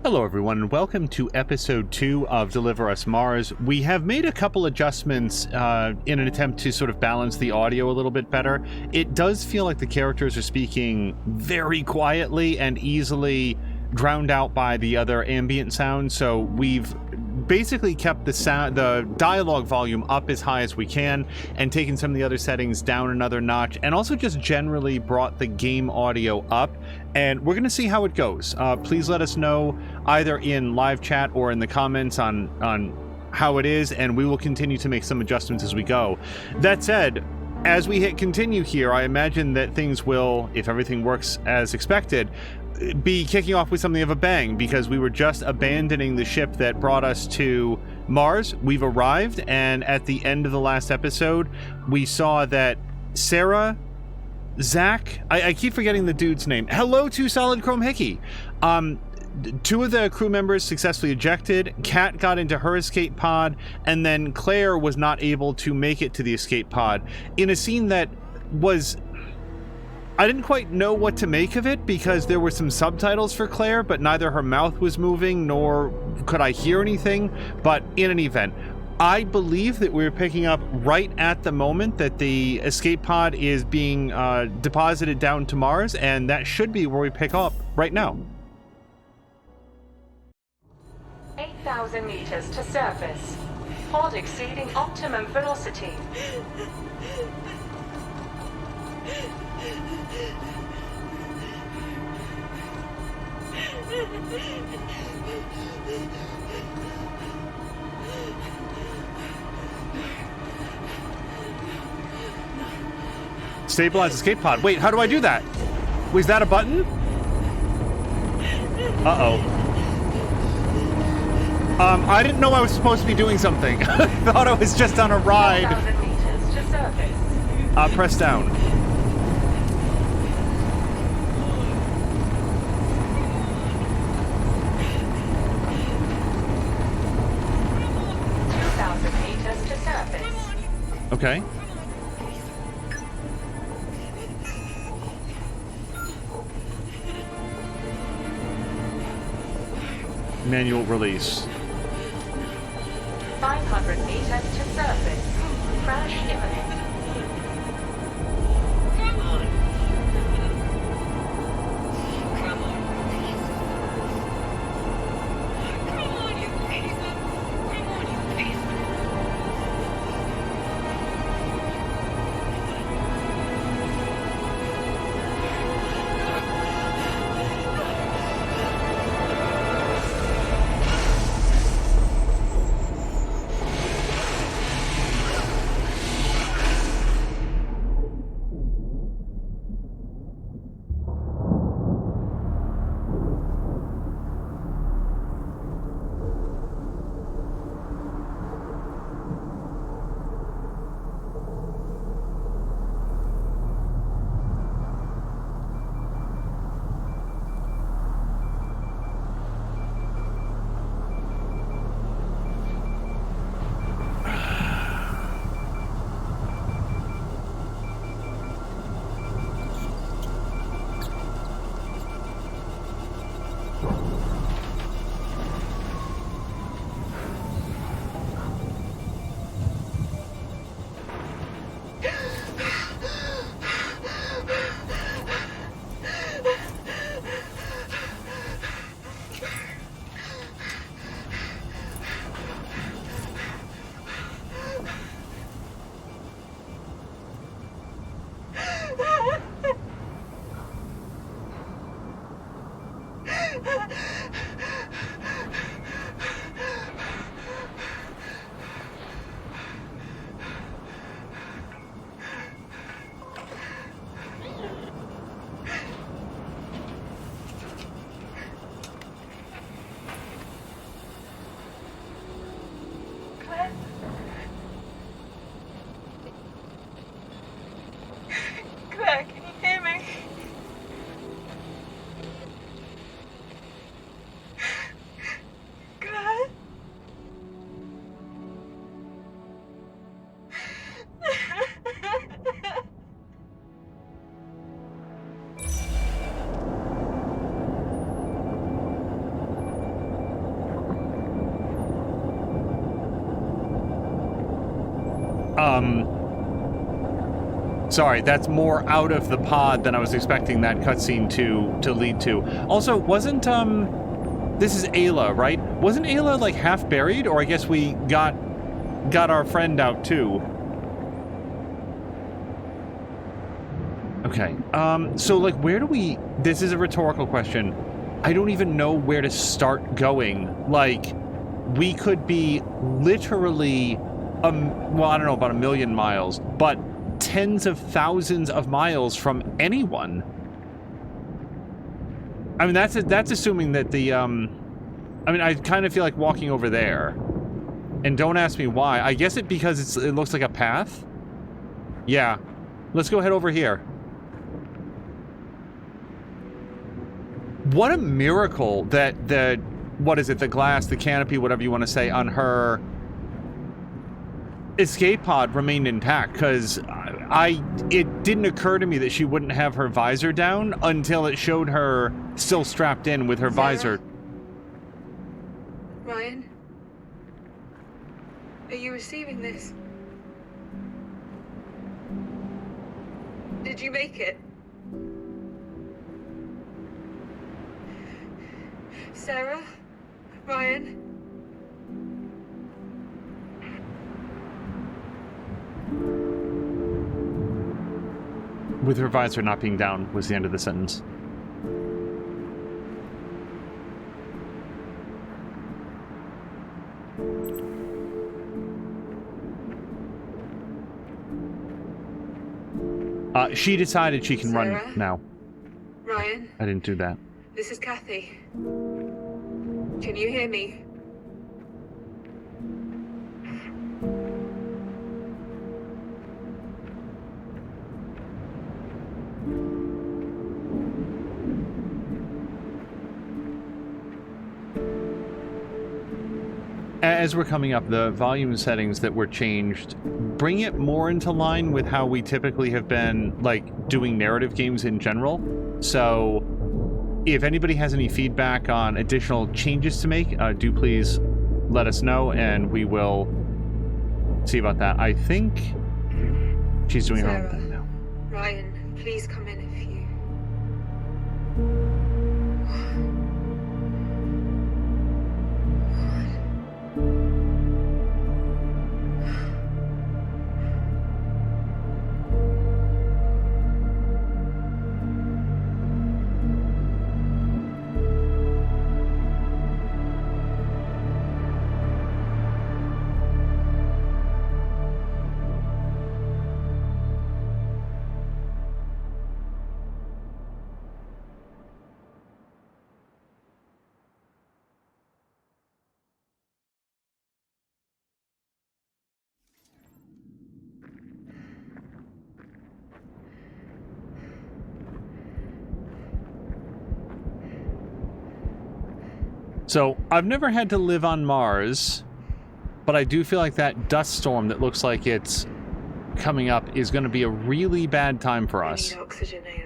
Hello everyone and welcome to episode 2 of Deliver Us Mars. We have made a couple adjustments in an attempt to sort of balance the audio a little bit better. It does feel like the characters are speaking very quietly and easily drowned out by the other ambient sounds, so we've basically kept the dialogue volume up as high as we can and taken some of the other settings down another notch, and also just generally brought the game audio up, and we're going to see how it goes. Please let us know either in live chat or in the comments on how it is, and we will continue to make some adjustments as we go. That said, as we hit continue here, I imagine that things will, if everything works as expected, be kicking off with something of a bang, because we were just abandoning the ship that brought us to Mars. We've arrived, and at the end of the last episode, we saw that Sarah, Zach, I keep forgetting the dude's name. Hello to Solid Chrome Hickey. Two of the crew members successfully ejected. Kat got into her escape pod, and then Claire was not able to make it to the escape pod in a scene that was... I didn't quite know what to make of it, because there were some subtitles for Claire, but neither her mouth was moving nor could I hear anything. But in any event, I believe that we're picking up right at the moment that the escape pod is being deposited down to Mars, and that should be where we pick up right now. 8,000 meters to surface. Pod exceeding optimum velocity. Stabilize escape pod. Wait, how do I do that? Was that a button? Uh-oh. I didn't know I was supposed to be doing something. I thought I was just on a ride. 1,000 meters to surface. Press down. Okay. Manual release. 500 meters to surface. Crash imminent. Come on. Come on. Come on, you piece of... Come on, you piece of... Claire, can you hear me? Sorry, that's more out of the pod than I was expecting that cutscene to lead to. Also, wasn't, this is Ayla, right? Wasn't Ayla, like, half buried? Or I guess we got our friend out, too. Okay, so, like, where do we... This is a rhetorical question. I don't even know where to start going. Like, we could be literally, well, I don't know, about 1 million miles, but tens of thousands of miles from anyone. I mean, that's assuming that the, I mean, I kind of feel like walking over there. And don't ask me why. I guess because it looks like a path? Yeah. Let's go head over here. What a miracle that what is it, the glass, the canopy, whatever you want to say, on her escape pod remained intact, because it didn't occur to me that she wouldn't have her visor down until it showed her still strapped in with her visor. Ryan? Are you receiving this? Did you make it? Sarah? Ryan? With her visor not being down was the end of the sentence. She decided she can Sarah? run now. Ryan? I didn't do that. This is Kathy. Can you hear me? As we're coming up, the volume settings that were changed bring it more into line with how we typically have been, like, doing narrative games in general. So if anybody has any feedback on additional changes to make, do please let us know, and we will see about that. I think she's doing her own thing now. Ryan, please come in if you... So, I've never had to live on Mars, but I do feel like that dust storm that looks like it's coming up is going to be a really bad time for us. I need oxygen, Ayla.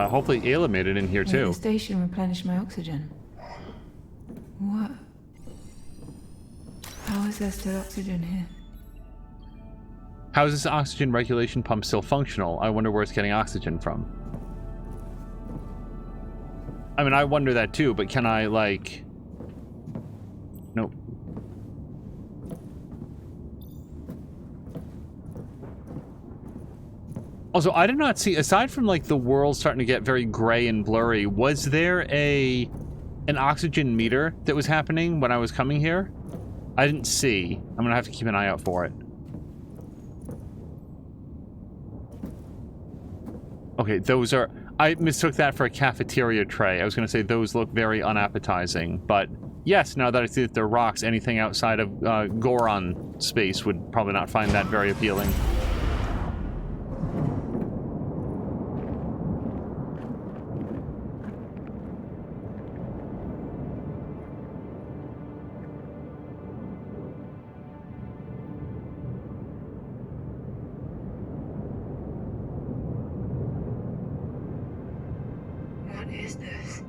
Hopefully Ayla made it in here Maybe too. the station replenished my oxygen. What? How is there still oxygen here? How is this oxygen regulation pump still functional? I wonder where it's getting oxygen from. I mean, I wonder that too, but can I, like... Nope. Also, I did not see, aside from, like, the world starting to get very gray and blurry, was there an oxygen meter that was happening when I was coming here? I didn't see. I'm gonna have to keep an eye out for it. Okay, those are... I mistook that for a cafeteria tray. I was gonna say those look very unappetizing, but yes, now that I see that they're rocks, anything outside of Goron space would probably not find that very appealing. What is this?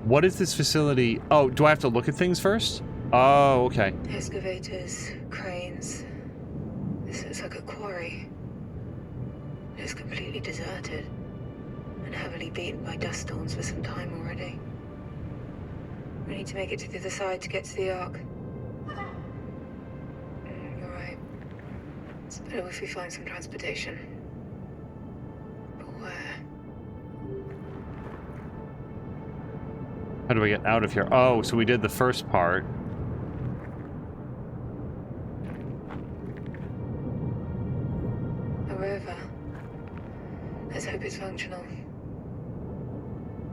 What is this facility? Oh, do I have to look at things first? Oh, okay. Excavators, cranes. This looks like a quarry. It's completely deserted and heavily beaten by dust storms for some time already. We need to make it to the other side to get to the Ark. You're right. It's better if we find some transportation. But where? How do I get out of here? Oh, so we did the first part. A rover. Let's hope it's functional.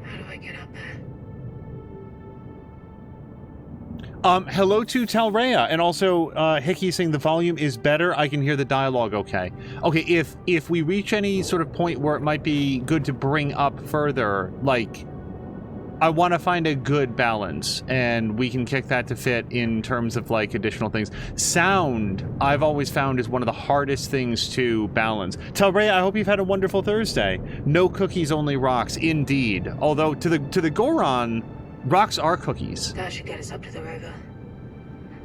How do I get up there? Hello to Talrea, and also Hickey saying the volume is better. I can hear the dialogue okay. Okay, if we reach any sort of point where it might be good to bring up further, like, I want to find a good balance, and we can kick that to fit in terms of, like, additional things. Sound, I've always found, is one of the hardest things to balance. Talrea, I hope you've had a wonderful Thursday. No cookies, only rocks, indeed. Although, to the Goron, rocks are cookies. That should get us up to the rover.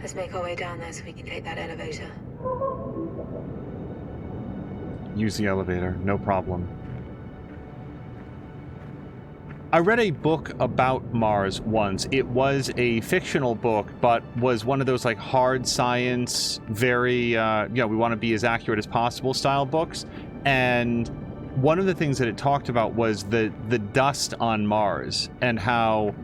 Let's make our way down there so we can take that elevator. Use the elevator, no problem. I read a book about Mars once. It was a fictional book, but was one of those, like, hard science, very, we want to be as accurate as possible style books. And one of the things that it talked about was the dust on Mars, and how,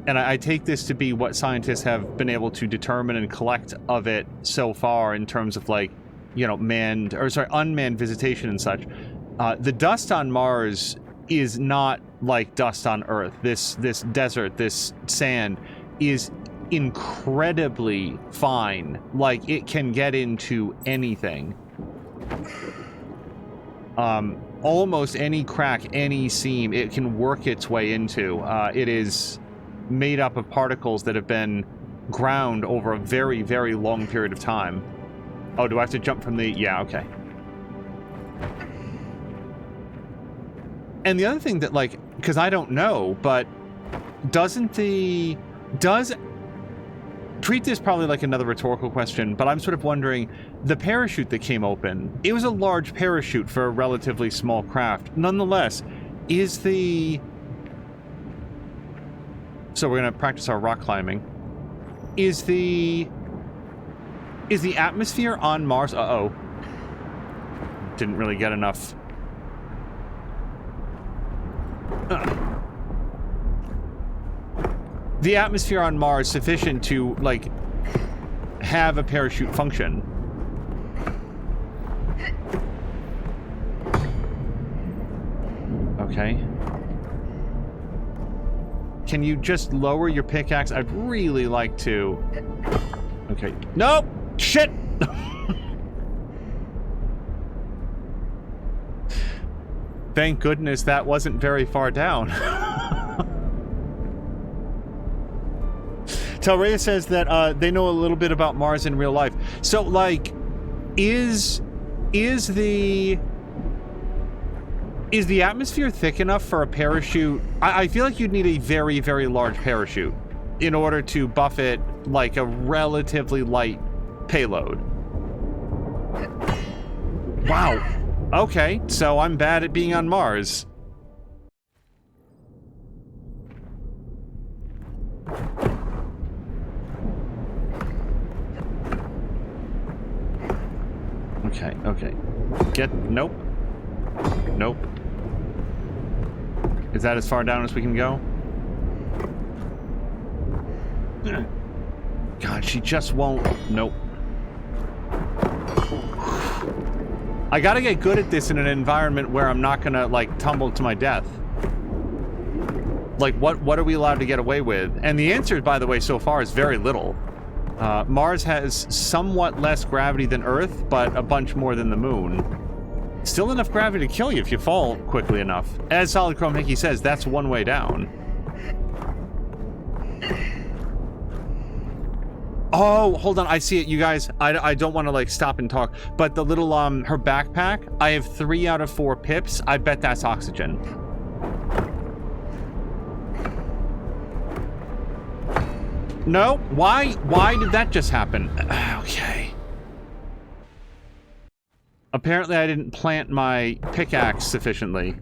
and I take this to be what scientists have been able to determine and collect of it so far in terms of, like, unmanned visitation and such. The dust on Mars is not like dust on Earth. This desert, this sand, is incredibly fine. Like, it can get into anything. Almost any crack, any seam, it can work its way into. It is made up of particles that have been ground over a very, very long period of time. Oh, do I have to jump from the... Yeah, okay. And the other thing that, like, because I don't know, but treat this probably like another rhetorical question, but I'm sort of wondering, the parachute that came open, it was a large parachute for a relatively small craft. Nonetheless, so we're going to practice our rock climbing. Is the atmosphere on Mars... Uh-oh. Didn't really get enough... The atmosphere on Mars sufficient to, like, have a parachute function. Okay. Can you just lower your pickaxe? I'd really like to... Okay. Nope! Shit! Thank goodness that wasn't very far down. Talrea says that they know a little bit about Mars in real life. So, like, is the atmosphere thick enough for a parachute? I feel like you'd need a very, very large parachute in order to buffet, like, a relatively light payload. Wow. Okay, so I'm bad at being on Mars. Okay. Nope. Nope. Is that as far down as we can go? God, she just won't. Nope. I gotta get good at this in an environment where I'm not gonna, like, tumble to my death. Like, what are we allowed to get away with? And the answer, by the way, so far is very little. Mars has somewhat less gravity than Earth, but a bunch more than the Moon. Still enough gravity to kill you if you fall quickly enough. As Solid Chrome Hickey says, that's one way down. Oh, hold on, I see it, you guys. I don't want to, like, stop and talk, but the little, her backpack, I have 3 out of 4 pips. I bet that's oxygen. No? Why did that just happen? Okay. Apparently I didn't plant my pickaxe sufficiently.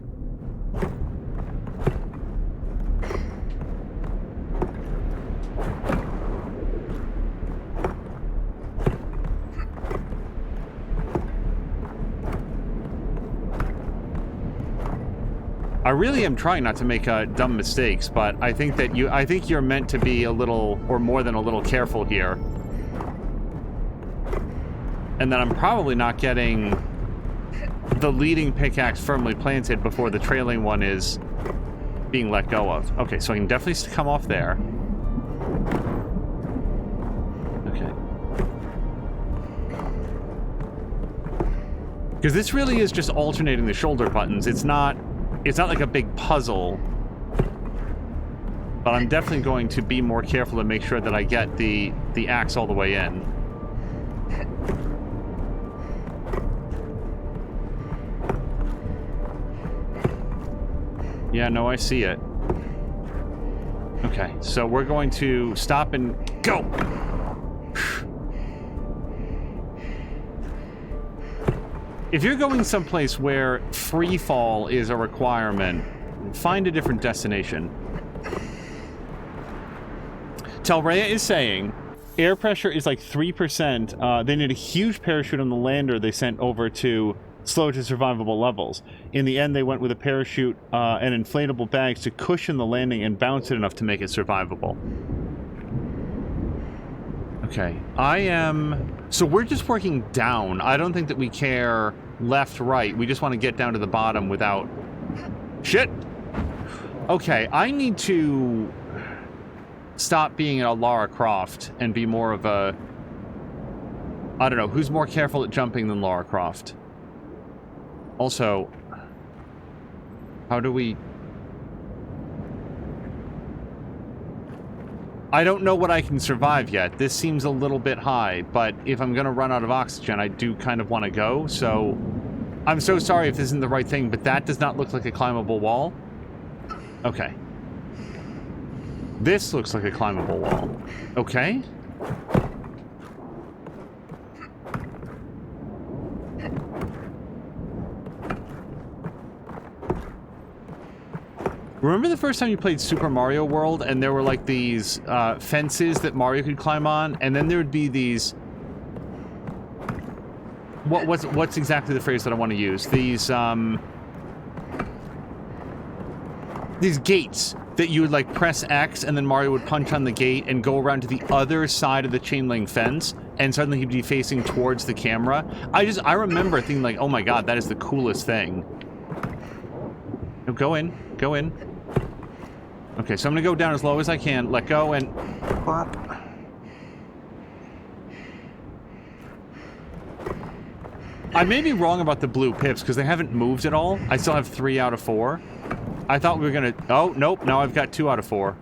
I really am trying not to make dumb mistakes, but I think that you're meant to be a little, or more than a little, careful here. And then I'm probably not getting the leading pickaxe firmly planted before the trailing one is being let go of. Okay, so I can definitely come off there. Okay. Because this really is just alternating the shoulder buttons. It's not like a big puzzle. But I'm definitely going to be more careful to make sure that I get the axe all the way in. Yeah, no, I see it. Okay, so we're going to stop and go! If you're going someplace where free fall is a requirement, find a different destination. Telrea is saying air pressure is like 3%. They need a huge parachute on the lander they sent over to slow to survivable levels. In the end, they went with a parachute and inflatable bags to cushion the landing and bounce it enough to make it survivable. Okay, so we're just working down. I don't think that we care left, right. We just want to get down to the bottom without... Shit! Okay, I need to stop being a Lara Croft and be more of a... I don't know, who's more careful at jumping than Lara Croft? Also, how do we... I don't know what I can survive yet. This seems a little bit high, but if I'm gonna run out of oxygen, I do kind of want to go, so... I'm so sorry if this isn't the right thing, but that does not look like a climbable wall. Okay. This looks like a climbable wall. Okay. Remember the first time you played Super Mario World and there were like these fences that Mario could climb on, and then there would be these... What's exactly the phrase that I want to use? These gates that you would like press X and then Mario would punch on the gate and go around to the other side of the chain link fence, and suddenly he'd be facing towards the camera. I remember thinking like, oh my god, that is the coolest thing. No, go in. Go in. Okay, so I'm gonna go down as low as I can, let go, and... Plop. I may be wrong about the blue pips, because they haven't moved at all. I still have 3 out of 4. I thought we were gonna... Oh, nope, now I've got 2 out of 4.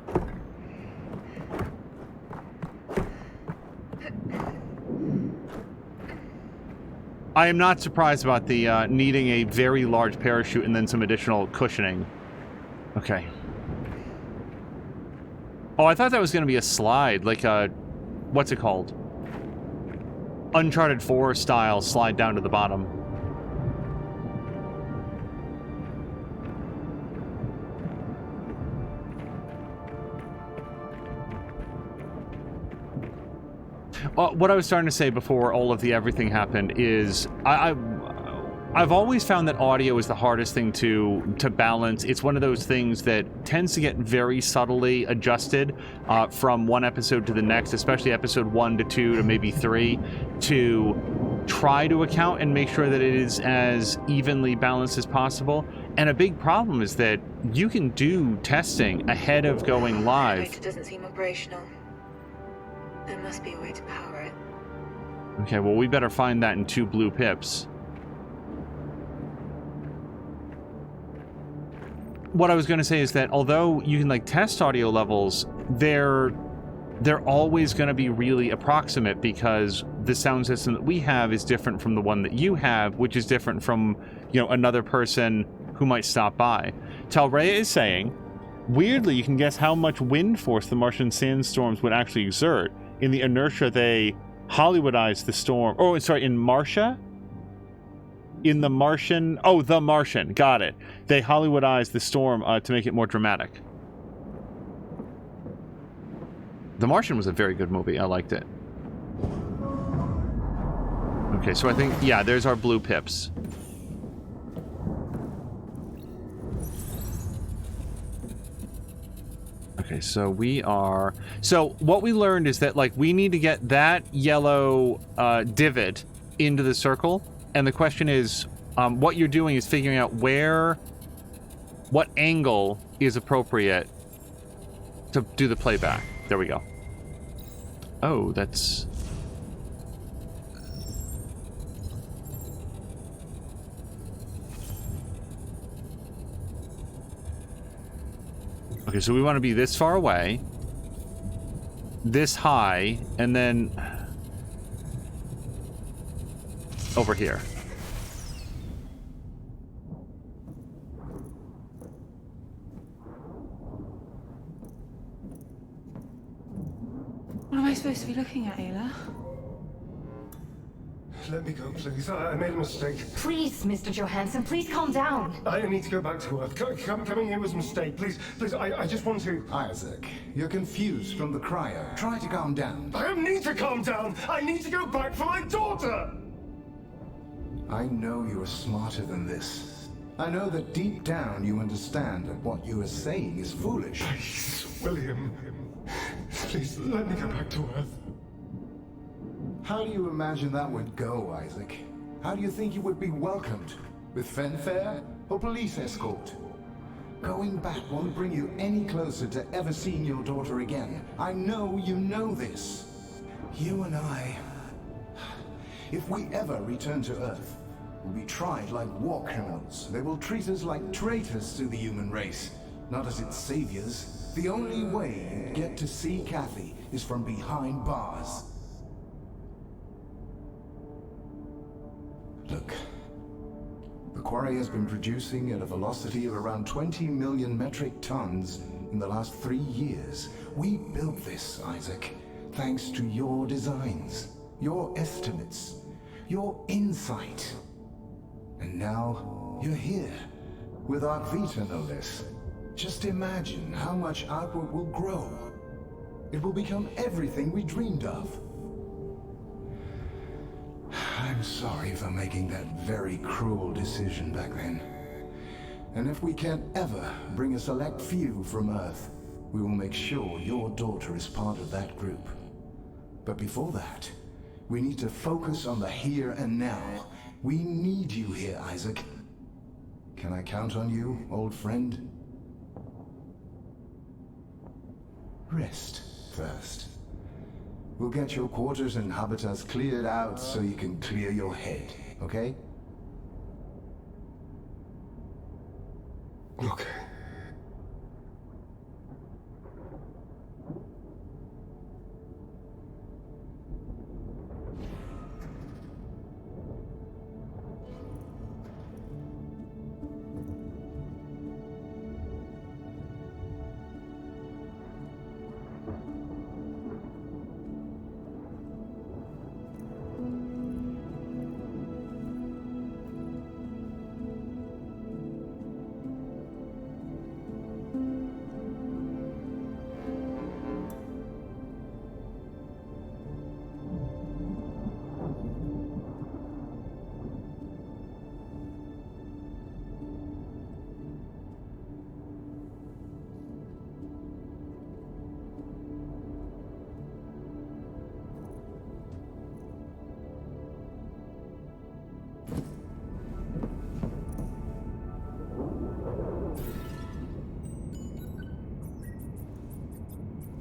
I am not surprised about the needing a very large parachute and then some additional cushioning. Okay. Oh, I thought that was going to be a slide, like a... What's it called? Uncharted 4 style slide down to the bottom. What I was starting to say before all of the everything happened is I've always found that audio is the hardest thing to balance. It's one of those things that tends to get very subtly adjusted from one episode to the next, especially episode 1 to 2 to maybe 3, to try to account and make sure that it is as evenly balanced as possible. And a big problem is that you can do testing ahead of going live. Generator doesn't seem operational. There must be a way to power it. Okay, well, we better find that in 2 blue pips. What I was going to say is that although you can, like, test audio levels, they're always going to be really approximate because the sound system that we have is different from the one that you have, which is different from, you know, another person who might stop by. Talrea is saying, weirdly, you can guess how much wind force the Martian sandstorms would actually exert. In the inertia, they Hollywoodized the storm. Oh, sorry, in Martia? In The Martian. Oh, The Martian. Got it. They Hollywoodized the storm to make it more dramatic. The Martian was a very good movie. I liked it. Okay, so I think, yeah, there's our blue pips. Okay, so we are... So what we learned is that, like, we need to get that yellow divot into the circle. And the question is, what you're doing is figuring out what angle is appropriate to do the playback. There we go. Oh, that's... Okay, so we want to be this far away, this high, and then over here. What am I supposed to be looking at, Ayla? Let me go, please. I made a mistake. Please, Mr. Johansson, please calm down. I need to go back to Earth. Coming here was a mistake. Please, I just want to... Isaac, you're confused from the cryo. Try to calm down. I don't need to calm down. I need to go back for my daughter. I know you are smarter than this. I know that deep down you understand that what you are saying is foolish. Please, William. Please, let me go back to Earth. How do you imagine that would go, Isaac? How do you think you would be welcomed? With fanfare or police escort? Going back won't bring you any closer to ever seeing your daughter again. I know you know this. You and I... If we ever return to Earth, we'll be tried like war criminals. They will treat us like traitors to the human race, not as its saviors. The only way you get to see Kathy is from behind bars. Look, the quarry has been producing at a velocity of around 20 million metric tons in the last 3 years. We built this, Isaac, thanks to your designs, your estimates, your insight. And now, you're here, with Arcvita no less. Just imagine how much output will grow. It will become everything we dreamed of. I'm sorry for making that very cruel decision back then. And if we can't ever bring a select few from Earth, we will make sure your daughter is part of that group. But before that, we need to focus on the here and now. We need you here, Isaac. Can I count on you, old friend? Rest first. We'll get your quarters and habitats cleared out so you can clear your head, okay? Okay.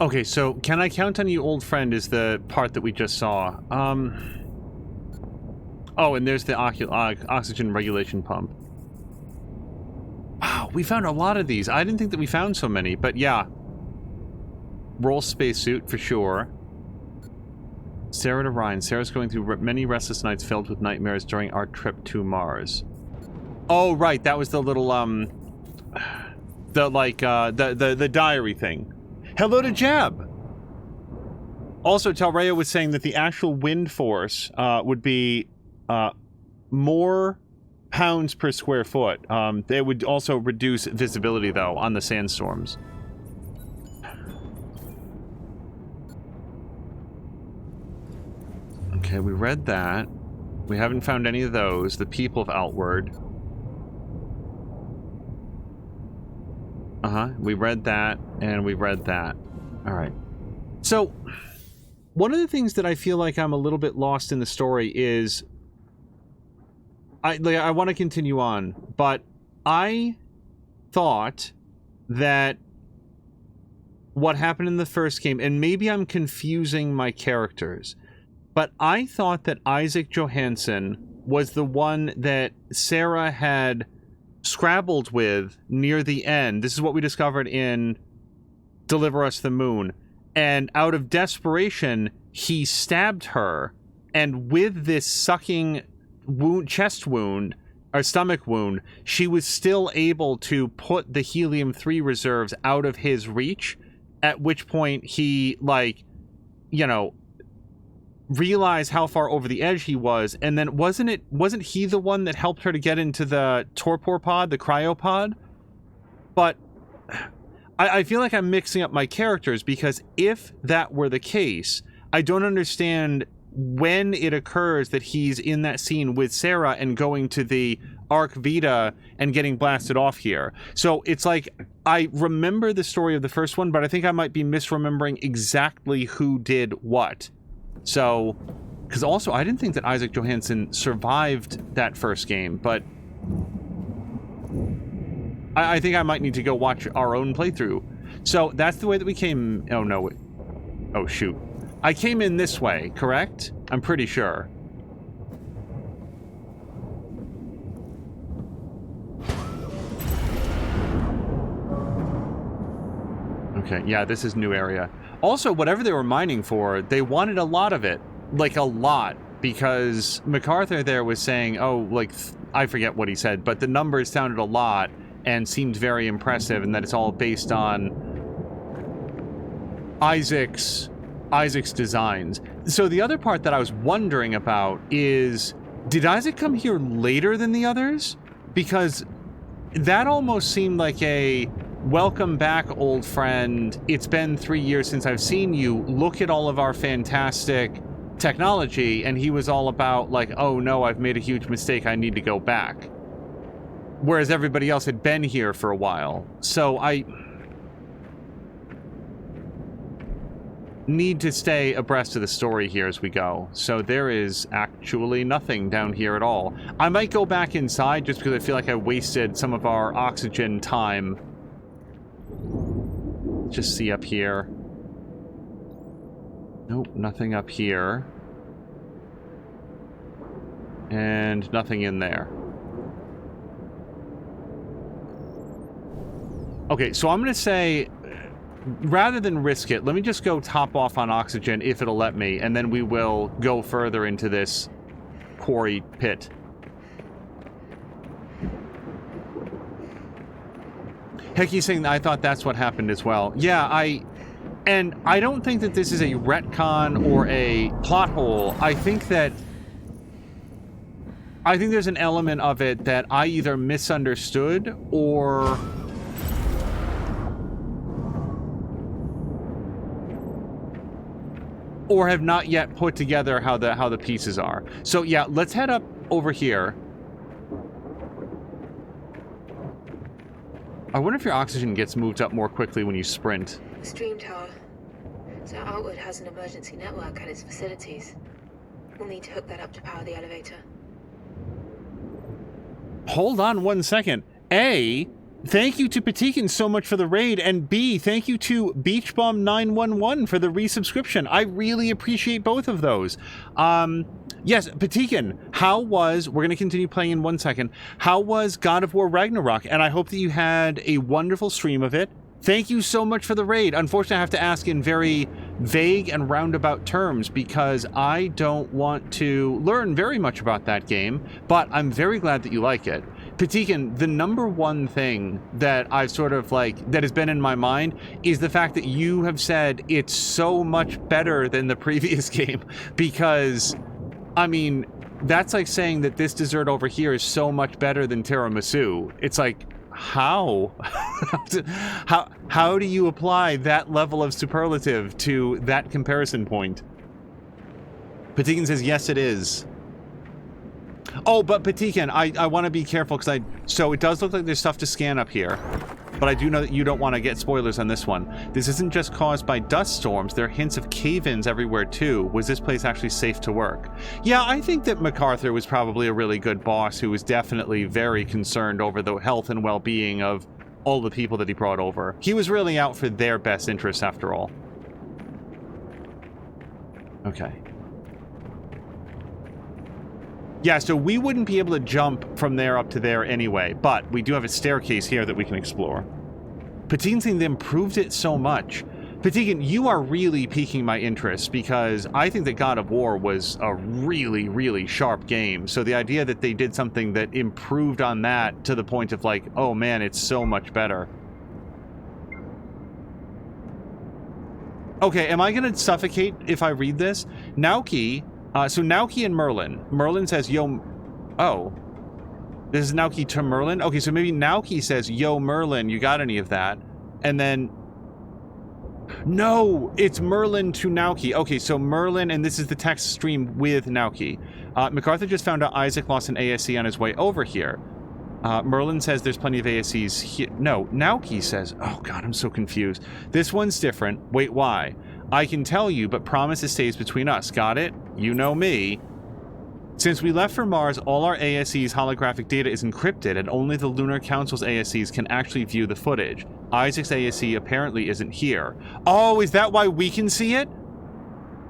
Okay, so can I count on you, old friend, is the part that we just saw. Oh, and there's the oxygen regulation pump. Wow, we found a lot of these. I didn't think that we found so many, but yeah. Roll spacesuit for sure. Sarah to Ryan. Sarah's going through many restless nights filled with nightmares during our trip to Mars. Oh, right, that was the little, the diary thing. Hello to Jeb! Also, Talrea was saying that the actual wind force would be more pounds per square foot. They would also reduce visibility, though, on the sandstorms. Okay, we read that. We haven't found any of those. The people of Outward. We read that, and we read that. Alright. So, one of the things that I feel like I'm a little bit lost in the story is... I want to continue on, but I thought that what happened in the first game, and maybe I'm confusing my characters, but I thought that Isaac Johansson was the one that Sarah had scrabbled with near the end. This is what we discovered in Deliver Us the Moon. And out of desperation, he stabbed her. And with this sucking wound, chest wound, or stomach wound, she was still able to put the helium-3 reserves out of his reach. At which point he, like, you know, realize how far over the edge he was, and then wasn't he the one that helped her to get into the torpor pod, the cryopod? But I feel like I'm mixing up my characters, because if that were the case, I don't understand when it occurs that he's in that scene with Sarah and going to the Arc Vita and getting blasted off here. So it's like, I remember the story of the first one, but I think I might be misremembering exactly who did what. So, because also, I didn't think that Isaac Johansson survived that first game, but I think I might need to go watch our own playthrough. So, that's the way that we came... Oh, no. Oh, shoot. I came in this way, correct? I'm pretty sure. Okay, yeah, this is new area. Also, whatever they were mining for, they wanted a lot of it. Like, a lot. Because MacArthur there was saying, oh, like, I forget what he said, but the numbers sounded a lot and seemed very impressive, and that it's all based on Isaac's designs. So the other part that I was wondering about is, did Isaac come here later than the others? Because that almost seemed like a... Welcome back, old friend. It's been 3 years since I've seen you. Look at all of our fantastic technology. And he was all about, like, oh no, I've made a huge mistake. I need to go back. Whereas everybody else had been here for a while. So I need to stay abreast of the story here as we go. So there is actually nothing down here at all. I might go back inside just because I feel like I wasted some of our oxygen time. Just see up here. Nope, nothing up here. And nothing in there. Okay, so I'm going to say, rather than risk it, let me just go top off on oxygen if it'll let me, and then we will go further into this quarry pit. Heckie's saying that I thought that's what happened as well. Yeah, I don't think that this is a retcon or a plot hole. I think there's an element of it that I either misunderstood or have not yet put together how the pieces are. So yeah, let's head up over here. I wonder if your oxygen gets moved up more quickly when you sprint. Stream tower. So Outward has an emergency network at its facilities. We'll need to hook that up to power the elevator. Hold on 1 second. A, thank you to Patikin so much for the raid, and B, thank you to Beachbomb911 for the resubscription. I really appreciate both of those. Yes, Patikin, how was, we're going to continue playing in 1 second, how was God of War Ragnarok? And I hope that you had a wonderful stream of it. Thank you so much for the raid. Unfortunately, I have to ask in very vague and roundabout terms because I don't want to learn very much about that game, but I'm very glad that you like it. Patikin, the number one thing that I've sort of like, that has been in my mind is the fact that you have said it's so much better than the previous game because, I mean, that's like saying that this dessert over here is so much better than tiramisu. It's like, how? How do you apply that level of superlative to that comparison point? Patikin says, yes, it is. Oh, but Patikin, I want to be careful because so it does look like there's stuff to scan up here. But I do know that you don't want to get spoilers on this one. This isn't just caused by dust storms. There are hints of cave-ins everywhere too. Was this place actually safe to work? Yeah, I think that MacArthur was probably a really good boss who was definitely very concerned over the health and well-being of all the people that he brought over. He was really out for their best interests after all. Okay. Yeah, so we wouldn't be able to jump from there up to there anyway, but we do have a staircase here that we can explore. Patikin saying they improved it so much. Patikin, you are really piquing my interest because I think that God of War was a really, really sharp game. So the idea that they did something that improved on that to the point of like, oh man, it's so much better. Okay, am I going to suffocate if I read this? Naoki... so Naoki and Merlin. Merlin says, yo... Oh. This is Naoki to Merlin? Okay, so maybe Naoki says, yo, Merlin, you got any of that? And then... No! It's Merlin to Naoki. Okay, so Merlin, and this is the text stream with Naoki. MacArthur just found out Isaac lost an ASC on his way over here. Merlin says there's plenty of ASCs here. No, Naoki says... Oh, God, I'm so confused. This one's different. Wait, why? I can tell you, but promise it stays between us. Got it? You know me. Since we left for Mars, all our ASC's holographic data is encrypted, and only the Lunar Council's ASCs can actually view the footage. Isaac's ASC apparently isn't here. Oh, is that why we can see it?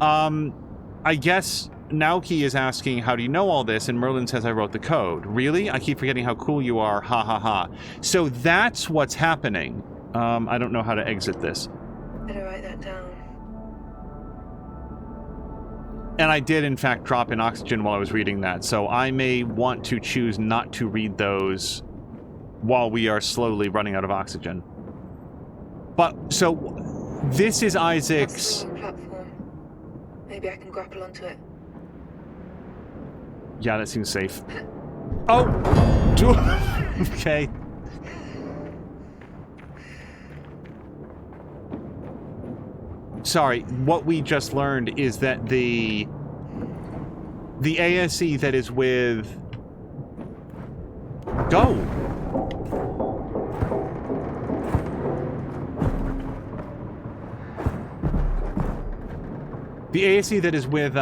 I guess Naoki is asking, how do you know all this? And Merlin says, I wrote the code. Really? I keep forgetting how cool you are. Ha ha ha. So that's what's happening. I don't know how to exit this. Better write that down. And I did, in fact, drop in oxygen while I was reading that, so I may want to choose not to read those while we are slowly running out of oxygen. But, so, this is Isaac's... That's the platform. Maybe I can grapple onto it. Yeah, that seems safe. Oh! Okay. Sorry, what we just learned is that the ASC that is with... Go! The ASC that is with,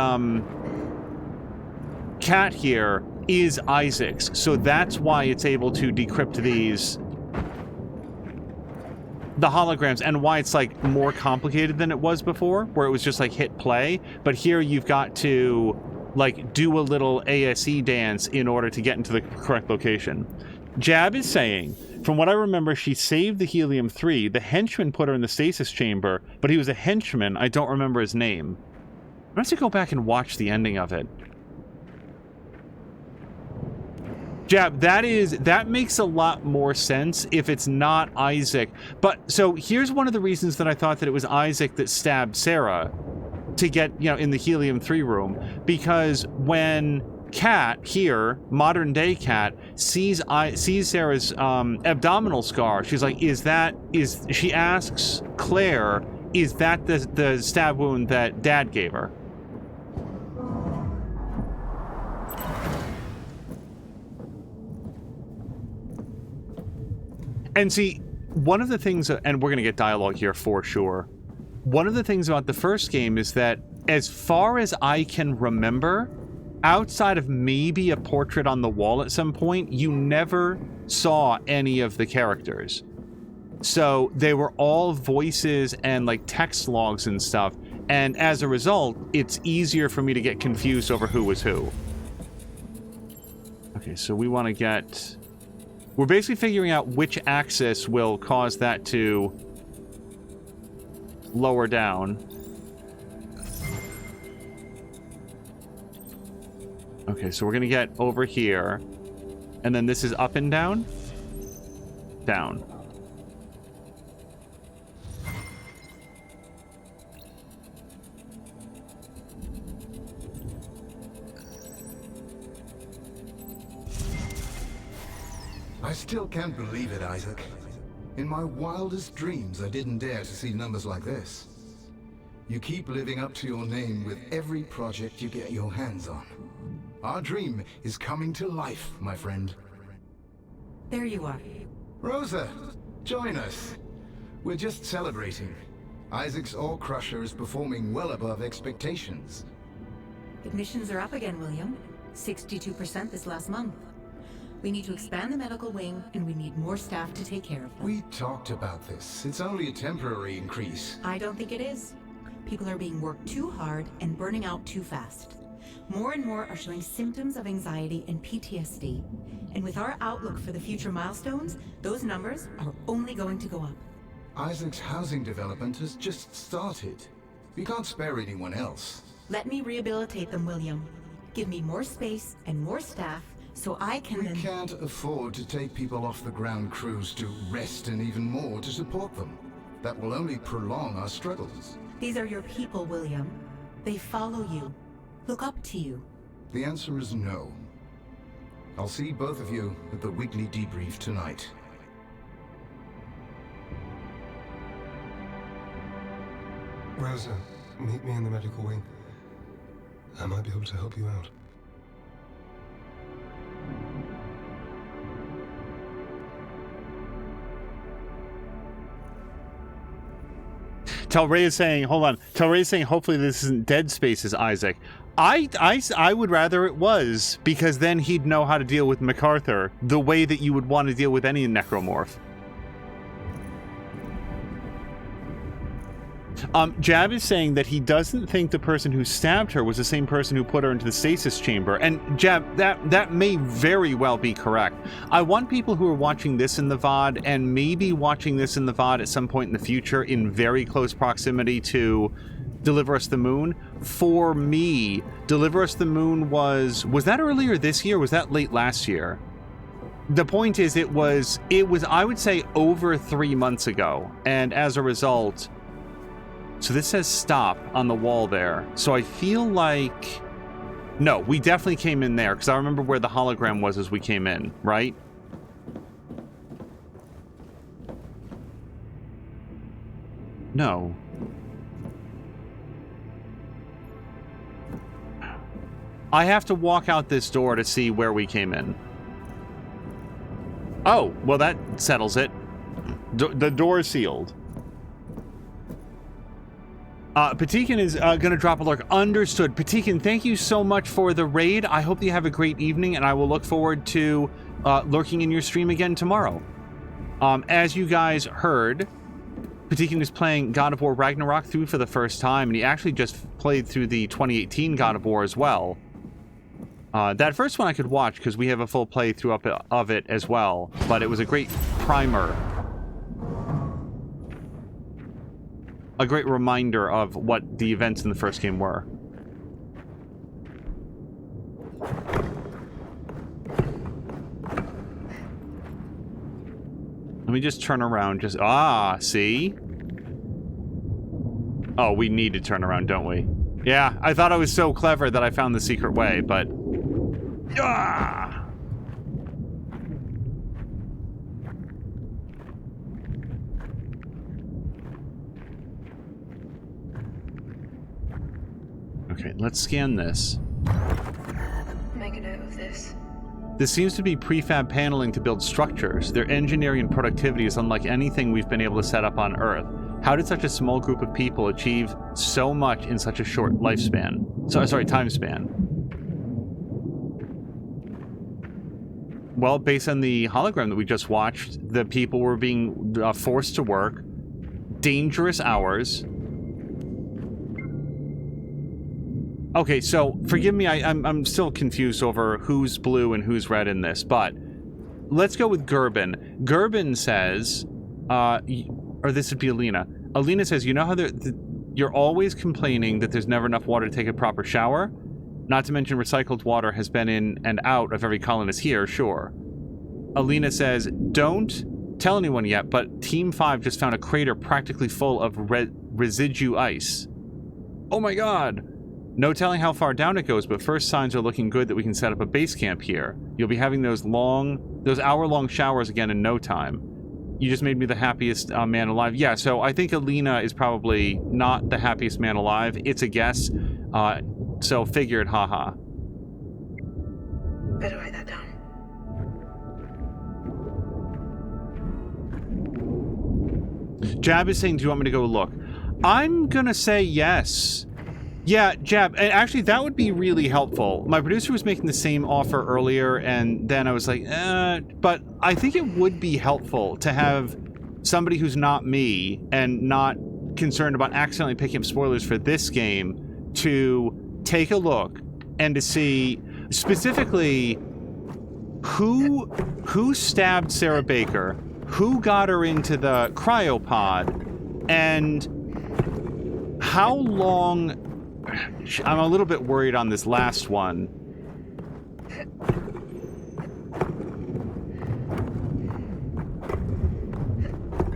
Cat here is Isaac's, so that's why it's able to decrypt the holograms, and why it's like more complicated than it was before, where it was just like hit play. But here you've got to like do a little ASE dance in order to get into the correct location. Jab is saying, from what I remember, she saved the helium-3. The henchman put her in the stasis chamber, but he was a henchman. I don't remember his name. I'm going to go back and watch the ending of it. Jab, that makes a lot more sense if it's not Isaac. But, so, here's one of the reasons that I thought that it was Isaac that stabbed Sarah to get, you know, in the helium-3 room. Because when Kat, here, modern-day Kat, sees Sarah's abdominal scar, she's like, she asks Claire, is that the stab wound that Dad gave her? And see, one of the things, and we're going to get dialogue here for sure, one of the things about the first game is that, as far as I can remember, outside of maybe a portrait on the wall at some point, you never saw any of the characters. So they were all voices and like text logs and stuff. And as a result, it's easier for me to get confused over who was who. Okay, so we want to get... We're basically figuring out which axis will cause that to lower down. Okay, so we're going to get over here. And then this is up and down? Down. I still can't believe it, Isaac. In my wildest dreams, I didn't dare to see numbers like this. You keep living up to your name with every project you get your hands on. Our dream is coming to life, my friend. There you are. Rosa, join us. We're just celebrating. Isaac's Ore Crusher is performing well above expectations. Admissions are up again, William. 62% this last month. We need to expand the medical wing, and we need more staff to take care of them. We talked about this. It's only a temporary increase. I don't think it is. People are being worked too hard and burning out too fast. More and more are showing symptoms of anxiety and PTSD. And with our outlook for the future milestones, those numbers are only going to go up. Isaac's housing development has just started. We can't spare anyone else. Let me rehabilitate them, William. Give me more space and more staff, so I can We then... can't afford to take people off the ground crews to rest and even more to support them. That will only prolong our struggles. These are your people, William. They follow you, look up to you. The answer is no. I'll see both of you at the weekly debrief tonight. Rosa, meet me in the medical wing. I might be able to help you out. Telray is saying, hold on. Telray is saying, hopefully this isn't Dead Spaces, Isaac. I would rather it was, because then he'd know how to deal with MacArthur the way that you would want to deal with any necromorph. Jab is saying that he doesn't think the person who stabbed her was the same person who put her into the stasis chamber. And Jab, that may very well be correct. I want people who are watching this in the VOD and maybe watching this in the VOD at some point in the future in very close proximity to Deliver Us the Moon. For me, Deliver Us the Moon was that earlier this year? Or was that late last year? The point is it was I would say over 3 months ago. And as a result, so this says stop on the wall there. So I feel like... No, we definitely came in there, because I remember where the hologram was as we came in, right? No. I have to walk out this door to see where we came in. Oh, well that settles it. The door is sealed. Patikin is going to drop a lurk. Understood. Patikin, thank you so much for the raid. I hope you have a great evening, and I will look forward to lurking in your stream again tomorrow. As you guys heard, Patikin is playing God of War Ragnarok through for the first time, and he actually just played through the 2018 God of War as well. That first one I could watch because we have a full playthrough of it as well, but it was a great primer. A great reminder of what the events in the first game were. Let me just turn around. See? Oh, we need to turn around, don't we? Yeah, I thought I was so clever that I found the secret way, but... Ah! Okay, let's scan this. Make a note of this. This seems to be prefab paneling to build structures. Their engineering and productivity is unlike anything we've been able to set up on Earth. How did such a small group of people achieve so much in such a short lifespan? Sorry, time span. Well, based on the hologram that we just watched, the people were being forced to work dangerous hours. Okay, so forgive me, I'm still confused over who's blue and who's red in this, but let's go with Gerben. Gerben says, or this would be Alina. Alina says, you know how you're always complaining that there's never enough water to take a proper shower? Not to mention recycled water has been in and out of every colonist here, sure. Alina says, don't tell anyone yet, but Team 5 just found a crater practically full of residue ice. Oh my god! No telling how far down it goes, but first signs are looking good that we can set up a base camp here. You'll be having those hour-long showers again in no time. You just made me the happiest man alive. Yeah, so I think Alina is probably not the happiest man alive. It's a guess. So figured, haha. Better write that down. Jab is saying, do you want me to go look? I'm gonna say yes. Yeah, Jab, and actually that would be really helpful. My producer was making the same offer earlier, and then I was like, but I think it would be helpful to have somebody who's not me and not concerned about accidentally picking up spoilers for this game to take a look and to see specifically who stabbed Sarah Baker, who got her into the cryopod, and how long. I'm a little bit worried on this last one.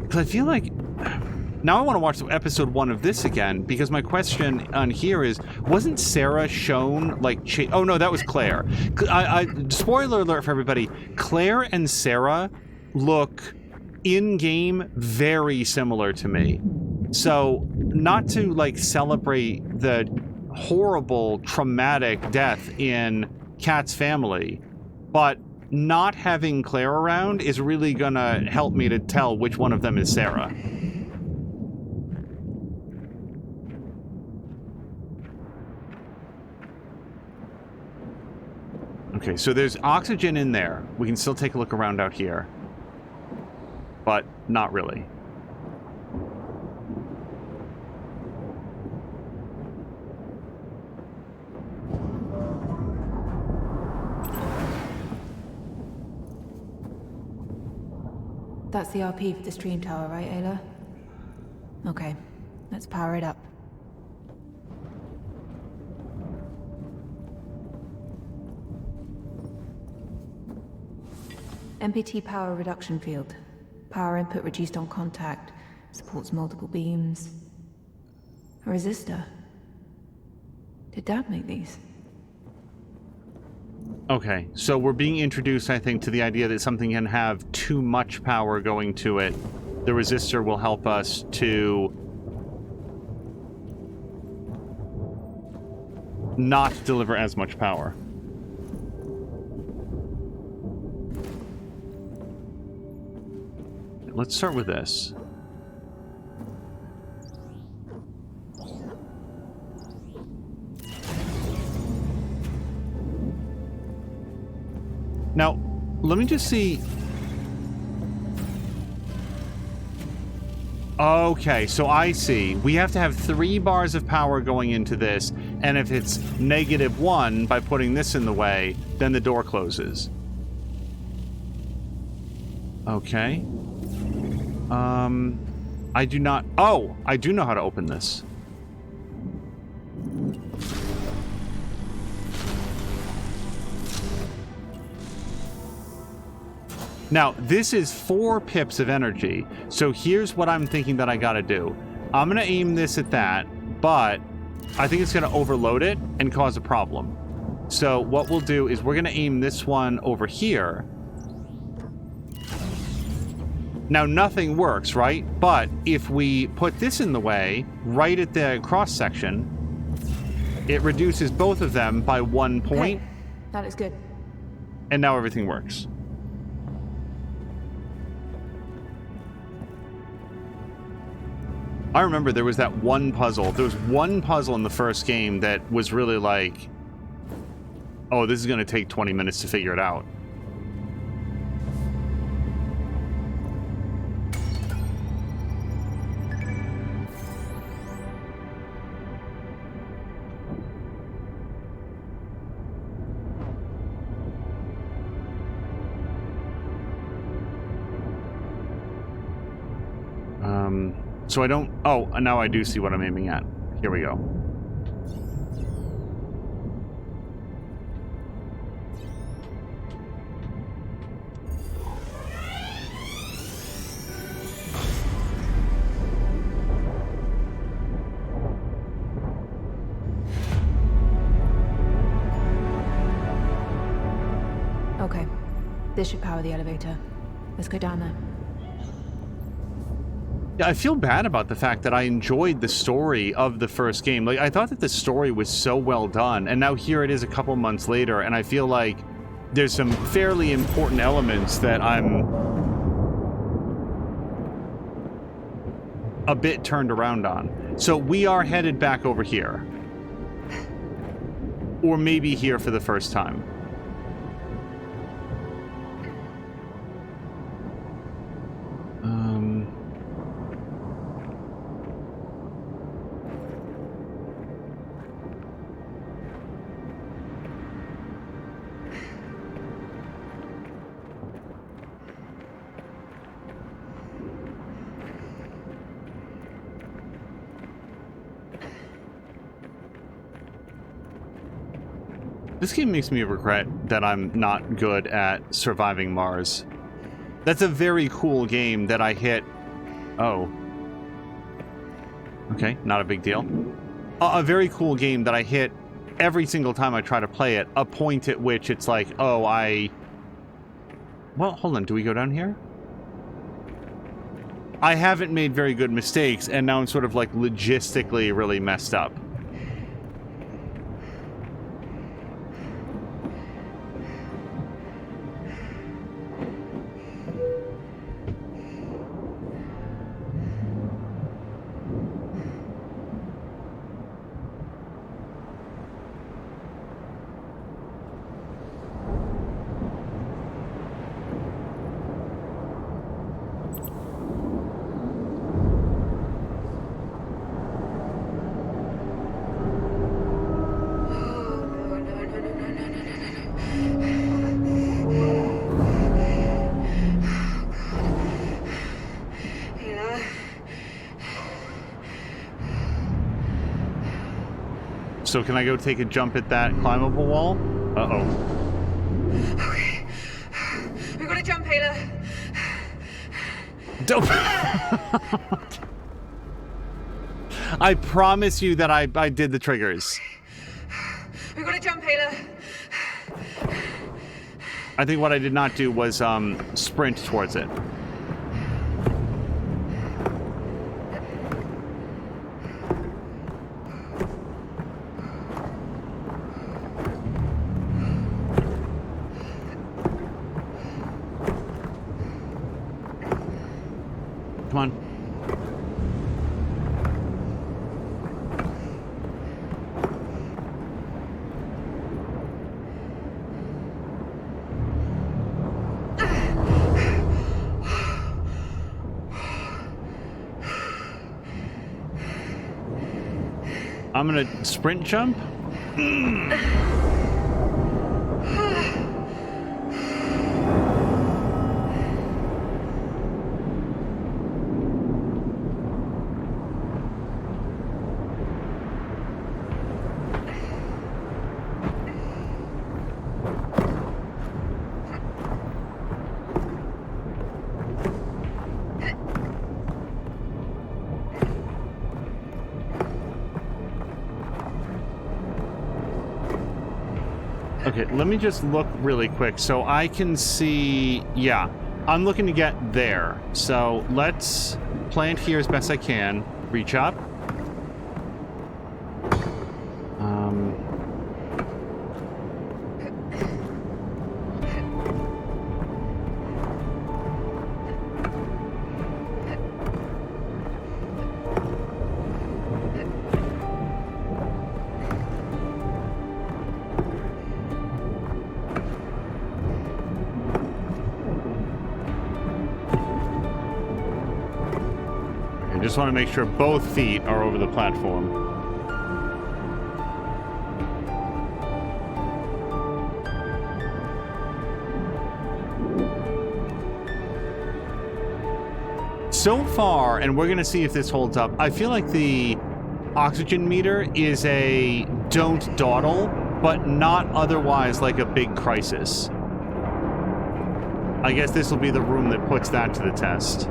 Because I feel like now I want to watch episode 1 of this again, because my question on here is, wasn't Sarah shown like oh no, that was Claire. Spoiler alert for everybody, Claire and Sarah look in-game very similar to me. So, not to, like, celebrate the horrible, traumatic death in Kat's family, but not having Claire around is really gonna help me to tell which one of them is Sarah. Okay, so there's oxygen in there. We can still take a look around out here. But not really. That's the RP for the stream tower, right, Ayla? Okay, let's power it up. MPT power reduction field. Power input reduced on contact. Supports multiple beams. A resistor. Did Dad make these? Okay, so we're being introduced, I think, to the idea that something can have too much power going to it. The resistor will help us to not deliver as much power. Let's start with this. Now, let me just see. Okay, so I see. We have to have 3 bars of power going into this, and if it's -1 by putting this in the way, then the door closes. Okay. I do not... Oh! I do know how to open this. Now, this is 4 pips of energy, so here's what I'm thinking that I gotta do. I'm gonna aim this at that, but I think it's gonna overload it and cause a problem. So what we'll do is we're gonna aim this one over here. Now, nothing works, right? But if we put this in the way, right at the cross-section, it reduces both of them by 1 point. Okay. That looks good. And now everything works. I remember there was that one puzzle. There was one puzzle in the first game that was really like, oh, this is going to take 20 minutes to figure it out. So I don't... Oh, now I do see what I'm aiming at. Here we go. Okay. This should power the elevator. Let's go down there. Yeah, I feel bad about the fact that I enjoyed the story of the first game. Like, I thought that the story was so well done, and now here it is a couple months later, and I feel like there's some fairly important elements that I'm a bit turned around on. So we are headed back over here. Or maybe here for the first time. This game makes me regret that I'm not good at surviving Mars. That's a very cool game that I hit... Oh. Okay, not a big deal. A very cool game that I hit every single time I try to play it, a point at which it's like, oh, Well, hold on, do we go down here? I haven't made very good mistakes, and now I'm sort of like logistically really messed up. So can I go take a jump at that climbable wall? Uh-oh. Okay. We gotta jump, Ayla. Don't... I promise you that I did the triggers. We gotta jump, Ayla. I think what I did not do was sprint towards it. Come on. I'm gonna sprint jump. Okay, let me just look really quick so I can see. Yeah, I'm looking to get there. So let's plant here as best I can. Reach up. I just want to make sure both feet are over the platform. So far, and we're going to see if this holds up, I feel like the oxygen meter is a don't dawdle, but not otherwise like a big crisis. I guess this will be the room that puts that to the test.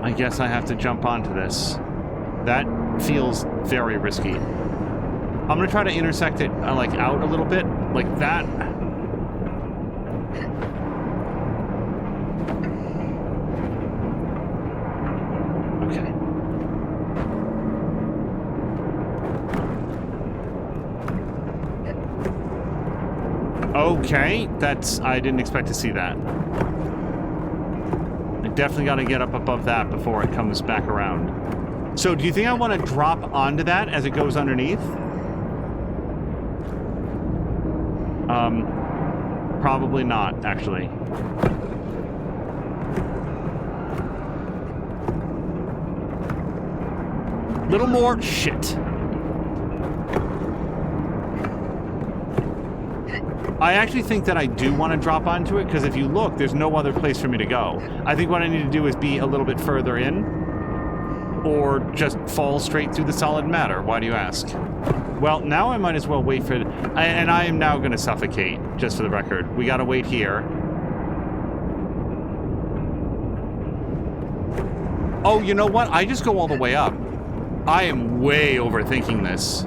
I guess I have to jump onto this. That feels very risky. I'm gonna try to intersect it like out a little bit, like that. Okay. Okay, I didn't expect to see that. Definitely got to get up above that before it comes back around. So do you think I want to drop onto that as it goes underneath? Probably not, actually. Little more shit. I actually think that I do want to drop onto it, because if you look, there's no other place for me to go. I think what I need to do is be a little bit further in, or just fall straight through the solid matter. Why do you ask? Well, now I might as well wait for... And I am now going to suffocate, just for the record. We got to wait here. Oh, you know what? I just go all the way up. I am way overthinking this.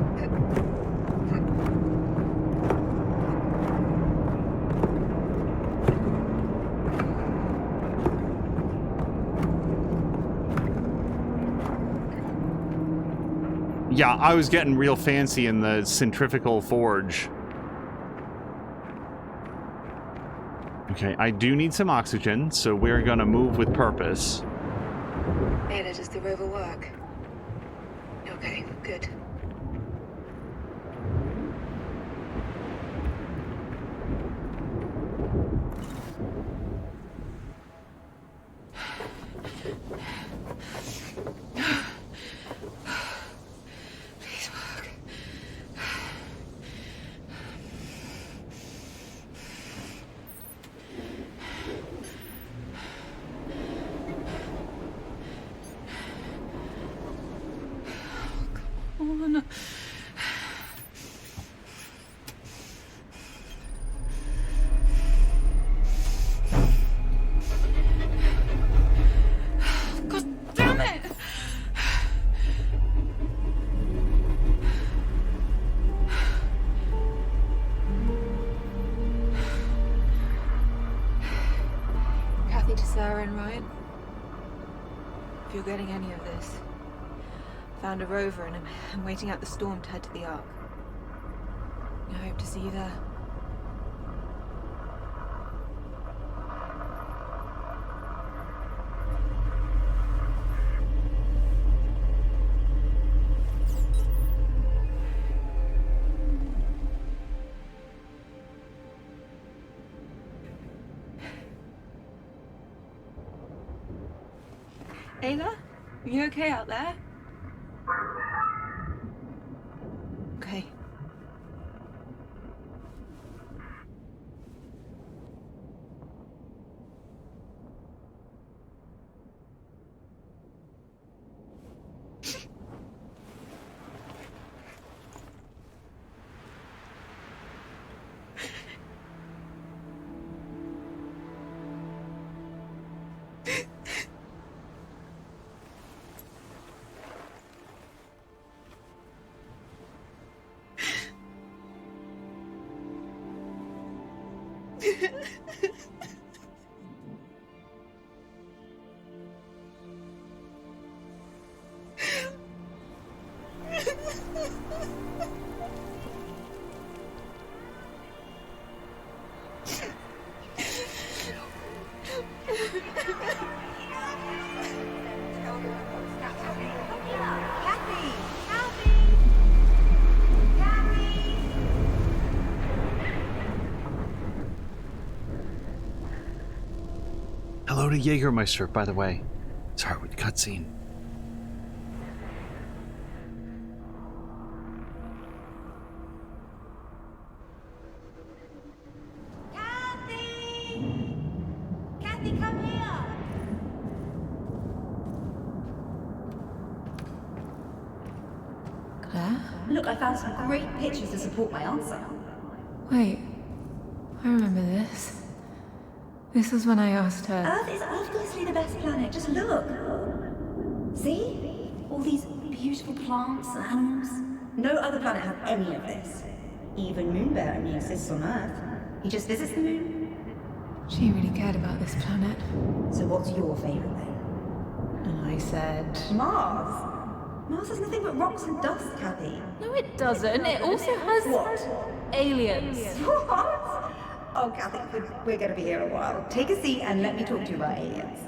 Yeah, I was getting real fancy in the centrifugal forge. Okay, I do need some oxygen, so we're gonna move with purpose. Ada, does the rover work? Okay, good. If you're getting any of this. Found a rover and I'm waiting out the storm to head to the Ark. I hope to see you there. Ayla? Are you okay out there? Okay. Hello to Jägermeister, by the way. Sorry, with cutscene. Kathy, come here! Claire? Look, I found some great pictures to support my answer. Wait. I remember this. This was when I asked her. Earth is obviously the best planet. Just look. See? All these beautiful plants and animals. No other planet has any of this. Even Moonbear only exists on Earth. He just visits the moon. She really cared about this planet. So what's your favorite thing? And I said... Mars. Mars has nothing but rocks and dust, Kathy. No, it doesn't. It also has... What? aliens. What? Oh, Kathy, we're going to be here a while. Take a seat and let me talk to you about aliens.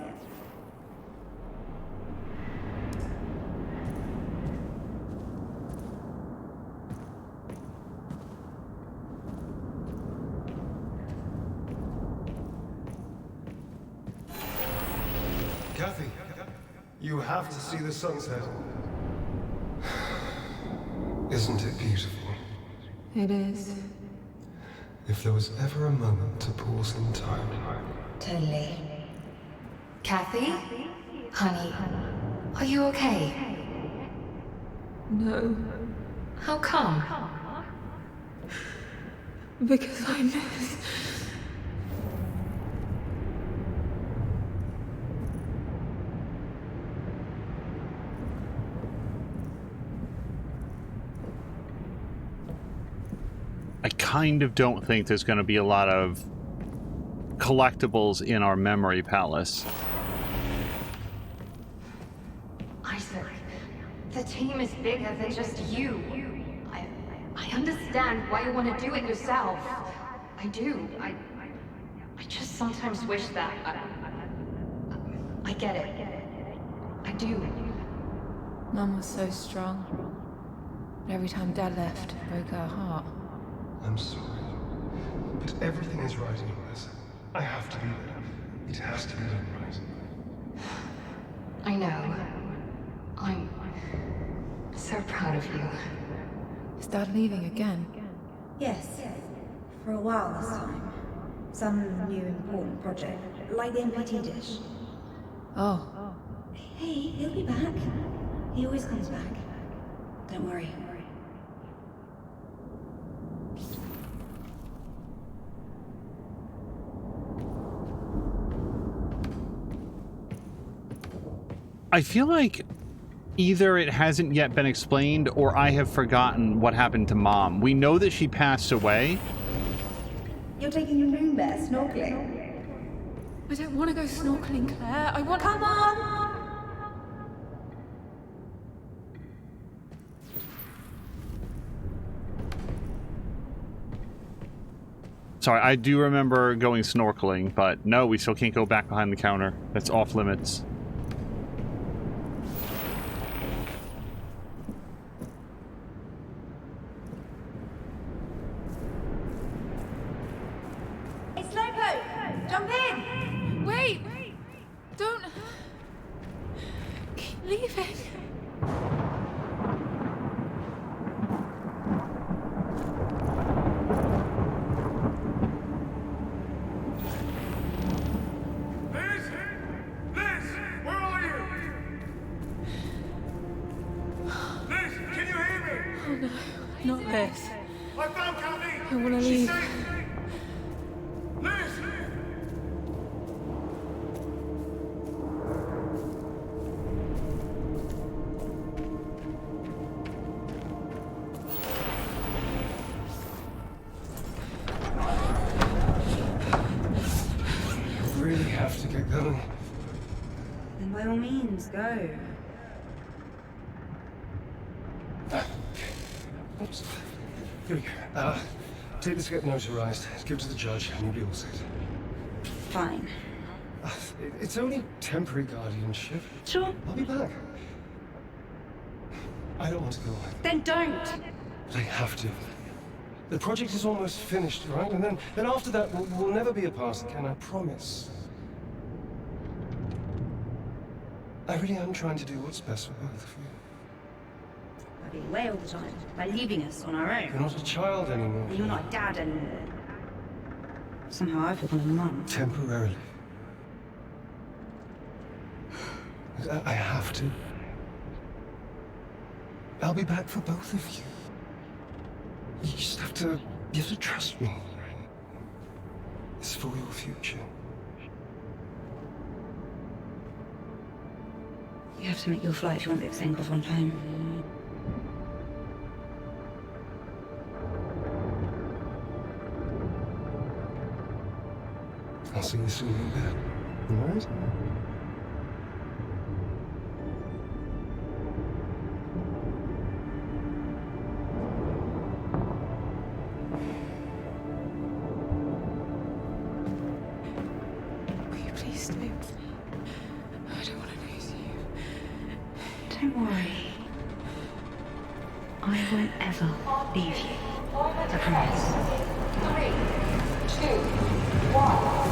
Kathy, you have to see the sunset. Isn't it beautiful? It is. If there was ever a moment to pause in time. Totally. Kathy? Honey, are you okay? No. How come? Because I miss... I kind of don't think there's going to be a lot of collectibles in our memory palace. Isaac, the team is bigger than just you. I understand why you want to do it yourself. I do. I just sometimes wish that I get it. I do. Mum was so strong. But every time Dad left, it broke her heart. I'm sorry. But everything is right in this. I have to be there. It has to be done right. I know. I'm so proud of you. Is Dad leaving again? Yes. For a while this time. Some new important project. Like the MPT dish. Oh. Hey, he'll be back. He always comes back. Don't worry. I feel like either it hasn't yet been explained or I have forgotten what happened to Mom. We know that she passed away. You're taking your Moonbear snorkeling. I don't want to go snorkeling, Claire. I want... Come on! Sorry, I do remember going snorkeling, but no, we still can't go back behind the counter. That's off limits. It's Slowpoke! Jump in! Wait! Don't... Keep leaving. Not this. I found Kathy! I want to leave. Liz! You really have to get going. Then by all means, go. Oops. Here we go. Take this to get notarized. Give it to the judge, and you'll be all set. Fine. It's only temporary guardianship. Sure. I'll be back. I don't want to go. Then don't! But I have to. The project is almost finished, right? And then after that, we'll never be apart again, I promise. I really am trying to do what's best for both of you. I'll be away all the time, by leaving us on our own. You're not a child anymore. And you're not a dad anymore. Somehow I feel like a mum. Temporarily. I have to. I'll be back for both of you. You just have to trust me. It's for your future. You have to make your flight if you want this thing off on time. I'll see you soon in bed. All right? Will you please stay with me? I don't want to lose you. Don't worry. I won't ever leave you. I promise. 3, 2, 1.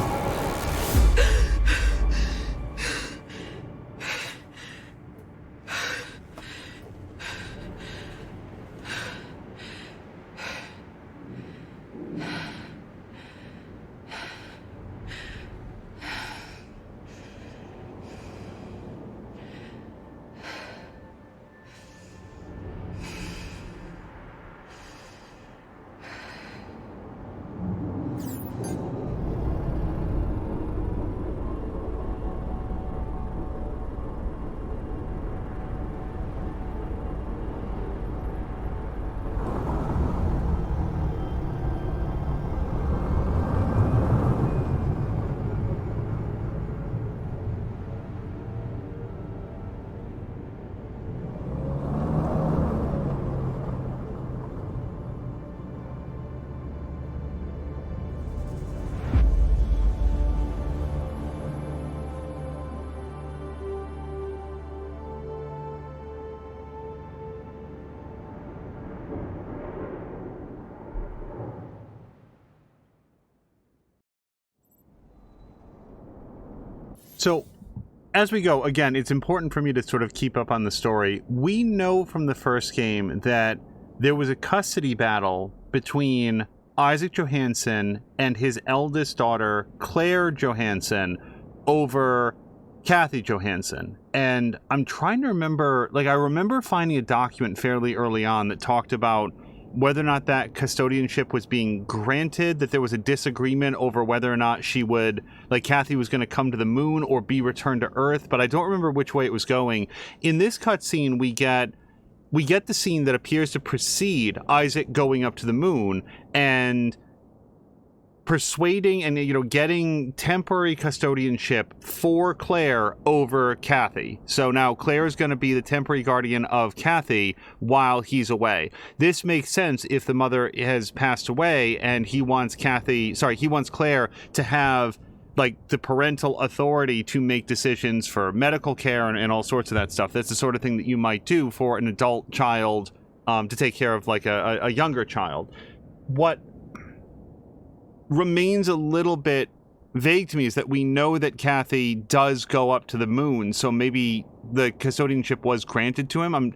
So, as we go, again, it's important for me to sort of keep up on the story. We know from the first game that there was a custody battle between Isaac Johansson and his eldest daughter, Claire Johansson, over Kathy Johansson. And I'm trying to remember, like, I remember finding a document fairly early on that talked about whether or not that custodianship was being granted, that there was a disagreement over whether or not she would, like, Kathy was going to come to the moon or be returned to Earth, but I don't remember which way it was going. In this cutscene, we get the scene that appears to precede Isaac going up to the moon and persuading and, you know, getting temporary custodianship for Claire over Kathy. So now Claire is going to be the temporary guardian of Kathy while he's away. This makes sense if the mother has passed away and he wants Claire to have, like, the parental authority to make decisions for medical care and all sorts of that stuff. That's the sort of thing that you might do for an adult child, to take care of, like, a younger child. What remains a little bit vague to me is that we know that Kathy does go up to the moon, so maybe the custodianship was granted to him.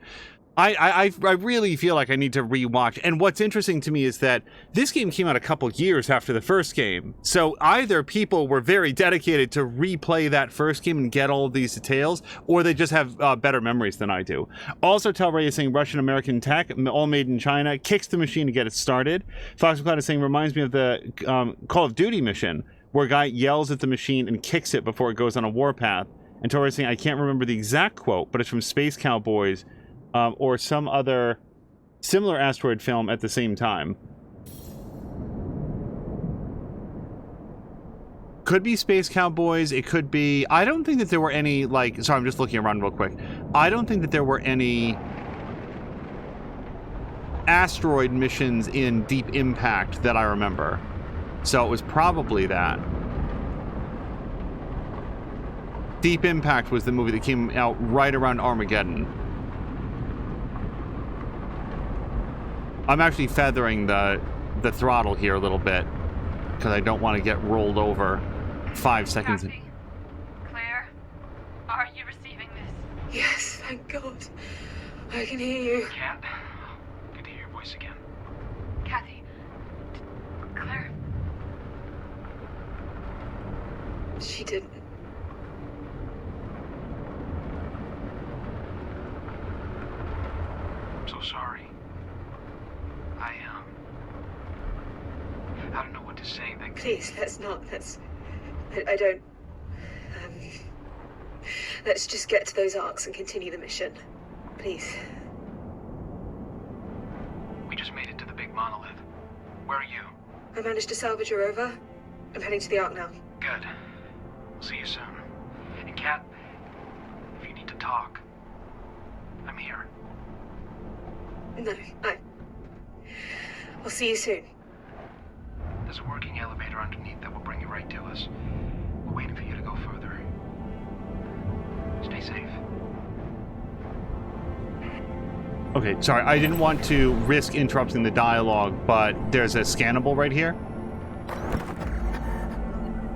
I really feel like I need to rewatch. And what's interesting to me is that this game came out a couple years after the first game. So either people were very dedicated to replay that first game and get all of these details, or they just have better memories than I do. Also, Telray is saying Russian-American tech, all made in China, kicks the machine to get it started. Fox McCloud is saying reminds me of the Call of Duty mission, where a guy yells at the machine and kicks it before it goes on a warpath. And Tori is saying, I can't remember the exact quote, but it's from Space Cowboys, or some other similar asteroid film at the same time. Could be Space Cowboys, it could be... I don't think that there were any, like... Sorry, I'm just looking around real quick. I don't think that there were any asteroid missions in Deep Impact that I remember. So it was probably that. Deep Impact was the movie that came out right around Armageddon. I'm actually feathering the throttle here a little bit because I don't want to get rolled over 5 seconds. Kathy, Claire, are you receiving this? Yes, thank God. I can hear you. Cat, good to hear your voice again. Kathy, Claire, She didn't. Please, let's not. I don't... let's just get to those arcs and continue the mission. Please. We just made it to the big monolith. Where are you? I managed to salvage a rover. I'm heading to the arc now. Good. We'll see you soon. And Kat, if you need to talk, I'm here. No, I'll see you soon. There's a working elevator underneath that will bring you right to us. We're waiting for you to go further. Stay safe. Okay, sorry, I didn't want to risk interrupting the dialogue, but there's a scannable right here.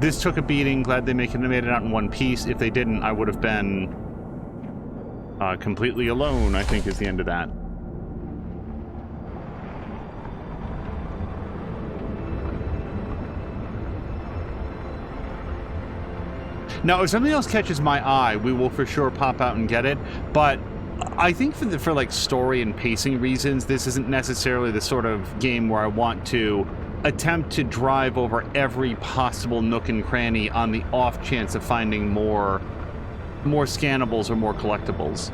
This took a beating. Glad they made it out in one piece. If they didn't, I would have been completely alone, I think is the end of that. Now, if something else catches my eye, we will for sure pop out and get it, but I think for like story and pacing reasons, this isn't necessarily the sort of game where I want to attempt to drive over every possible nook and cranny on the off chance of finding more scannables or more collectibles.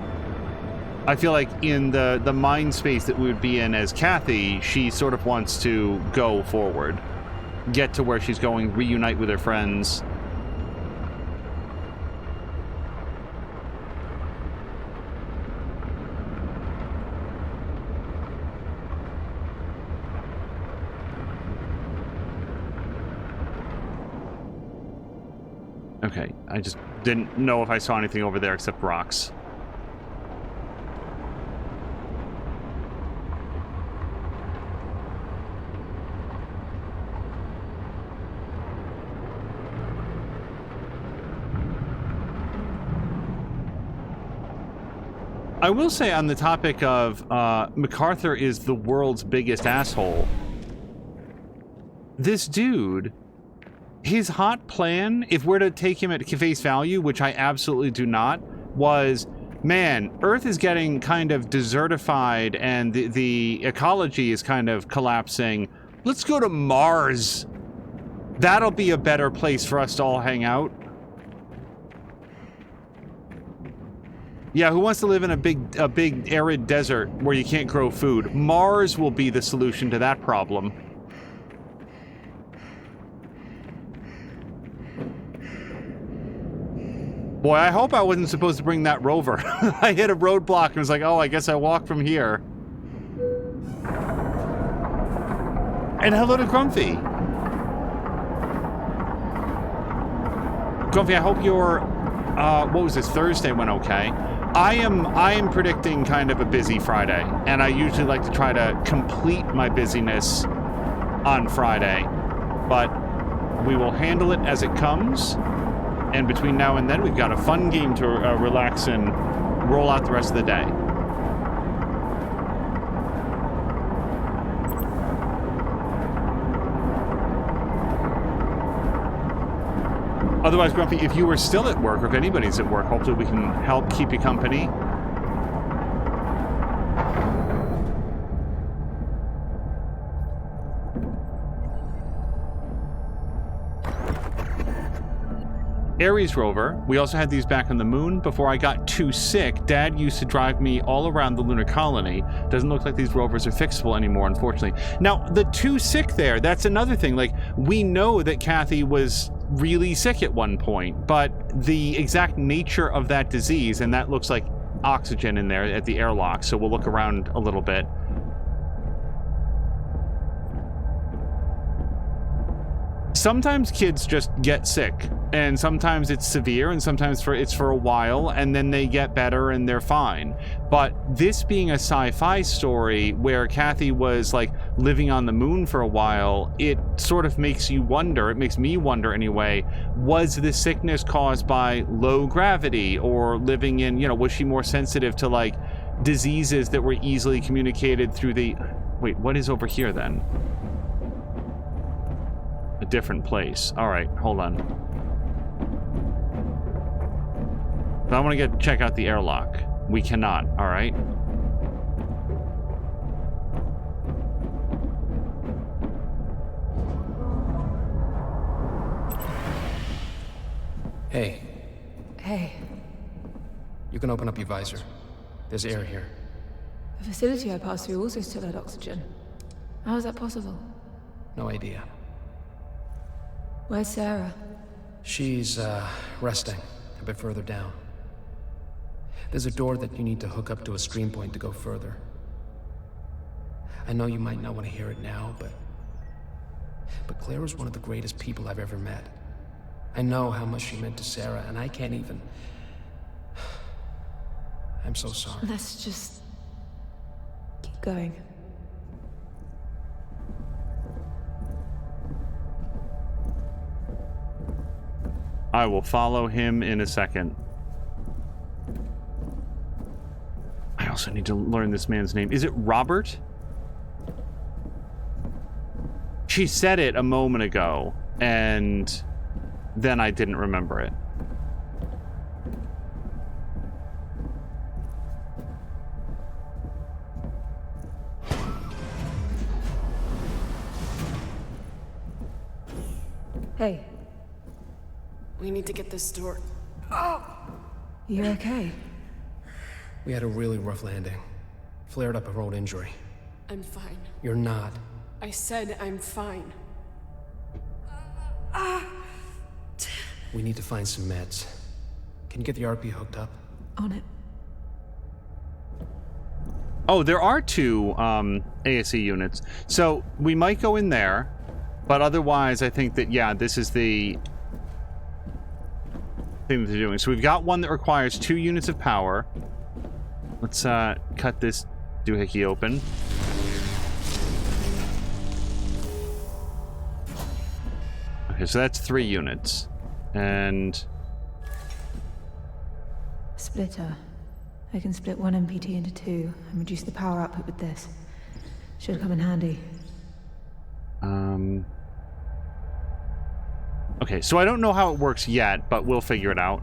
I feel like in the mind space that we would be in as Kathy, she sort of wants to go forward, get to where she's going, reunite with her friends. Okay, I just didn't know if I saw anything over there except rocks. I will say on the topic of MacArthur is the world's biggest asshole. This dude... his hot plan, if we're to take him at face value, which I absolutely do not, was, man, Earth is getting kind of desertified and the ecology is kind of collapsing. Let's go to Mars. That'll be a better place for us to all hang out. Yeah, who wants to live in a big arid desert where you can't grow food? Mars will be the solution to that problem. Boy, I hope I wasn't supposed to bring that rover. I hit a roadblock and was like, oh, I guess I walk from here. And hello to Grumpy. Grumpy, I hope your, what was this, Thursday went okay. I am predicting kind of a busy Friday, and I usually like to try to complete my busyness on Friday, but we will handle it as it comes. And between now and then, we've got a fun game to relax and roll out the rest of the day. Otherwise, Grumpy, if you were still at work, or if anybody's at work, hopefully we can help keep you company. Ares rover. We also had these back on the moon. Before I got too sick, Dad used to drive me all around the lunar colony. Doesn't look like these rovers are fixable anymore, unfortunately. Now, the too sick there, that's another thing. Like, we know that Kathy was really sick at one point, but the exact nature of that disease, and that looks like oxygen in there at the airlock, so we'll look around a little bit. Sometimes kids just get sick, and sometimes it's severe, and sometimes it's for a while, and then they get better and they're fine. But this being a sci-fi story where Kathy was like living on the moon for a while, it sort of makes you wonder, it makes me wonder anyway, was this sickness caused by low gravity or living in, you know, was she more sensitive to like diseases that were easily communicated through the... Wait, what is over here then? A different place. All right, hold on. But I want to check out the airlock. We cannot. All right. Hey, Hey, you can open up your visor. There's air here. the facility I passed through also still had oxygen. How is that possible? No idea. Where's Sarah? She's, resting a bit further down. There's a door that you need to hook up to a stream point to go further. I know you might not want to hear it now, but Claire was one of the greatest people I've ever met. I know how much she meant to Sarah, and I can't even... I'm so sorry. Let's just... keep going. I will follow him in a second. I also need to learn this man's name. Is it Robert? She said it a moment ago, and then I didn't remember it. Hey, We need to get this door. you okay? We had a really rough landing. Flared up a road injury. I'm fine. You're not. I said I'm fine. We need to find some meds. Can you get the RP hooked up? On it. Oh, there are two ASE units. So we might go in there, but otherwise I think that, yeah, this is the thing that they're doing. So we've got one that requires 2 units of power. Let's cut this doohickey open. Okay, so that's 3 units. And... Splitter. I can split one MPT into 2 and reduce the power output with this. Should come in handy. Okay, so I don't know how it works yet, but we'll figure it out.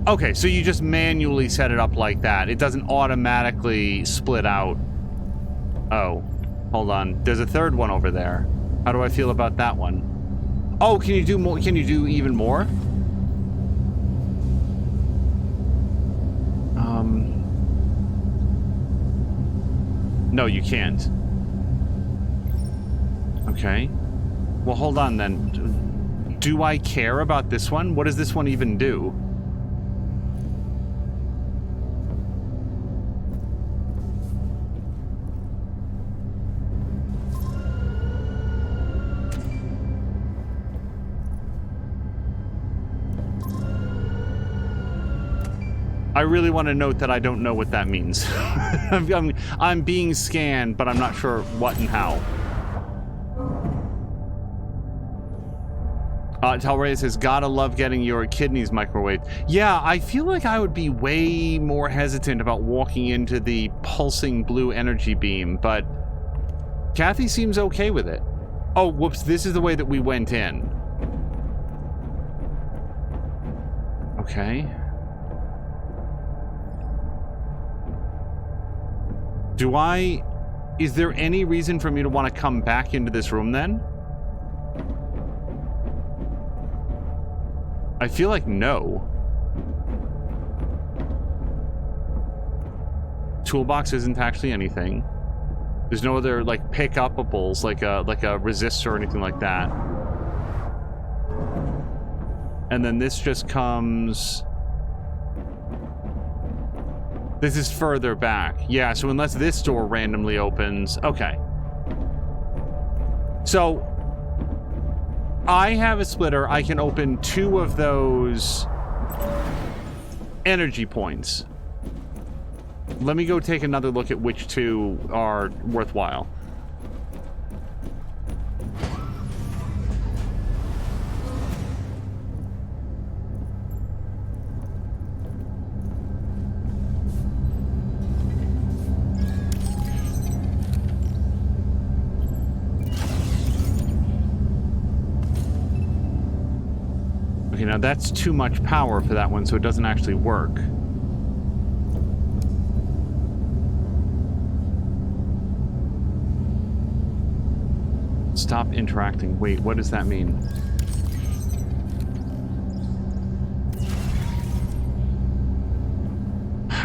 Okay, so you just manually set it up like that. It doesn't automatically split out. Oh, hold on. There's a third one over there. How do I feel about that one? Oh, can you do more? Can you do even more? No, you can't. Okay. Well, hold on then. Do I care about this one? What does this one even do? I really want to note that I don't know what that means. I'm being scanned, but I'm not sure what and how. Telray says, gotta love getting your kidneys microwaved. Yeah, I feel like I would be way more hesitant about walking into the pulsing blue energy beam, but Kathy seems okay with it. Oh, whoops, this is the way that we went in. Okay. Is there any reason for me to want to come back into this room then? I feel like no. Toolbox isn't actually anything. There's no other, like, pick-upables, like a resistor or anything like that. And then this just comes... This is further back. Yeah, so unless this door randomly opens... Okay. So, I have a splitter. I can open 2 of those energy points. Let me go take another look at which 2 are worthwhile. now that's too much power for that one, so it doesn't actually work. Stop interacting. Wait, what does that mean?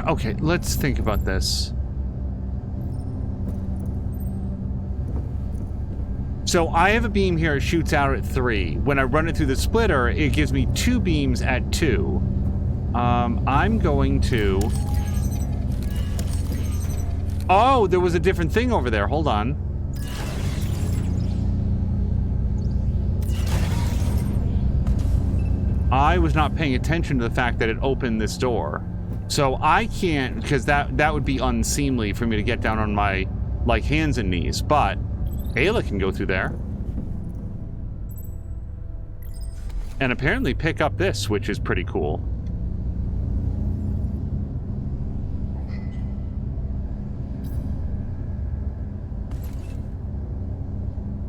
Okay, let's think about this. So I have a beam here, it shoots out at 3. When I run it through the splitter, it gives me 2 beams at 2. I'm going to... Oh, there was a different thing over there. Hold on. I was not paying attention to the fact that it opened this door. So I can't, because that would be unseemly for me to get down on my, like, hands and knees. But Ayla can go through there. And apparently pick up this, which is pretty cool.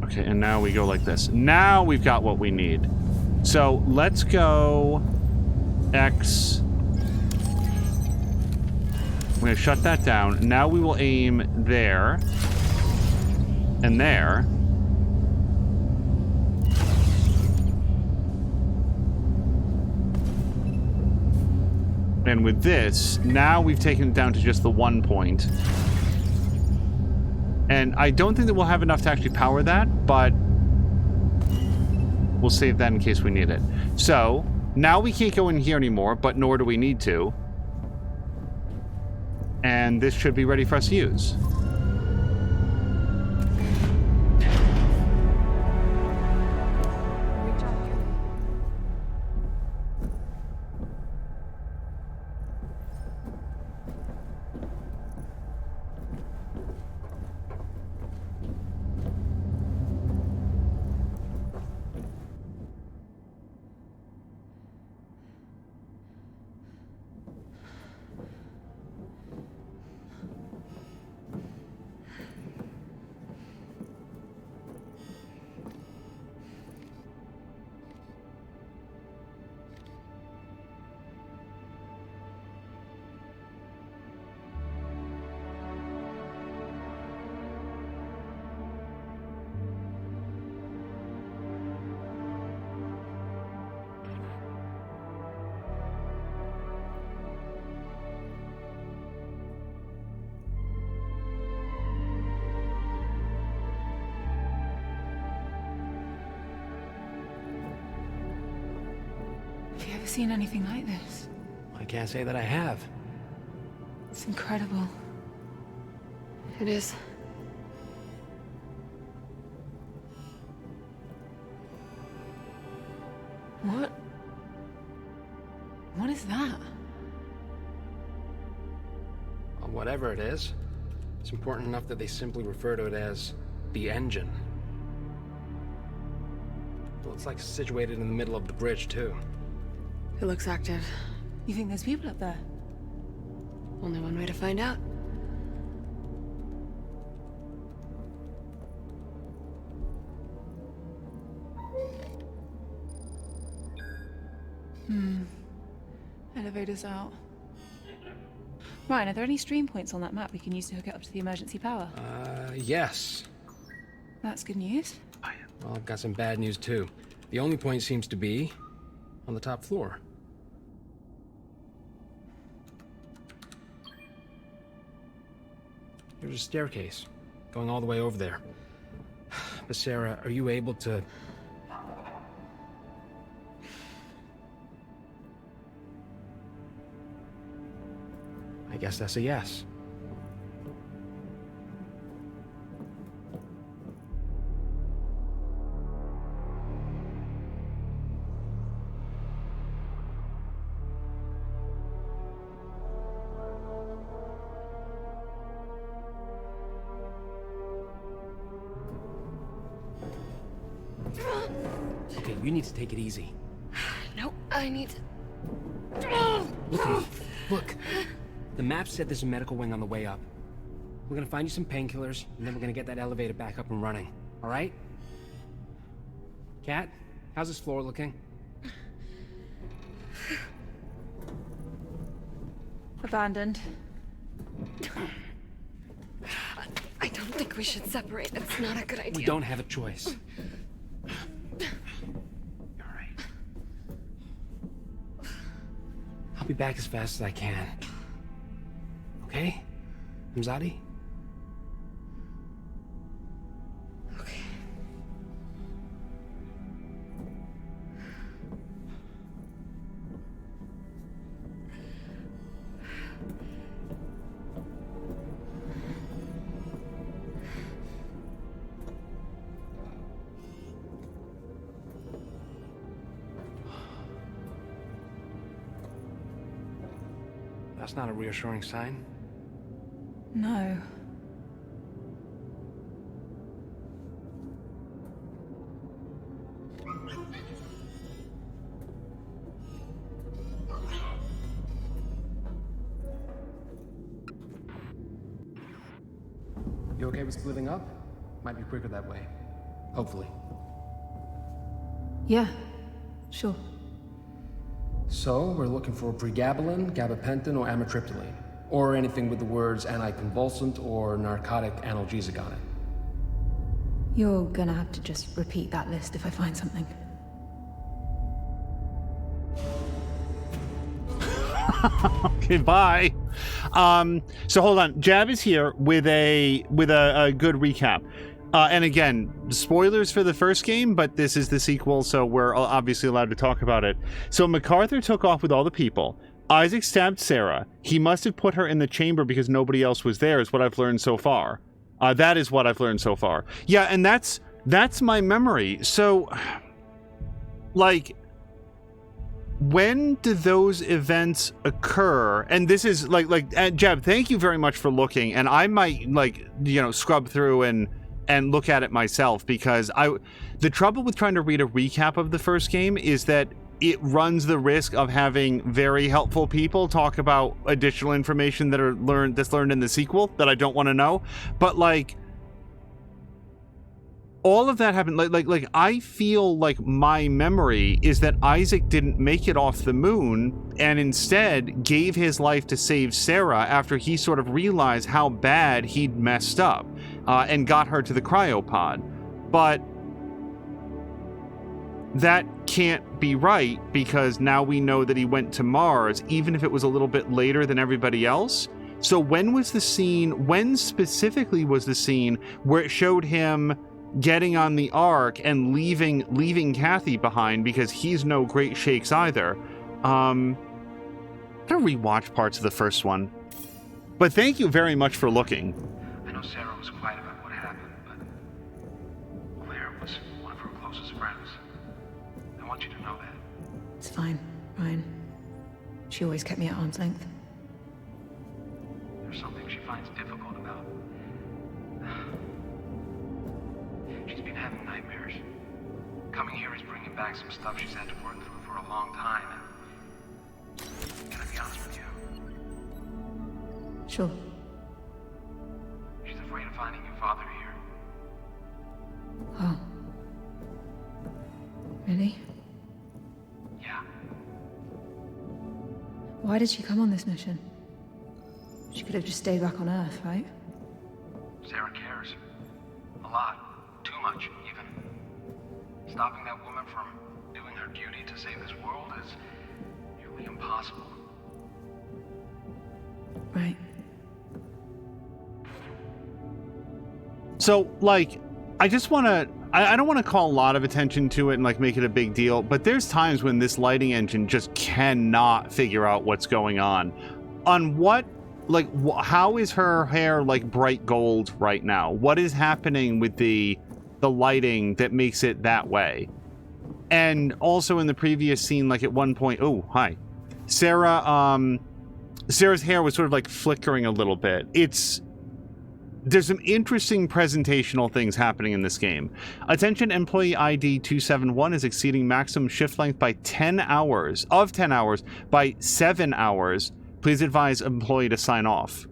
Okay, and now we go like this. Now we've got what we need. So let's go X. I'm going to shut that down. Now we will aim there and there. And with this, now we've taken it down to just the 1 point. And I don't think that we'll have enough to actually power that, but we'll save that in case we need it. So, now we can't go in here anymore, but nor do we need to. And this should be ready for us to use. Have you ever seen anything like this? I can't say that I have. It's incredible. It is. What? What is that? Well, whatever it is, it's important enough that they simply refer to it as the engine. Well, it's like situated in the middle of the bridge, too. It looks active. You think there's people up there? Only one way to find out. Elevator's out. Ryan, are there any stream points on that map we can use to hook it up to the emergency power? Yes. That's good news. Well, I've got some bad news, too. The only point seems to be on the top floor. There's a staircase going all the way over there. But Sarah, are you able to... I guess that's a yes. Okay, you need to take it easy. No, I need to... Look at me. Look. The map said there's a medical wing on the way up. We're gonna find you some painkillers, and then we're gonna get that elevator back up and running. All right? Kat, how's this floor looking? Abandoned. I don't think we should separate. It's not a good idea. We don't have a choice. I'll be back as fast as I can. Okay? Mzadi? Okay. That's not a reassuring sign. No. You okay with splitting up? Might be quicker that way. Hopefully. Yeah, sure. So, we're looking for pregabalin, gabapentin, or amitriptyline. Or anything with the words anticonvulsant or narcotic analgesic on it. You're gonna have to just repeat that list if I find something. Okay, bye. So hold on. Jab is here with a good recap. And again, spoilers for the first game, but this is the sequel, so we're obviously allowed to talk about it. So MacArthur took off with all the people. Isaac stabbed Sarah. He must have put her in the chamber because nobody else was there, is what I've learned so far. That is what I've learned so far. Yeah, and that's my memory. So, like, when do those events occur? And this is like Jeb, thank you very much for looking, and I might, like, you know, scrub through and look at it myself, because the trouble with trying to read a recap of the first game is that it runs the risk of having very helpful people talk about additional information that's learned in the sequel that I don't want to know. But like, all of that happened. Like I feel like my memory is that Isaac didn't make it off the moon and instead gave his life to save Sarah after he sort of realized how bad he'd messed up, and got her to the cryopod. But that can't be right, because now we know that he went to Mars, even if it was a little bit later than everybody else. So when specifically was the scene where it showed him getting on the Ark and leaving Kathy behind, because he's no great shakes either? I'm gonna rewatch parts of the first one. But thank you very much for looking. I know Sarah was quiet about what happened, but Claire was one of her closest friends. I want you to know that. It's fine, Ryan. She always kept me at arm's length. There's something she finds difficult about. She's been having nightmares. Coming here is bringing back some stuff she's had to work through for a long time, and can I be honest with you? Sure. She's afraid of finding your father here. Oh. Really? Yeah. Why did she come on this mission? She could have just stayed back on Earth, right? Sarah cares. A lot. Too much, even. Stopping that woman from doing her duty to save this world is nearly impossible. Right. So, like, I just want to... I don't want to call a lot of attention to it and, like, make it a big deal, but there's times when this lighting engine just cannot figure out what's going on. On what... Like, how is her hair, like, bright gold right now? What is happening with the lighting that makes it that way? And also in the previous scene, like, at one point... Oh, hi. Sarah's hair was sort of, like, flickering a little bit. There's some interesting presentational things happening in this game. Attention, employee ID 271 is exceeding maximum shift length by 10 hours, by 7 hours. Please advise employee to sign off.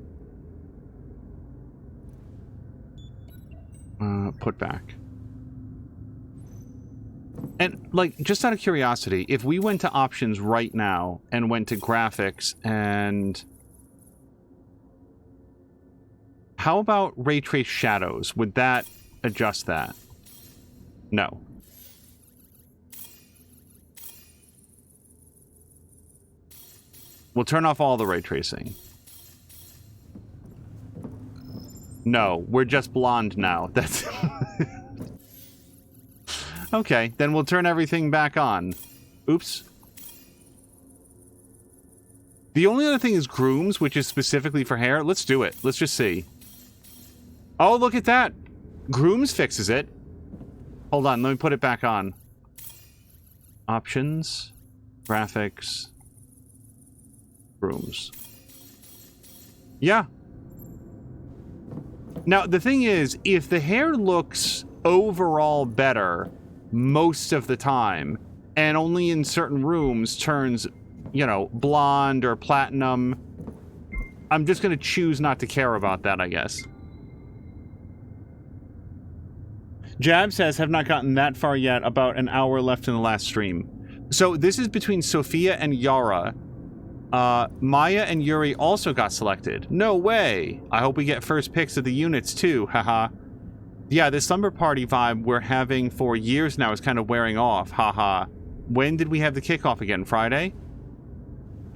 Put back. And, like, just out of curiosity, if we went to options right now and went to graphics and How about ray trace shadows? Would that adjust that? No. We'll turn off all the ray tracing. No, we're just blonde now. That's... Okay, then we'll turn everything back on. Oops. The only other thing is grooms, which is specifically for hair. Let's do it. Let's just see. Oh, look at that. Grooms fixes it. Hold on, let me put it back on. Options. Graphics. Grooms. Yeah. Now, the thing is, if the hair looks overall better most of the time, and only in certain rooms turns, you know, blonde or platinum, I'm just going to choose not to care about that, I guess. Jab says, have not gotten that far yet, about an hour left in the last stream. So this is between Sophia and Yara. Maya and Yuri also got selected. No way! I hope we get first picks of the units too, haha. Yeah, this slumber party vibe we're having for years now is kind of wearing off, haha. When did we have the kickoff again? Friday?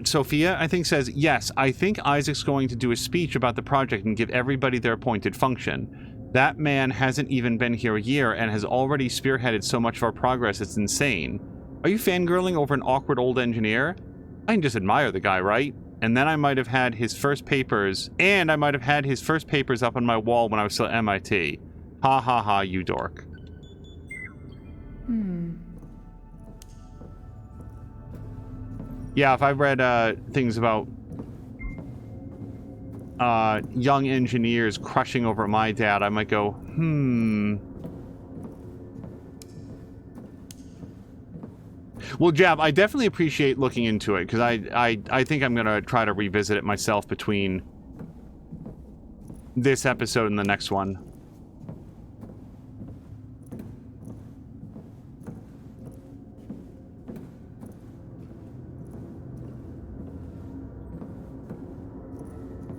Sophia, I think, says, yes, I think Isaac's going to do a speech about the project and give everybody their appointed function. That man hasn't even been here a year and has already spearheaded so much of our progress, it's insane. Are you fangirling over an awkward old engineer? I can just admire the guy, right? And then I might have had his first papers, up on my wall when I was still at MIT. Ha ha ha, you dork. Yeah, if I read things about young engineers crushing over my dad, I might go, Well, Jab, I definitely appreciate looking into it, because I think I'm going to try to revisit it myself between this episode and the next one.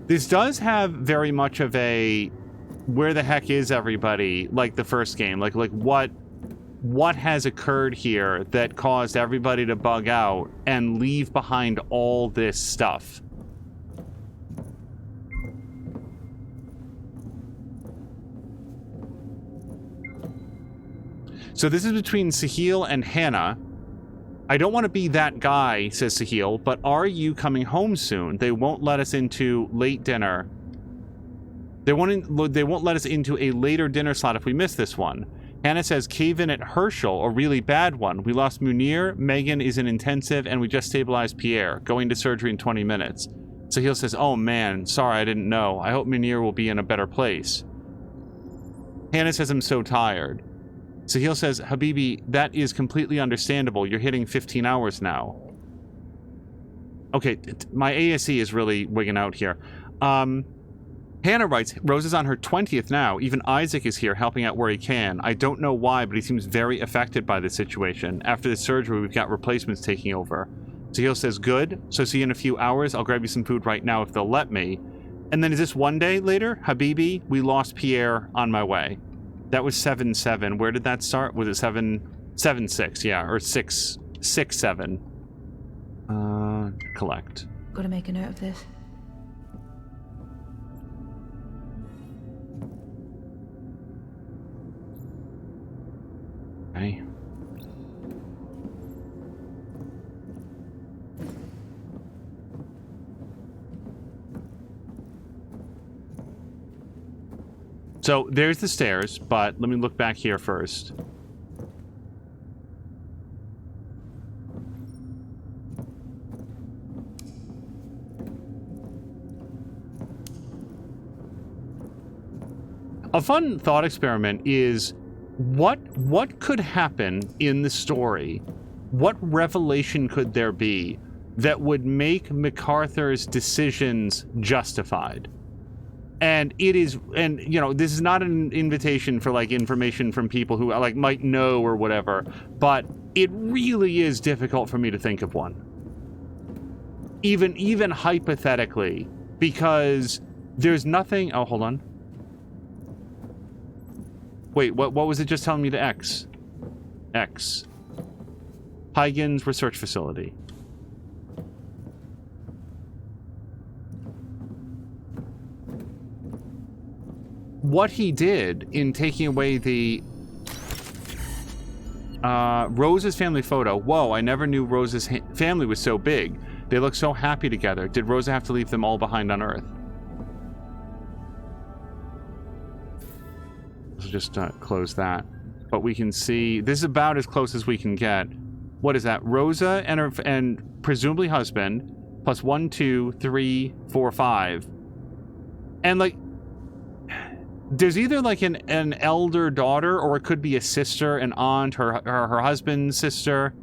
This does have very much of a where the heck is everybody, like the first game. Like what has occurred here that caused everybody to bug out and leave behind all this stuff? So this is between Sahil and Hannah. I don't want to be that guy, says Sahil, but are you coming home soon? They won't let us into late dinner. They won't let us into a later dinner slot if we miss this one. Hannah says, cave in at Herschel, a really bad one. We lost Munir, Megan is in intensive, and we just stabilized Pierre, going to surgery in 20 minutes. Sahil says, oh man, sorry, I didn't know. I hope Munir will be in a better place. Hannah says, I'm so tired. Sahil says, Habibi, that is completely understandable. You're hitting 15 hours now. Okay, my ASE is really wigging out here. Hannah writes, Rose is on her 20th now. Even Isaac is here helping out where he can. I don't know why, but he seems very affected by the situation. After the surgery, we've got replacements taking over. Sahil says, good. So see you in a few hours. I'll grab you some food right now if they'll let me. And then is this one day later? Habibi, we lost Pierre on my way. That was 7-7. Where did that start? Was it 7-6? Yeah, or 6-7. Collect. Gotta make a note of this. Okay. So there's the stairs, but let me look back here first. A fun thought experiment is what could happen in the story? What revelation could there be that would make MacArthur's decisions justified? And it is, and you know, this is not an invitation for like information from people who like might know or whatever, but it really is difficult for me to think of one. Even hypothetically, because there's nothing, oh, hold on. Wait, what was it just telling me to X? X. Huygens Research Facility. What he did in taking away the Rose's family photo. Whoa, I never knew Rose's family was so big. They look so happy together. Did Rosa have to leave them all behind on Earth? Let's just close that. But we can see, this is about as close as we can get. What is that? Rosa and her, and presumably husband, plus 1, 2, 3, 4, 5. And like, there's either like an elder daughter, or it could be a sister, an aunt, her husband's sister.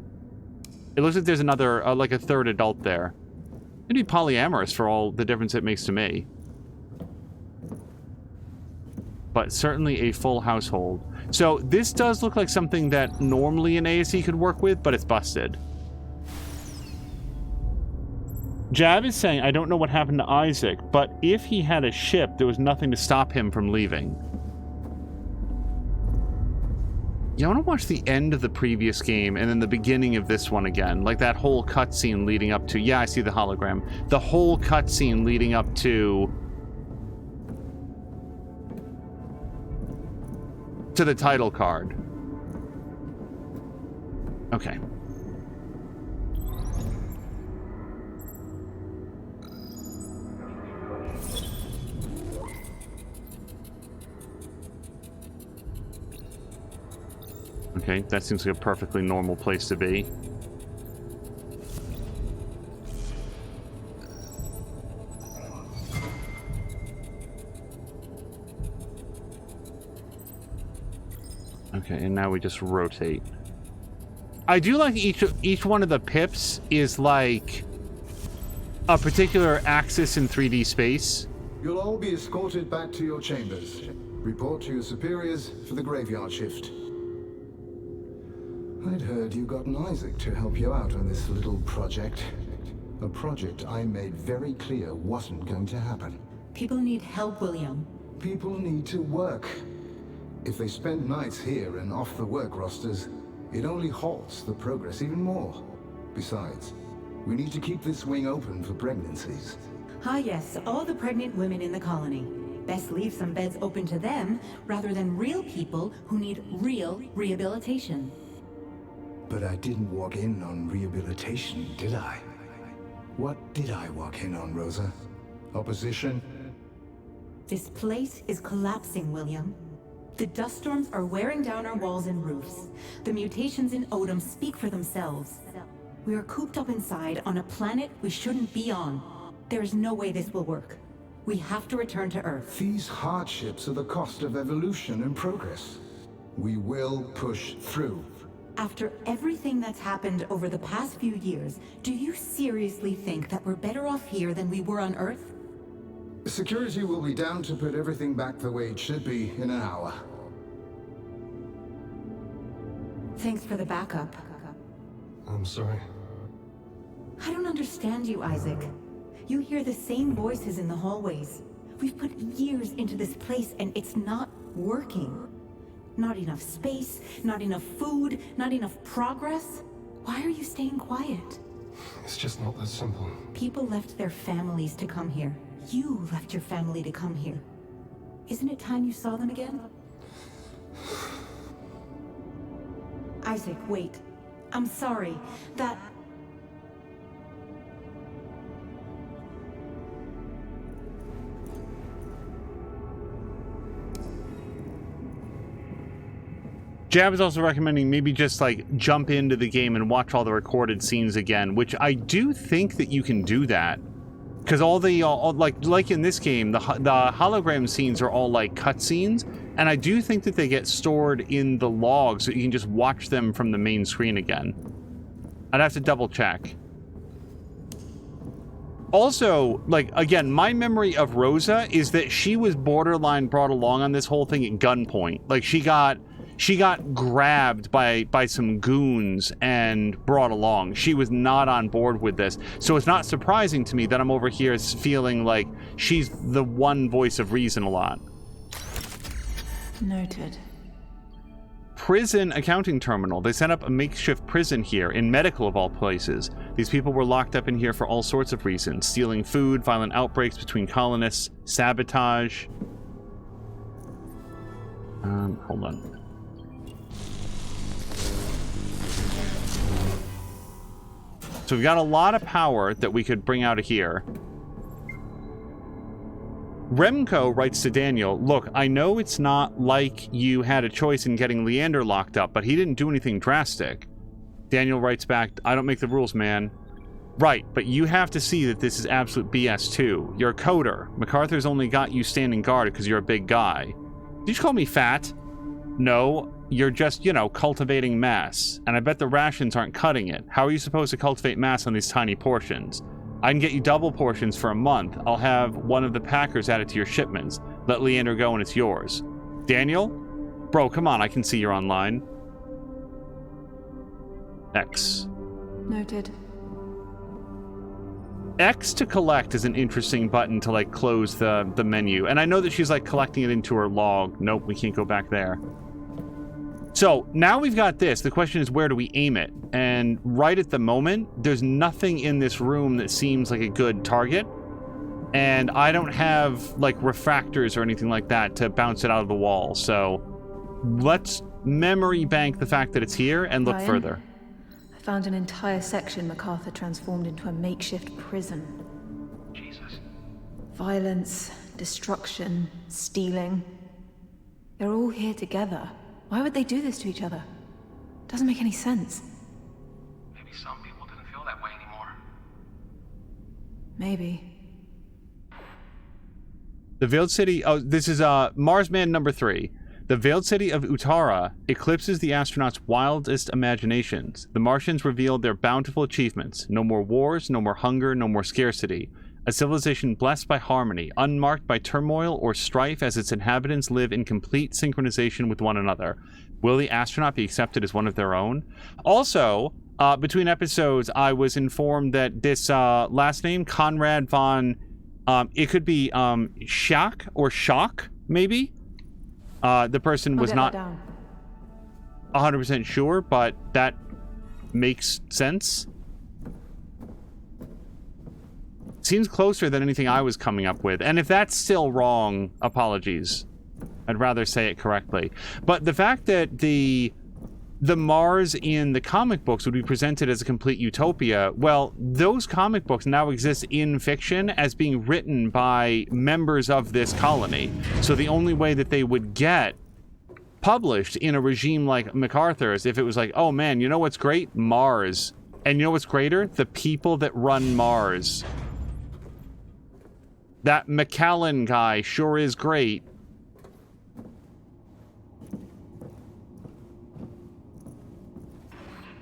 It looks like there's another, like a third adult there. It'd be polyamorous for all the difference it makes to me. But certainly a full household. So this does look like something that normally an ASE could work with, but it's busted. Jab is saying, I don't know what happened to Isaac, but if he had a ship, there was nothing to stop him from leaving. Yeah, I want to watch the end of the previous game and then the beginning of this one again. Like that whole cutscene leading up to... Yeah, I see the hologram. The whole cutscene leading up to the title card. Okay. Okay, that seems like a perfectly normal place to be. Okay, and now we just rotate. I do like each one of the pips is like a particular axis in 3D space. You'll all be escorted back to your chambers. Report to your superiors for the graveyard shift. I'd heard you got an Isaac to help you out on this little project. A project I made very clear wasn't going to happen. People need help, William. People need to work. If they spend nights here and off the work rosters, it only halts the progress even more. Besides, we need to keep this wing open for pregnancies. Ah yes, all the pregnant women in the colony. Best leave some beds open to them, rather than real people who need real rehabilitation. But I didn't walk in on rehabilitation, did I? What did I walk in on, Rosa? Opposition? This place is collapsing, William. The dust storms are wearing down our walls and roofs. The mutations in Odom speak for themselves. We are cooped up inside on a planet we shouldn't be on. There is no way this will work. We have to return to Earth. These hardships are the cost of evolution and progress. We will push through. After everything that's happened over the past few years, do you seriously think that we're better off here than we were on Earth? Security will be down to put everything back the way it should be in an hour. Thanks for the backup. I'm sorry. I don't understand you, Isaac. You hear the same voices in the hallways. We've put years into this place and it's not working. Not enough space, not enough food, not enough progress. Why are you staying quiet? It's just not that simple. People left their families to come here. You left your family to come here. Isn't it time you saw them again? Isaac, wait. I'm sorry. That... Jab is also recommending maybe just like jump into the game and watch all the recorded scenes again, which I do think that you can do that. Because all like in this game, the hologram scenes are all like cutscenes, and I do think that they get stored in the log so you can just watch them from the main screen again. I'd have to double check. Also, like, again, my memory of Rosa is that she was borderline brought along on this whole thing at gunpoint. Like, she got grabbed by some goons and brought along. She was not on board with this. So it's not surprising to me that I'm over here feeling like she's the one voice of reason a lot. Noted. prison accounting terminal. They set up a makeshift prison here in Medical of all places. These people were locked up in here for all sorts of reasons. Stealing food, violent outbreaks between colonists, sabotage. Hold on. So we've got a lot of power that we could bring out of here. Remco writes to Daniel, look, I know it's not like you had a choice in getting Leander locked up, but he didn't do anything drastic. Daniel writes back, I don't make the rules, man. Right, but you have to see that this is absolute BS too. You're a coder. MacArthur's only got you standing guard because you're a big guy. Did you call me fat? No, you're just, you know, cultivating mass. And I bet the rations aren't cutting it. How are you supposed to cultivate mass on these tiny portions? I can get you double portions for a month. I'll have one of the packers add it to your shipments. Let Leander go and it's yours. Daniel? Bro, come on, I can see you're online. X. Noted. X to collect is an interesting button to, like, close the menu. And I know that she's, like, collecting it into her log. Nope, we can't go back there. So, now we've got this. The question is, where do we aim it? And right at the moment, there's nothing in this room that seems like a good target. And I don't have, like, refractors or anything like that to bounce it out of the wall. So, let's memory bank the fact that it's here and look Ryan, further. I found an entire section MacArthur transformed into a makeshift prison. Jesus. Violence, destruction, stealing. They're all here together. Why would they do this to each other? Doesn't make any sense. Maybe some people didn't feel that way anymore. Maybe. The Veiled City... Oh, this is Marsman number 3. The Veiled City of Utara eclipses the astronauts' wildest imaginations. The Martians revealed their bountiful achievements. No more wars, no more hunger, no more scarcity. A civilization blessed by harmony, unmarked by turmoil or strife as its inhabitants live in complete synchronization with one another. Will the astronaut be accepted as one of their own? Also, between episodes, I was informed that this last name, Conrad von... it could be Schack or Shock, maybe? The person was not 100% sure, but that makes sense. Seems closer than anything I was coming up with. And if that's still wrong, apologies. I'd rather say it correctly. But the fact that the Mars in the comic books would be presented as a complete utopia, well, those comic books now exist in fiction as being written by members of this colony. So the only way that they would get published in a regime like MacArthur's if it was like, oh man, you know what's great? Mars. And you know what's greater? The people that run Mars. That McAllen guy sure is great.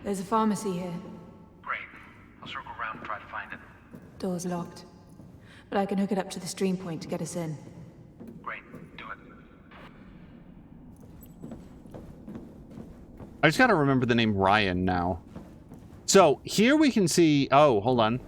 There's a pharmacy here. Great. I'll circle around and try to find it. Door's locked. But I can hook it up to the stream point to get us in. Great. Do it. I just gotta remember the name Ryan now. So, here we can see... Oh, hold on.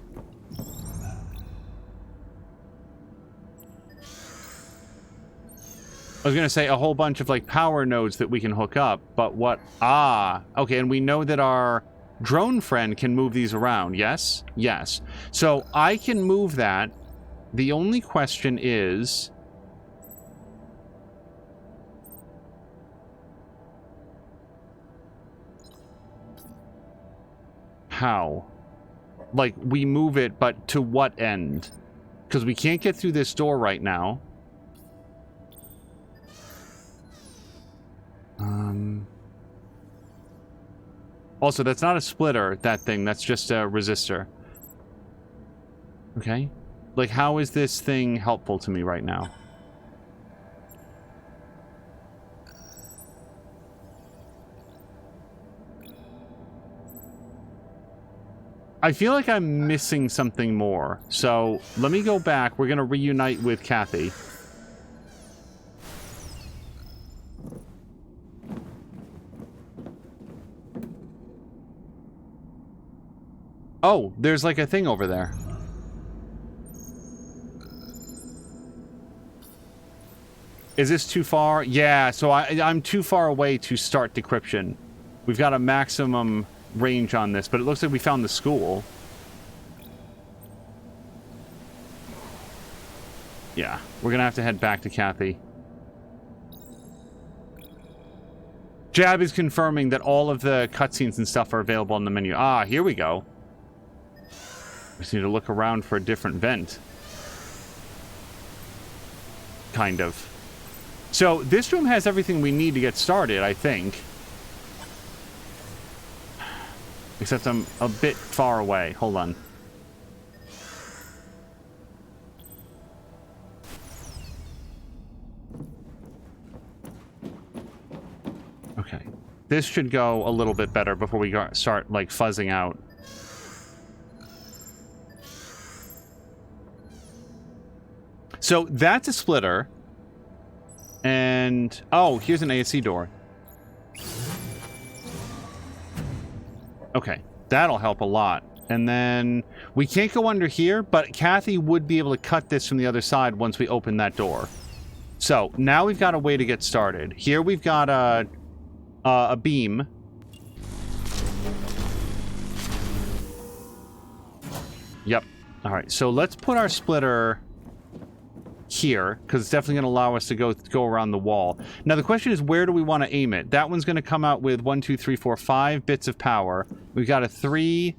I was going to say a whole bunch of, like, power nodes that we can hook up, but what... Ah, okay, and we know that our drone friend can move these around, yes? Yes. So, I can move that. The only question is... How? Like, we move it, but to what end? Because we can't get through this door right now. Also, that's not a splitter, that thing. That's just a resistor. Okay. Like, how is this thing helpful to me right now? I feel like I'm missing something more. So, let me go back. We're going to reunite with Kathy. Oh, there's like a thing over there. Is this too far? Yeah, so I'm too far away to start decryption. We've got a maximum range on this, but it looks like we found the school. Yeah, we're gonna have to head back to Kathy. Jab is confirming that all of the cutscenes and stuff are available on the menu. Ah, here we go. We just need to look around for a different vent. Kind of. So, this room has everything we need to get started, I think. Except I'm a bit far away. Hold on. Okay. This should go a little bit better before we start, like, fuzzing out. So, that's a splitter. And... oh, here's an ASC door. Okay. That'll help a lot. And then... we can't go under here, but Kathy would be able to cut this from the other side once we open that door. So, now we've got a way to get started. Here we've got a beam. Yep. Alright, so let's put our splitter here, because it's definitely going to allow us to go around the wall. Now, the question is, where do we want to aim it? That one's going to come out with 1, 2, 3, 4, 5 bits of power. We've got a 3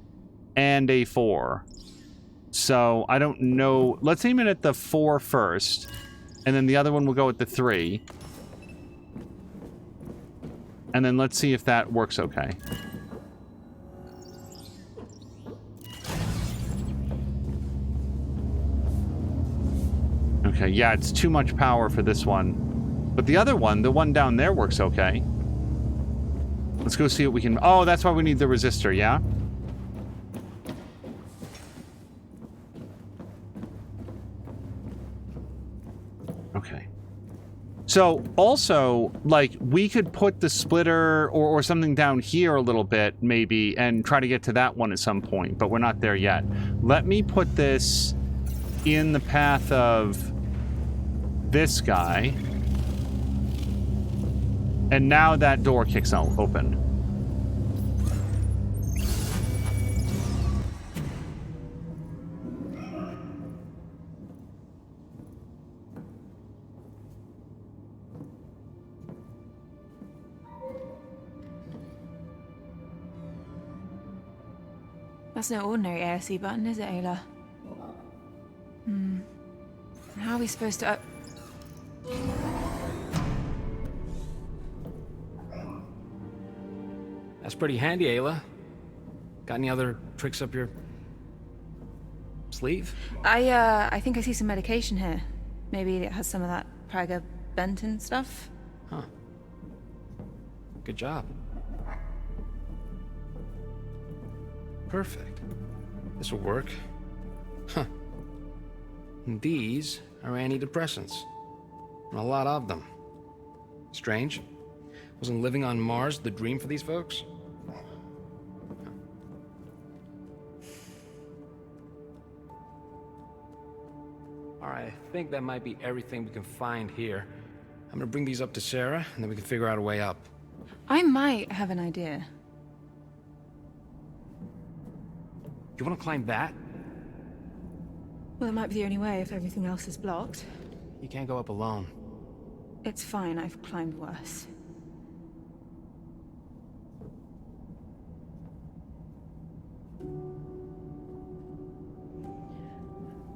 and a 4. So, I don't know. Let's aim it at the 4 first, and then the other one will go at the 3. And then let's see if that works okay. Okay, yeah, it's too much power for this one. But the other one, the one down there, works okay. Let's go see what we can... oh, that's why we need the resistor, yeah? Okay. So, also, like, we could put the splitter or something down here a little bit, maybe, and try to get to that one at some point, but we're not there yet. Let me put this in the path of this guy. And now that door kicks open. That's no ordinary ASC button, is it, Ayla? How are we supposed to... That's pretty handy, Ayla. Got any other tricks up your sleeve? I think I see some medication here. Maybe it has some of that Praga-Benton stuff? Huh. Good job. Perfect. This will work. Huh. And these are antidepressants. And a lot of them. Strange. Wasn't living on Mars the dream for these folks? Alright, I think that might be everything we can find here. I'm gonna bring these up to Sarah, and then we can figure out a way up. I might have an idea. You wanna climb that? Well, it might be the only way if everything else is blocked. You can't go up alone. It's fine, I've climbed worse.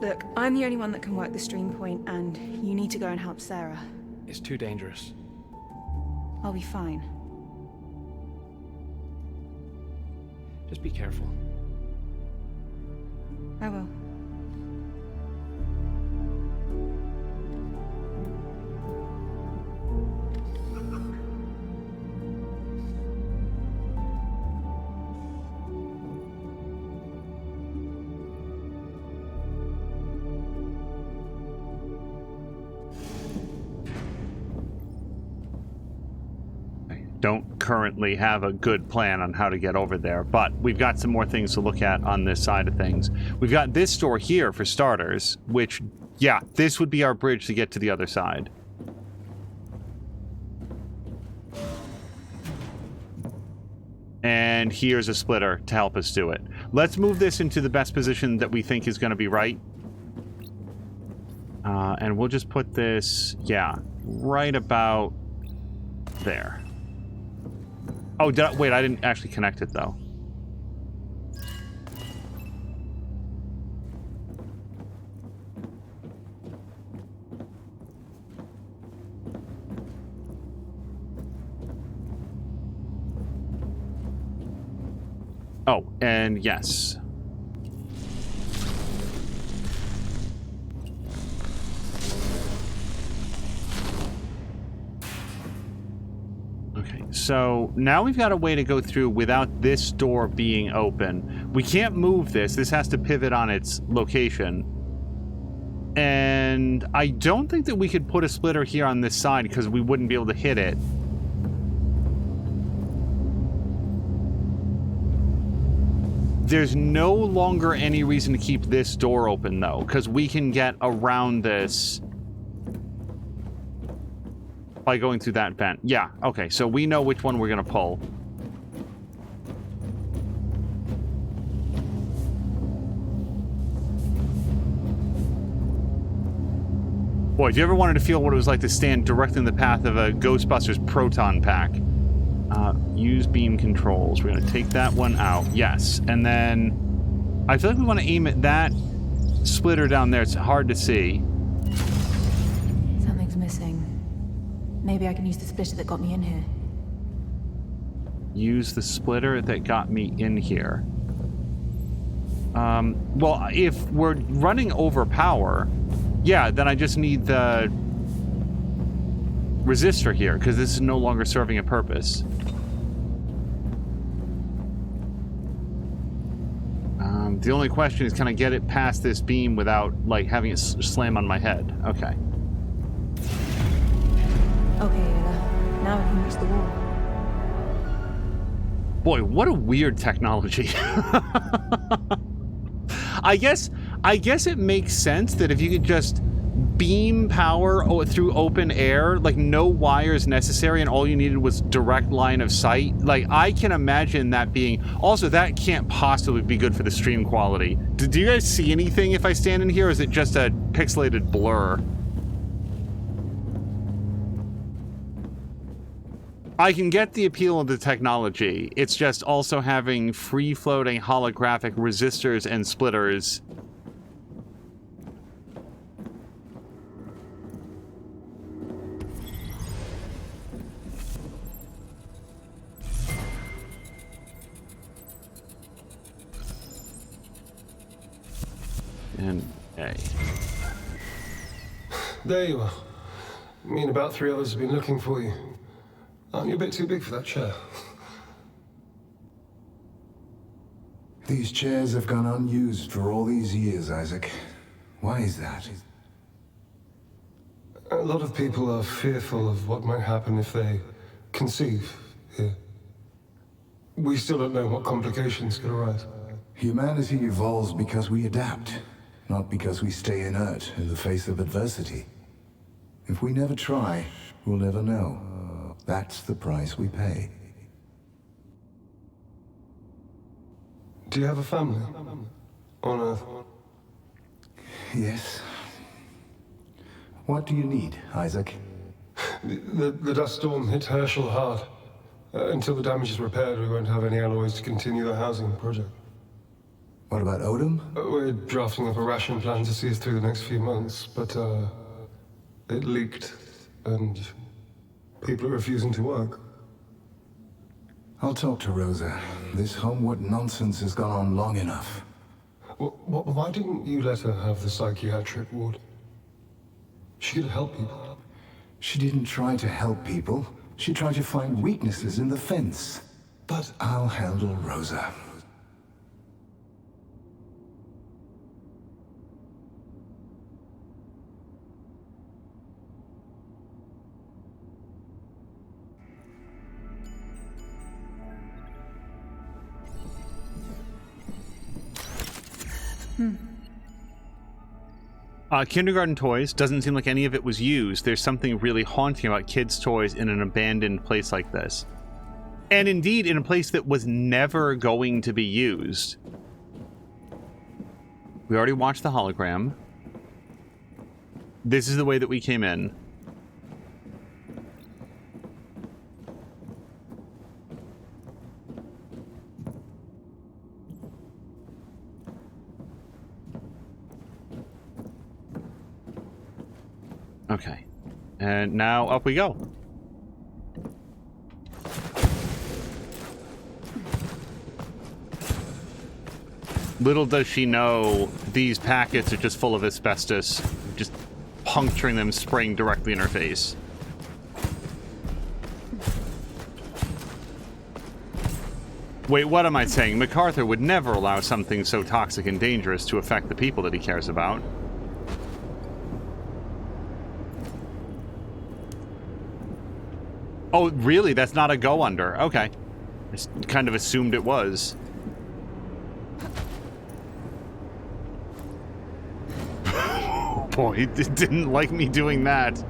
Look, I'm the only one that can work the stream point, and you need to go and help Sarah. It's too dangerous. I'll be fine. Just be careful. I will. Don't currently have a good plan on how to get over there, but we've got some more things to look at on this side of things. We've got this door here for starters, which, yeah, this would be our bridge to get to the other side. and here's a splitter to help us do it. Let's move this into the best position that we think is going to be right. And we'll just put this, yeah, right about there. Oh, wait, I didn't actually connect it, though. Oh, and yes. Okay, so now we've got a way to go through without this door being open. We can't move this. This has to pivot on its location. And I don't think that we could put a splitter here on this side because we wouldn't be able to hit it. There's no longer any reason to keep this door open, though, because we can get around this by going through that vent. Yeah, okay, so we know which one we're going to pull. Boy, if you ever wanted to feel what it was like to stand directly in the path of a Ghostbusters proton pack, use beam controls. We're going to take that one out. Yes. And then I feel like we want to aim at that splitter down there. It's hard to see. Something's missing. Maybe I can use the splitter that got me in here. Use the splitter that got me in here. Well, if we're running over power, yeah, then I just need the resistor here, because this is no longer serving a purpose. The only question is, can I get it past this beam without, like, having it slam on my head? Okay. Okay, now I can reach the wall. Boy, what a weird technology. I guess it makes sense that if you could just beam power through open air, like no wires necessary, and all you needed was direct line of sight. Like, I can imagine that being... Also, that can't possibly be good for the stream quality. Do you guys see anything if I stand in here, or is it just a pixelated blur? I can get the appeal of the technology. It's just also having free-floating holographic resistors and splitters. And A. There you are. Me and about 3 others have been looking for you. Aren't you a bit too big for that chair? These chairs have gone unused for all these years, Isaac. Why is that? A lot of people are fearful of what might happen if they conceive here. We still don't know what complications could arise. Humanity evolves because we adapt, not because we stay inert in the face of adversity. If we never try, we'll never know. That's the price we pay. Do you have a family on Earth? Yes. What do you need, Isaac? The dust storm hit Herschel hard. Until the damage is repaired, we won't have any alloys to continue the housing project. What about Odom? We're drafting up a ration plan to see us through the next few months, but it leaked, and people are refusing to work. I'll talk to Rosa. This homewood nonsense has gone on long enough. Why didn't you let her have the psychiatric ward? She could help people. She didn't try to help people. She tried to find weaknesses in the fence. But I'll handle Rosa. Kindergarten toys. Doesn't seem like any of it was used. There's something really haunting about kids' toys in an abandoned place like this. And indeed, in a place that was never going to be used. We already watched the hologram. This is the way that we came in. Okay. And now up we go. Little does she know these packets are just full of asbestos, just puncturing them, spraying directly in her face. Wait, what am I saying? MacArthur would never allow something so toxic and dangerous to affect the people that he cares about. Oh, really? That's not a go under. Okay. I just kind of assumed it was. Boy, it didn't like me doing that.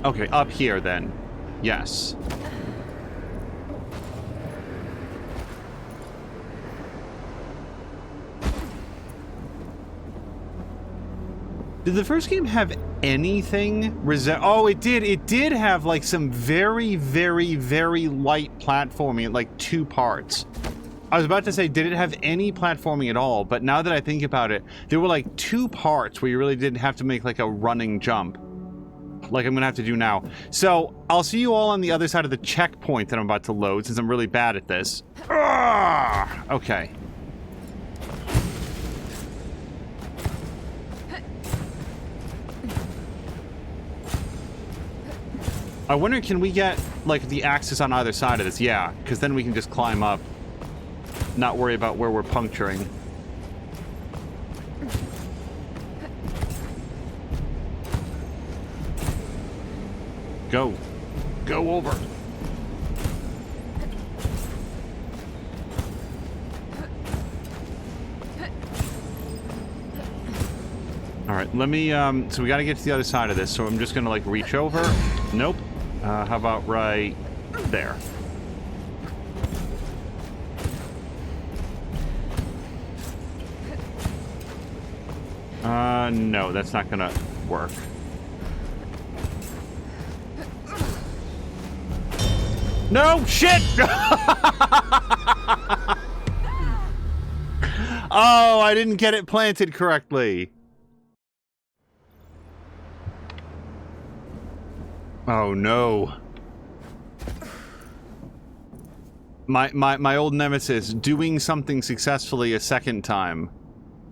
Okay, up here then. Yes. Did the first game have anything oh, it did. It did have like some very, very, very light platforming, like 2 parts. I was about to say, did it have any platforming at all? But now that I think about it, there were like 2 parts where you really didn't have to make like a running jump. Like I'm gonna have to do now. So I'll see you all on the other side of the checkpoint that I'm about to load, since I'm really bad at this. Okay. I wonder, can we get, like, the axis on either side of this? Yeah, because then we can just climb up. Not worry about where we're puncturing. Go. Go over. Alright, let me, so we gotta get to the other side of this, so I'm just gonna, like, reach over. Nope. How about right there? No, that's not gonna work. No, shit! Oh, I didn't get it planted correctly. Oh no. My old nemesis doing something successfully a second time.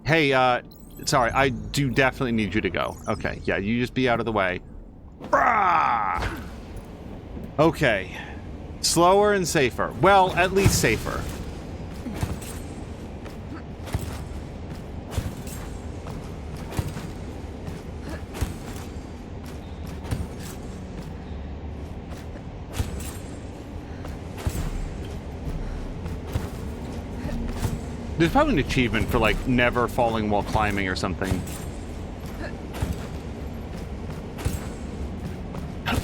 Hey, sorry, I do definitely need you to go. Okay, yeah, you just be out of the way. Okay. Slower and safer. Well, at least safer. There's probably an achievement for, like, never falling while climbing or something.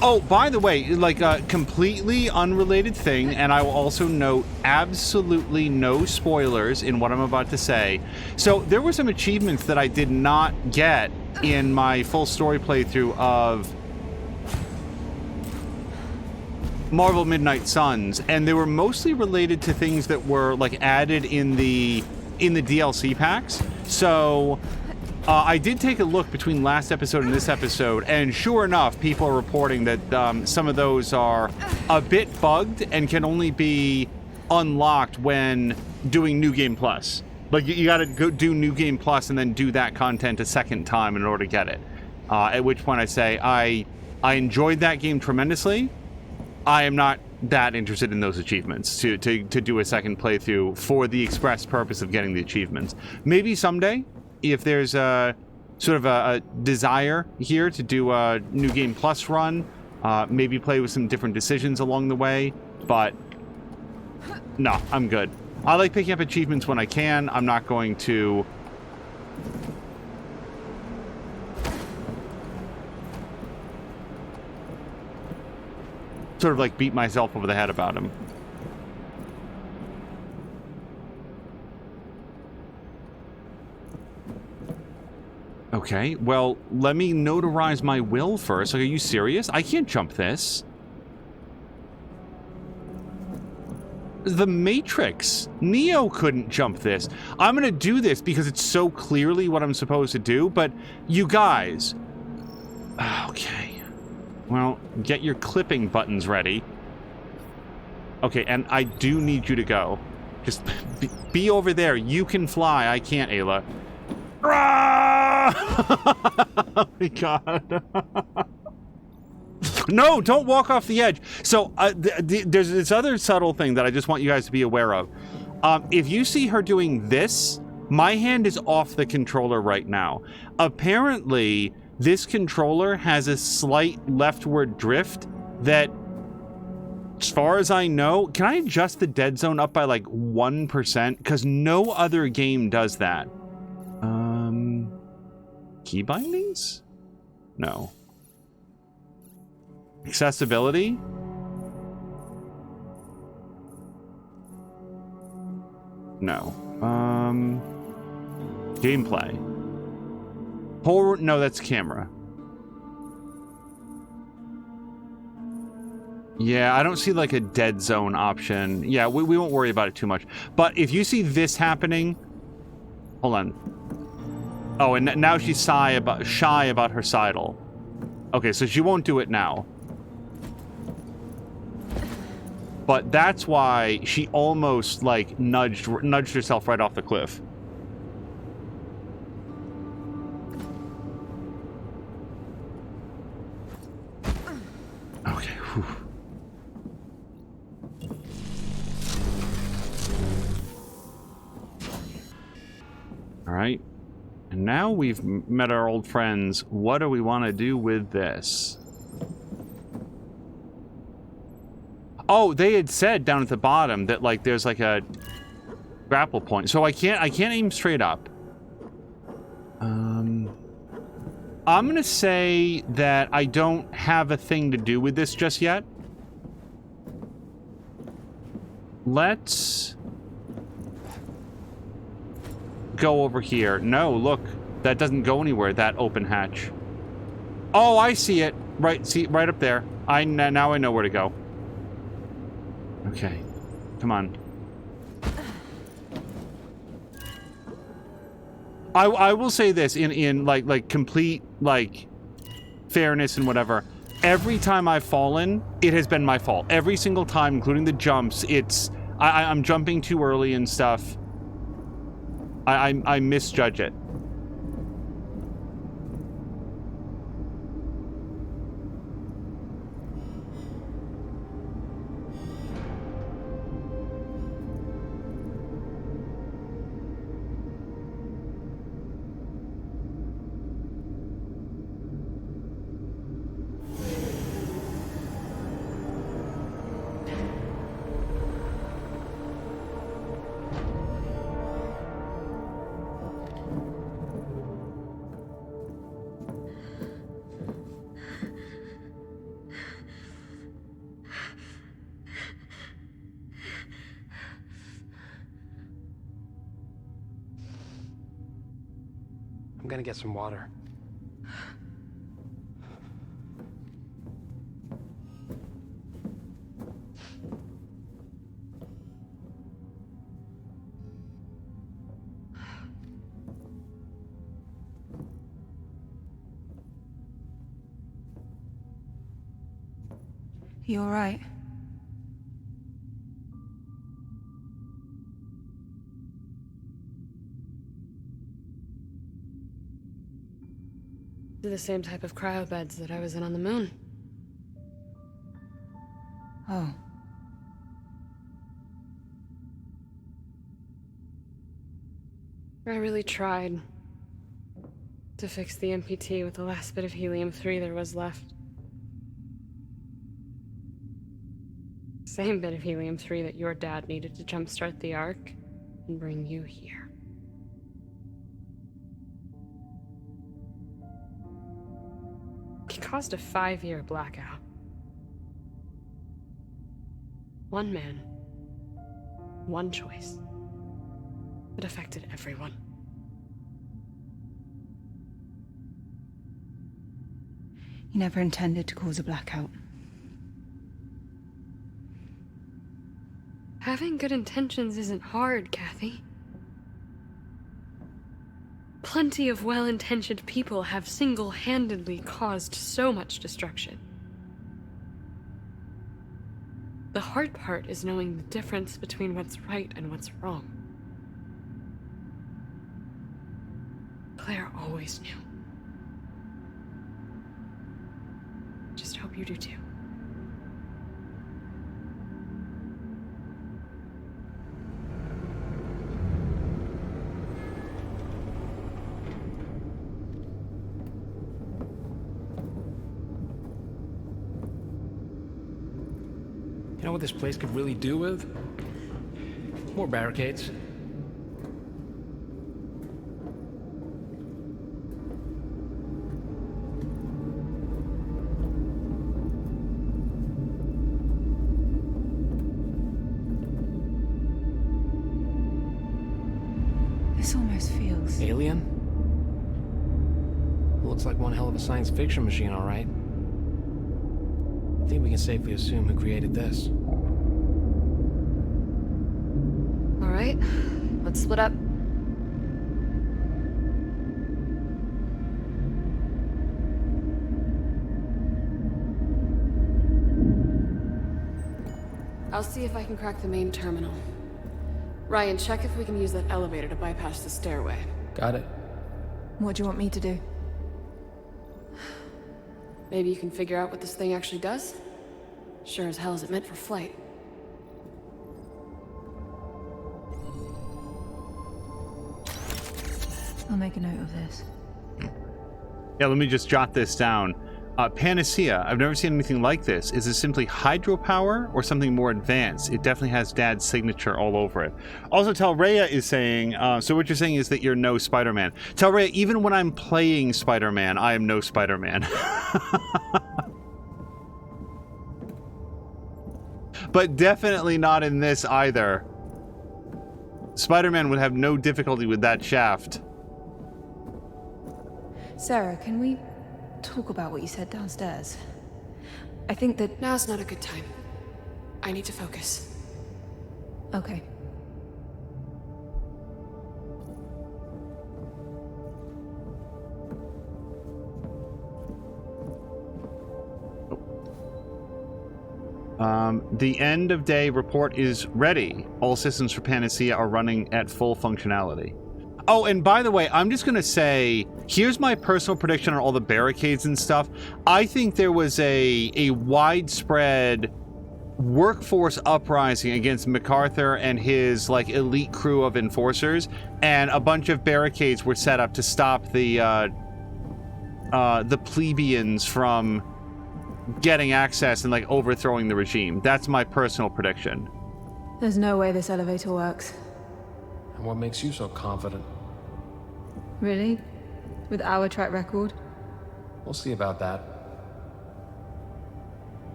Oh, by the way, like a completely unrelated thing, and I will also note absolutely no spoilers in what I'm about to say. So there were some achievements that I did not get in my full story playthrough of Marvel Midnight Suns, and they were mostly related to things that were like added in the DLC packs. So I did take a look between last episode and this episode, and sure enough, people are reporting that some of those are a bit bugged and can only be unlocked when doing New Game Plus. Like, you gotta go do New Game Plus and then do that content a second time in order to get it. At which point I say, I enjoyed that game tremendously. I am not that interested in those achievements to do a second playthrough for the express purpose of getting the achievements. Maybe someday, if there's a sort of a desire here to do a New Game Plus run, maybe play with some different decisions along the way, but no, I'm good. I like picking up achievements when I can. I'm not going to sort of like beat myself over the head about him. Okay, well, let me notarize my will first. Like, are you serious? I can't jump this. The Matrix. Neo couldn't jump this. I'm gonna do this because it's so clearly what I'm supposed to do, but you guys... Okay. Well, get your clipping buttons ready. Okay, and I do need you to go. Just be over there. You can fly. I can't, Ayla. Oh my god. No, don't walk off the edge. So there's this other subtle thing that I just want you guys to be aware of. If you see her doing this, my hand is off the controller right now. Apparently, this controller has a slight leftward drift that, as far as I know, can I adjust the dead zone up by like 1%? Because no other game does that. Key bindings? No. Accessibility? No. Gameplay. Horror? No, that's camera. Yeah, I don't see like a dead zone option. Yeah, we won't worry about it too much. But if you see this happening... Hold on. Oh, and now she's shy about her sidle. Okay, so she won't do it now. But that's why she almost, like, nudged herself right off the cliff. Okay, whew. All right. And now we've met our old friends. What do we want to do with this? Oh, they had said down at the bottom that like there's like a grapple point. So I can't aim straight up. I'm gonna say that I don't have a thing to do with this just yet. Let's go over here. No, look, that doesn't go anywhere, that open hatch. Oh, I see it. Right, see, right up there. Now I know where to go. Okay, come on. I will say this in like complete like fairness and whatever. Every time I've fallen, it has been my fault. Every single time, including the jumps, I'm jumping too early and stuff. I misjudge it. I'm gonna get some water. You all right? The same type of cryobeds that I was in on the moon. Oh. I really tried to fix the MPT with the last bit of helium-3 there was left. Same bit of helium-3 that your dad needed to jumpstart the Ark and bring you here. It caused a 5-year blackout. One man. One choice. It affected everyone. You never intended to cause a blackout. Having good intentions isn't hard, Kathy. Plenty of well-intentioned people have single-handedly caused so much destruction. The hard part is knowing the difference between what's right and what's wrong. Claire always knew. Just hope you do too. You know what this place could really do with? More barricades. This almost feels... Alien? Looks like one hell of a science fiction machine, all right. I think we can safely assume who created this. All right, let's split up. I'll see if I can crack the main terminal. Ryan, check if we can use that elevator to bypass the stairway. Got it. What do you want me to do? Maybe you can figure out what this thing actually does? Sure as hell is it meant for flight. I'll make a note of this. Yeah, let me just jot this down. Panacea, I've never seen anything like this. Is it simply hydropower or something more advanced? It definitely has Dad's signature all over it. Also, Telrea is saying, so what you're saying is that you're no Spider-Man. Telrea, even when I'm playing Spider-Man, I am no Spider-Man. But definitely not in this either. Spider-Man would have no difficulty with that shaft. Sarah, can we talk about what you said downstairs? I think that... Now's not a good time. I need to focus. Okay. The end of day report is ready. All systems for Panacea are running at full functionality. Oh, and by the way, I'm just going to say, here's my personal prediction on all the barricades and stuff. I think there was a widespread workforce uprising against MacArthur and his, like, elite crew of enforcers, and a bunch of barricades were set up to stop the plebeians from getting access and, like, overthrowing the regime. That's my personal prediction. There's no way this elevator works. And what makes you so confident? Really? With our track record? We'll see about that.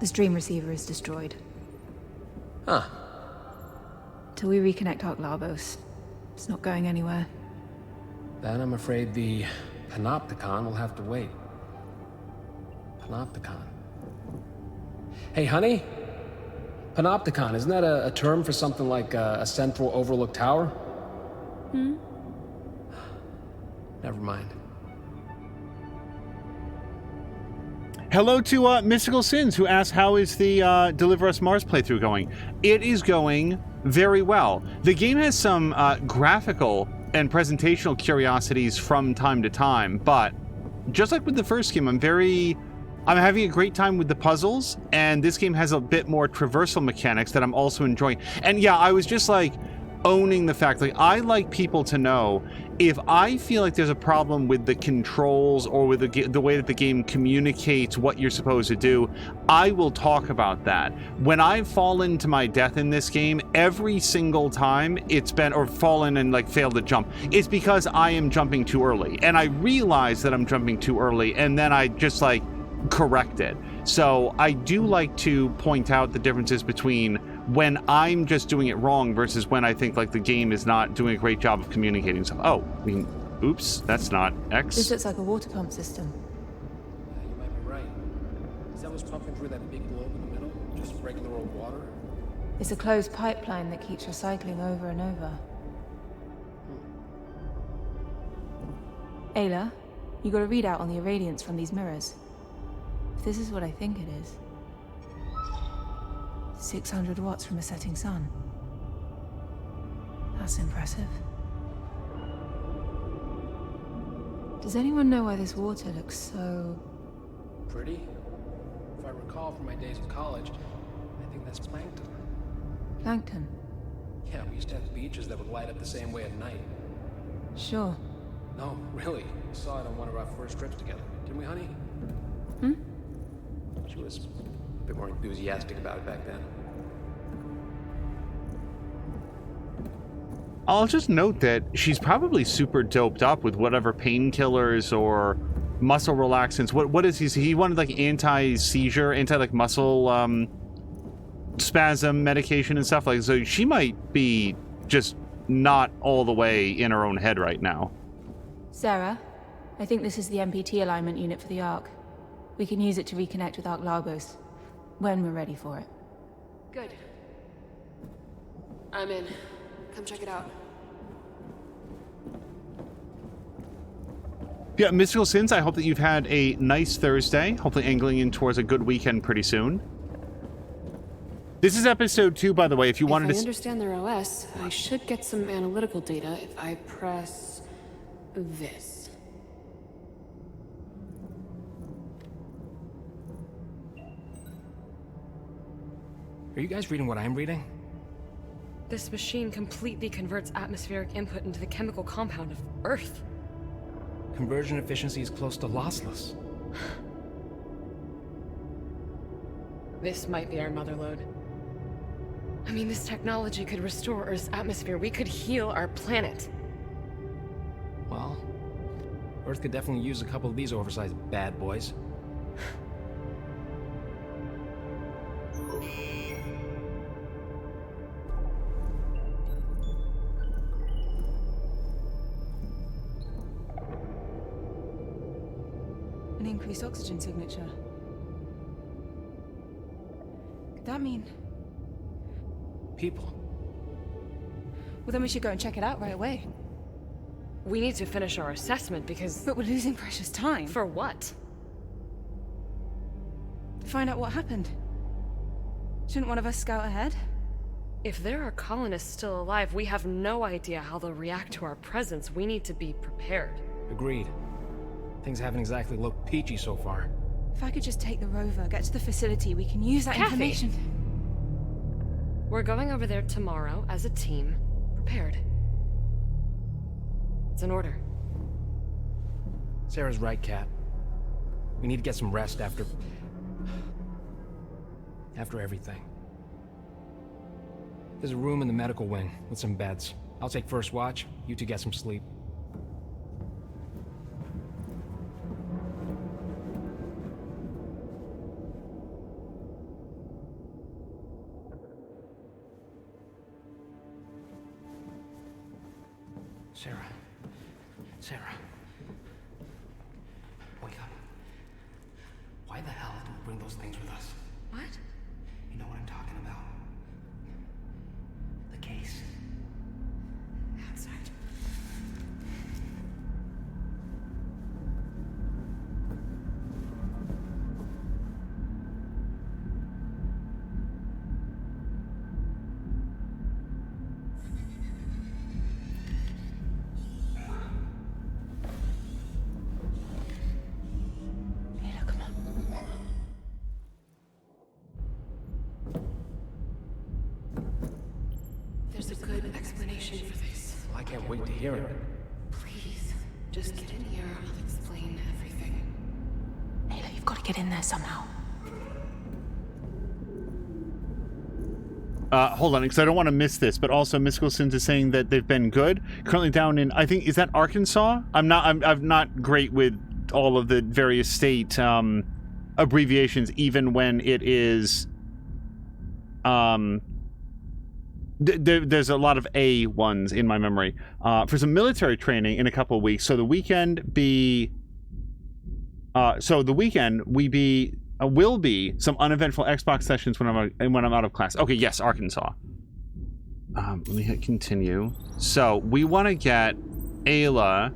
The stream receiver is destroyed. Huh. Till we reconnect Ark Lavos, it's not going anywhere. Then I'm afraid the Panopticon will have to wait. Panopticon. Hey, honey? Panopticon, isn't that a term for something like a central overlook tower? Hmm? Never mind. Hello to Mystical Sins, who asked, how is the Deliver Us Mars playthrough going? It is going very well. The game has some graphical and presentational curiosities from time to time, but just like with the first game, I'm having a great time with the puzzles, and this game has a bit more traversal mechanics that I'm also enjoying. And yeah, I was just like owning the fact, like, I like people to know if I feel like there's a problem with the controls or with the way that the game communicates what you're supposed to do, I will talk about that. When I've fallen to my death in this game, every single time it's been, or fallen and like failed to jump, it's because I am jumping too early. And I realize that I'm jumping too early, and then I just like correct it. So I do like to point out the differences between when I'm just doing it wrong versus when I think like the game is not doing a great job of communicating stuff. Oh, I mean, oops, that's not X. This looks like a water pump system. Yeah, you might be right. Is that what's pumping through that big globe in the middle? Just regular old water? It's a closed pipeline that keeps recycling over and over. Ayla, you got a readout on the irradiance from these mirrors. If this is what I think it is, 600 watts from a setting sun. That's impressive. Does anyone know why this water looks so... Pretty? If I recall from my days of college, I think that's plankton. Plankton? Yeah, we used to have beaches that would light up the same way at night. Sure. No, really. We saw it on one of our first trips together. Didn't we, honey? Hmm? She was a bit more enthusiastic about it back then. I'll just note that she's probably super doped up with whatever painkillers or muscle relaxants. What is he wanted like anti-seizure, like muscle spasm medication and stuff like, so she might be just not all the way in her own head right now. Sarah, I think this is the MPT alignment unit for the Ark. We can use it to reconnect with Ark Lagos when we're ready for it. Good. I'm in. Come check it out. Yeah, Mystical Sins, I hope that you've had a nice Thursday, hopefully angling in towards a good weekend pretty soon. This is episode 2, by the way, if you wanted to... If I understand their OS, I should get some analytical data if I press... this. Are you guys reading what I'm reading? This machine completely converts atmospheric input into the chemical compound of Earth. Conversion efficiency is close to lossless. This might be our motherlode. I mean, this technology could restore Earth's atmosphere. We could heal our planet. Well, Earth could definitely use a couple of these oversized bad boys. An increased oxygen signature. Could that mean... People. Well, then we should go and check it out right away. We need to finish our assessment because... But we're losing precious time. For what? Find out what happened. Shouldn't one of us scout ahead? If there are colonists still alive, we have no idea how they'll react to our presence. We need to be prepared. Agreed. Things haven't exactly looked peachy so far. If I could just take the rover, get to the facility, we can use that information. We're going over there tomorrow as a team, prepared. It's an order. Sarah's right, Kat. We need to get some rest after everything. There's a room in the medical wing with some beds. I'll take first watch. You two get some sleep. Sarah. Wake up. Why the hell did we bring those things with us? What? You know what I'm talking about. The case. Outside. There's a good explanation for this. I can't wait to hear it. Please, just get in here. I'll explain everything. Ayla, you've got to get in there somehow. Hold on, because I don't want to miss this, but also Mystical Sins is saying that they've been good. Currently down in, I think, is that Arkansas? I'm not great with all of the various state abbreviations even when it is there's a lot of A ones in my memory for some military training in a couple of weeks. So the weekend will be some uneventful Xbox sessions when I'm out of class. Okay, yes, Arkansas. Let me hit continue. So we want to get Ayla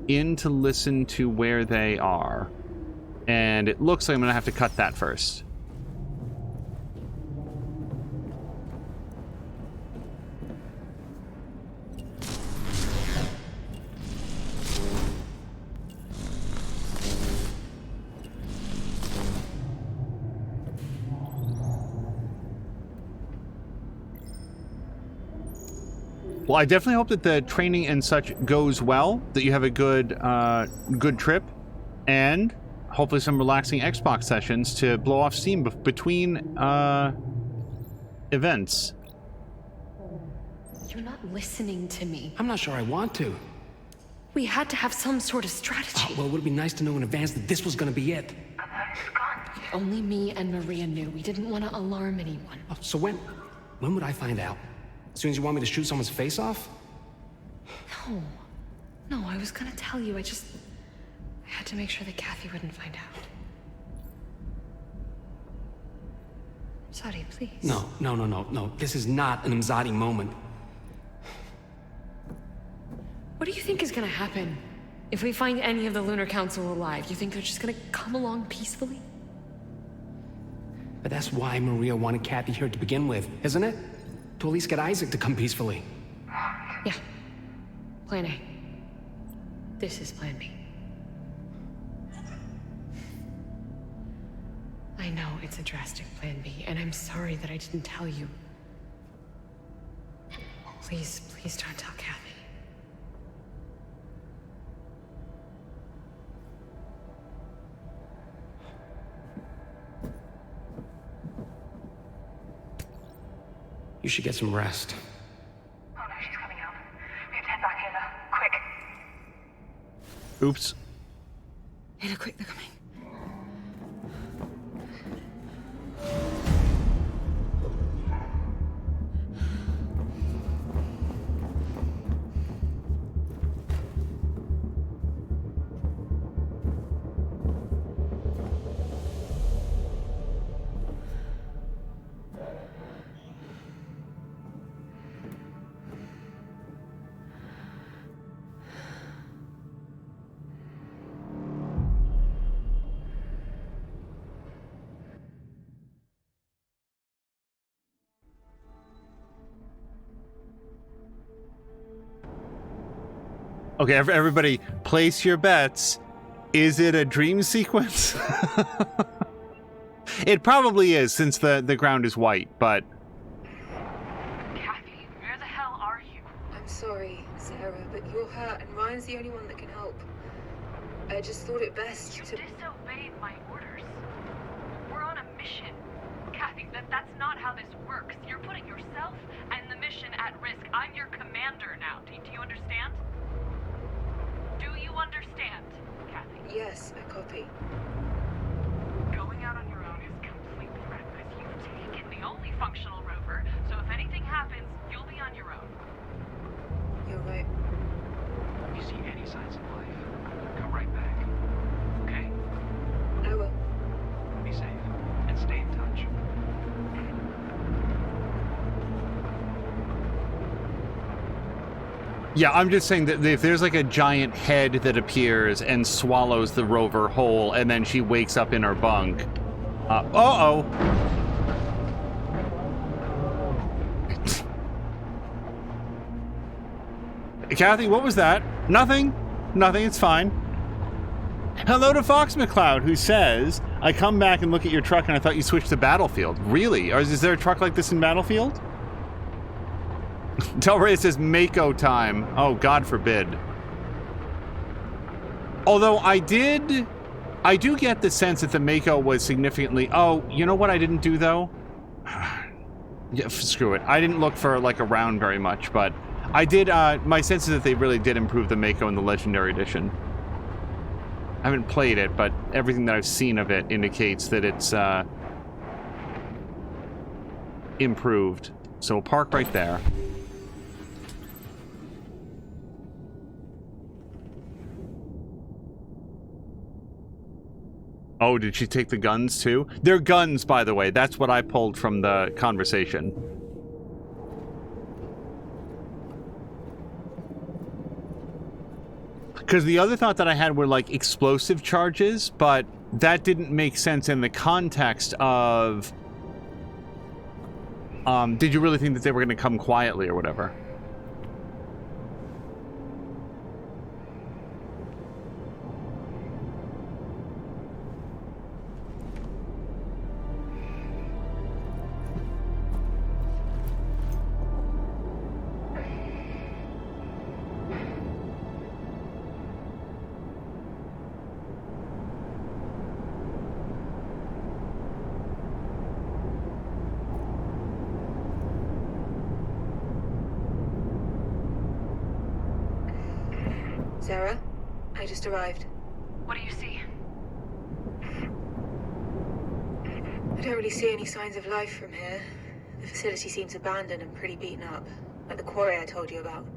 in to listen to where they are, and it looks like I'm gonna have to cut that first. Well, I definitely hope that the training and such goes well, that you have a good good trip, and hopefully some relaxing Xbox sessions to blow off steam between events. You're not listening to me. I'm not sure I want to. We had to have some sort of strategy. Well, it would be nice to know in advance that this was gonna be it. Only me and Maria knew. We didn't want to alarm anyone. Oh, so when would I find out? As soon as you want me to shoot someone's face off? No, I was gonna tell you. I had to make sure that Kathy wouldn't find out. Sadi, please. No. This is not an Imzadi moment. What do you think is gonna happen if we find any of the Lunar Council alive? You think they're just gonna come along peacefully? But that's why Maria wanted Kathy here to begin with, isn't it? To at least get Isaac to come peacefully. Yeah. Plan A. This is Plan B. I know it's a drastic Plan B, and I'm sorry that I didn't tell you. Please don't tell Kathy. You should get some rest. Oh no, she's coming out. We have to head back, Ayla. Quick. Oops. Ayla, quick, they're coming. Okay, everybody, place your bets. Is it a dream sequence? It probably is, since the ground is white, but... Kathy, where the hell are you? I'm sorry, Sarah, but you're hurt and Ryan's the only one that can help. I just thought it best to... You disobeyed my orders. We're on a mission. Kathy, that's not how this works. You're putting yourself and the mission at risk. I'm your commander now. Do you understand? Do you understand, Kathy? Yes, I copy. Going out on your own is completely reckless. You've taken the only functional rover, so if anything happens, you'll be on your own. You're right. If you see any signs of life, come right back. Okay? I will. Be safe and stay in touch. Yeah, I'm just saying that if there's like a giant head that appears and swallows the rover whole, and then she wakes up in her bunk. Uh-oh. Kathy, what was that? Nothing. Nothing, it's fine. Hello to Fox McCloud, who says, I come back and look at your truck and I thought you switched to Battlefield. Really? Or is there a truck like this in Battlefield? Del Rey says Mako time. Oh, God forbid. Although I do get the sense that the Mako was significantly... Oh, you know what I didn't do, though? Yeah, screw it. I didn't look for, like, around very much, but I did... my sense is that they really did improve the Mako in the Legendary Edition. I haven't played it, but everything that I've seen of it indicates that it's improved. So we'll park right there. Oh, did she take the guns too? They're guns, by the way. That's what I pulled from the conversation. Because the other thought that I had were like explosive charges, but that didn't make sense in the context of... did you really think that they were going to come quietly or whatever? Sarah, I just arrived. What do you see? I don't really see any signs of life from here. The facility seems abandoned and pretty beaten up, like the quarry I told you about.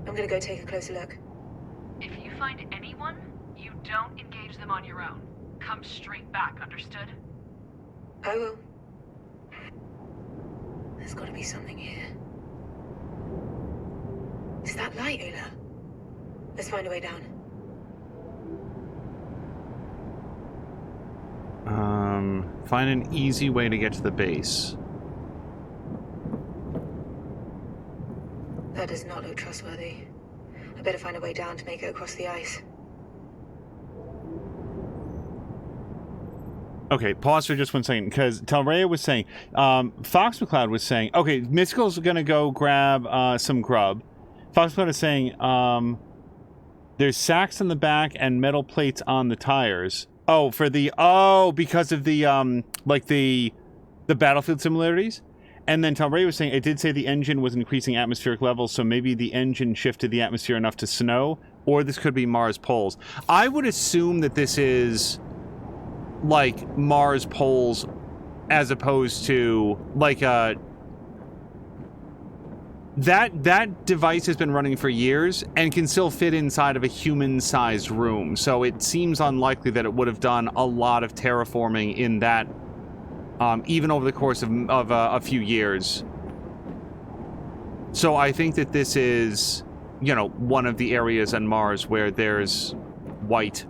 I'm gonna go take a closer look. If you find anyone, you don't engage them on your own. Come straight back, understood? I will. There's gotta be something here. Is that light, Ula? Let's find a way down. Find an easy way to get to the base. That does not look trustworthy. I better find a way down to make it across the ice. Okay, pause for just 1 second, because Talrea was saying, Fox McCloud was saying, okay, Mystical's gonna go grab some grub. Fox McCloud is saying, there's sacks on the back and metal plates on the tires. Oh, for the... Oh, because of the, like the battlefield similarities? And then Talray was saying, it did say the engine was increasing atmospheric levels, so maybe the engine shifted the atmosphere enough to snow, or this could be Mars poles. I would assume that this is, like, Mars poles as opposed to, like, That device has been running for years and can still fit inside of a human-sized room. So it seems unlikely that it would have done a lot of terraforming in that, even over the course of a few years. So I think that this is, you know, one of the areas on Mars where there's white.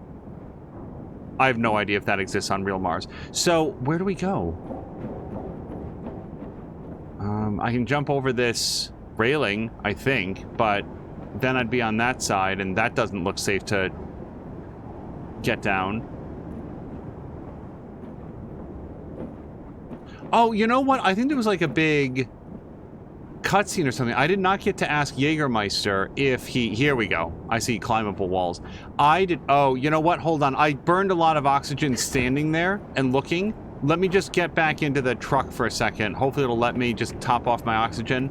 I have no idea if that exists on real Mars. So where do we go? I can jump over this railing, I think, but then I'd be on that side, and that doesn't look safe to get down. Oh, you know what? I think there was like a big cutscene or something. I did not get to ask Jägermeister if he... Here we go. I see climbable walls. I did... Oh, you know what? Hold on. I burned a lot of oxygen standing there and looking. Let me just get back into the truck for a second. Hopefully it'll let me just top off my oxygen.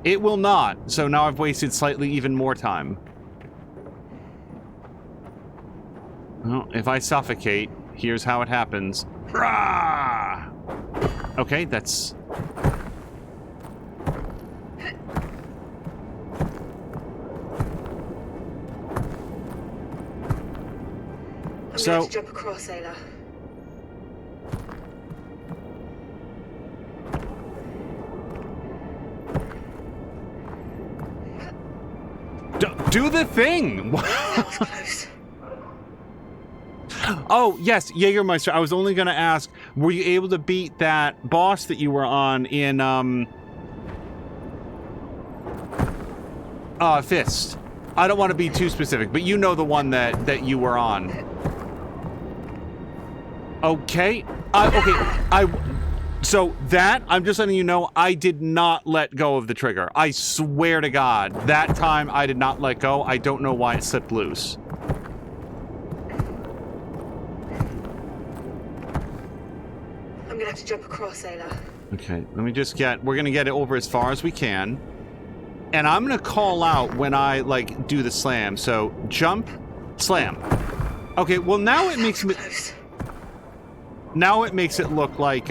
It will not, so now I've wasted slightly even more time. Well, if I suffocate, here's how it happens. Rah! Okay, that's... I'm going to jump across, Ayla. Do the thing! That was close. Oh, yes, Jägermeister. I was only going to ask, were you able to beat that boss that you were on in, Fist? I don't want to be too specific, but you know the one that you were on. Okay. So that, I'm just letting you know, I did not let go of the trigger. I swear to God, that time I did not let go. I don't know why it slipped loose. I'm gonna have to jump across, Ayla. Okay, let me just we're gonna get it over as far as we can. And I'm gonna call out when I, like, do the slam. So, jump, slam. Okay, well now it makes me... Now it makes it look like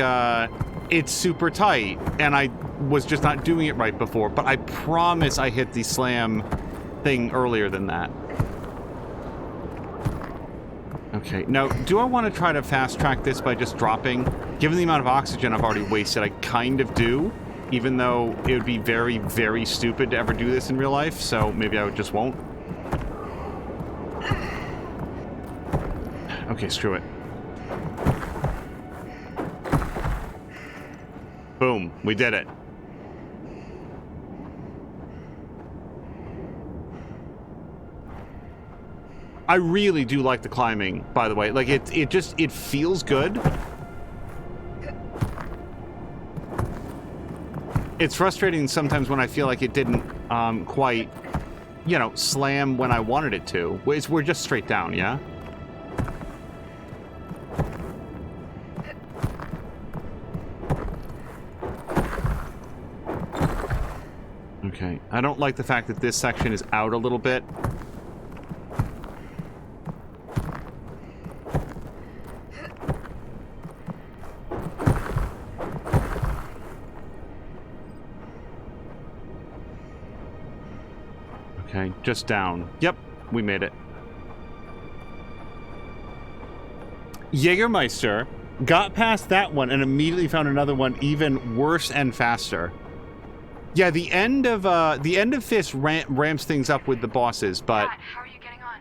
it's super tight, and I was just not doing it right before, but I promise I hit the slam thing earlier than that. Okay, now, do I want to try to fast-track this by just dropping? Given the amount of oxygen I've already wasted, I kind of do, even though it would be very, very stupid to ever do this in real life, so maybe I just won't. Okay, screw it. Boom, we did it. I really do like the climbing, by the way. Like, it feels good. It's frustrating sometimes when I feel like it didn't quite, you know, slam when I wanted it to. We're just straight down, yeah? Okay, I don't like the fact that this section is out a little bit. Okay, just down. Yep, we made it. Jägermeister got past that one and immediately found another one even worse and faster. Yeah, the end of Fist ramps things up with the bosses, but... Kat, how are you getting on?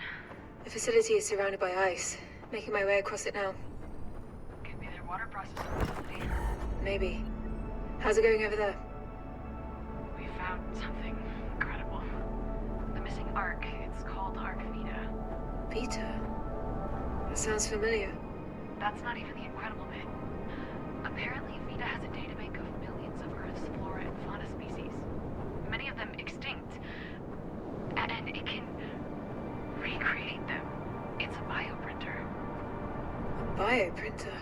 The facility is surrounded by ice. Making my way across it now. Could be their water processing facility. Maybe. How's it going over there? We found something incredible. The missing Ark. It's called Ark Vita. Vita? That sounds familiar. That's not even the incredible bit. Apparently, Vita has a databank of millions of Earth's flora and fauna species. Many of them extinct. And it can recreate them. It's a bioprinter. A bioprinter?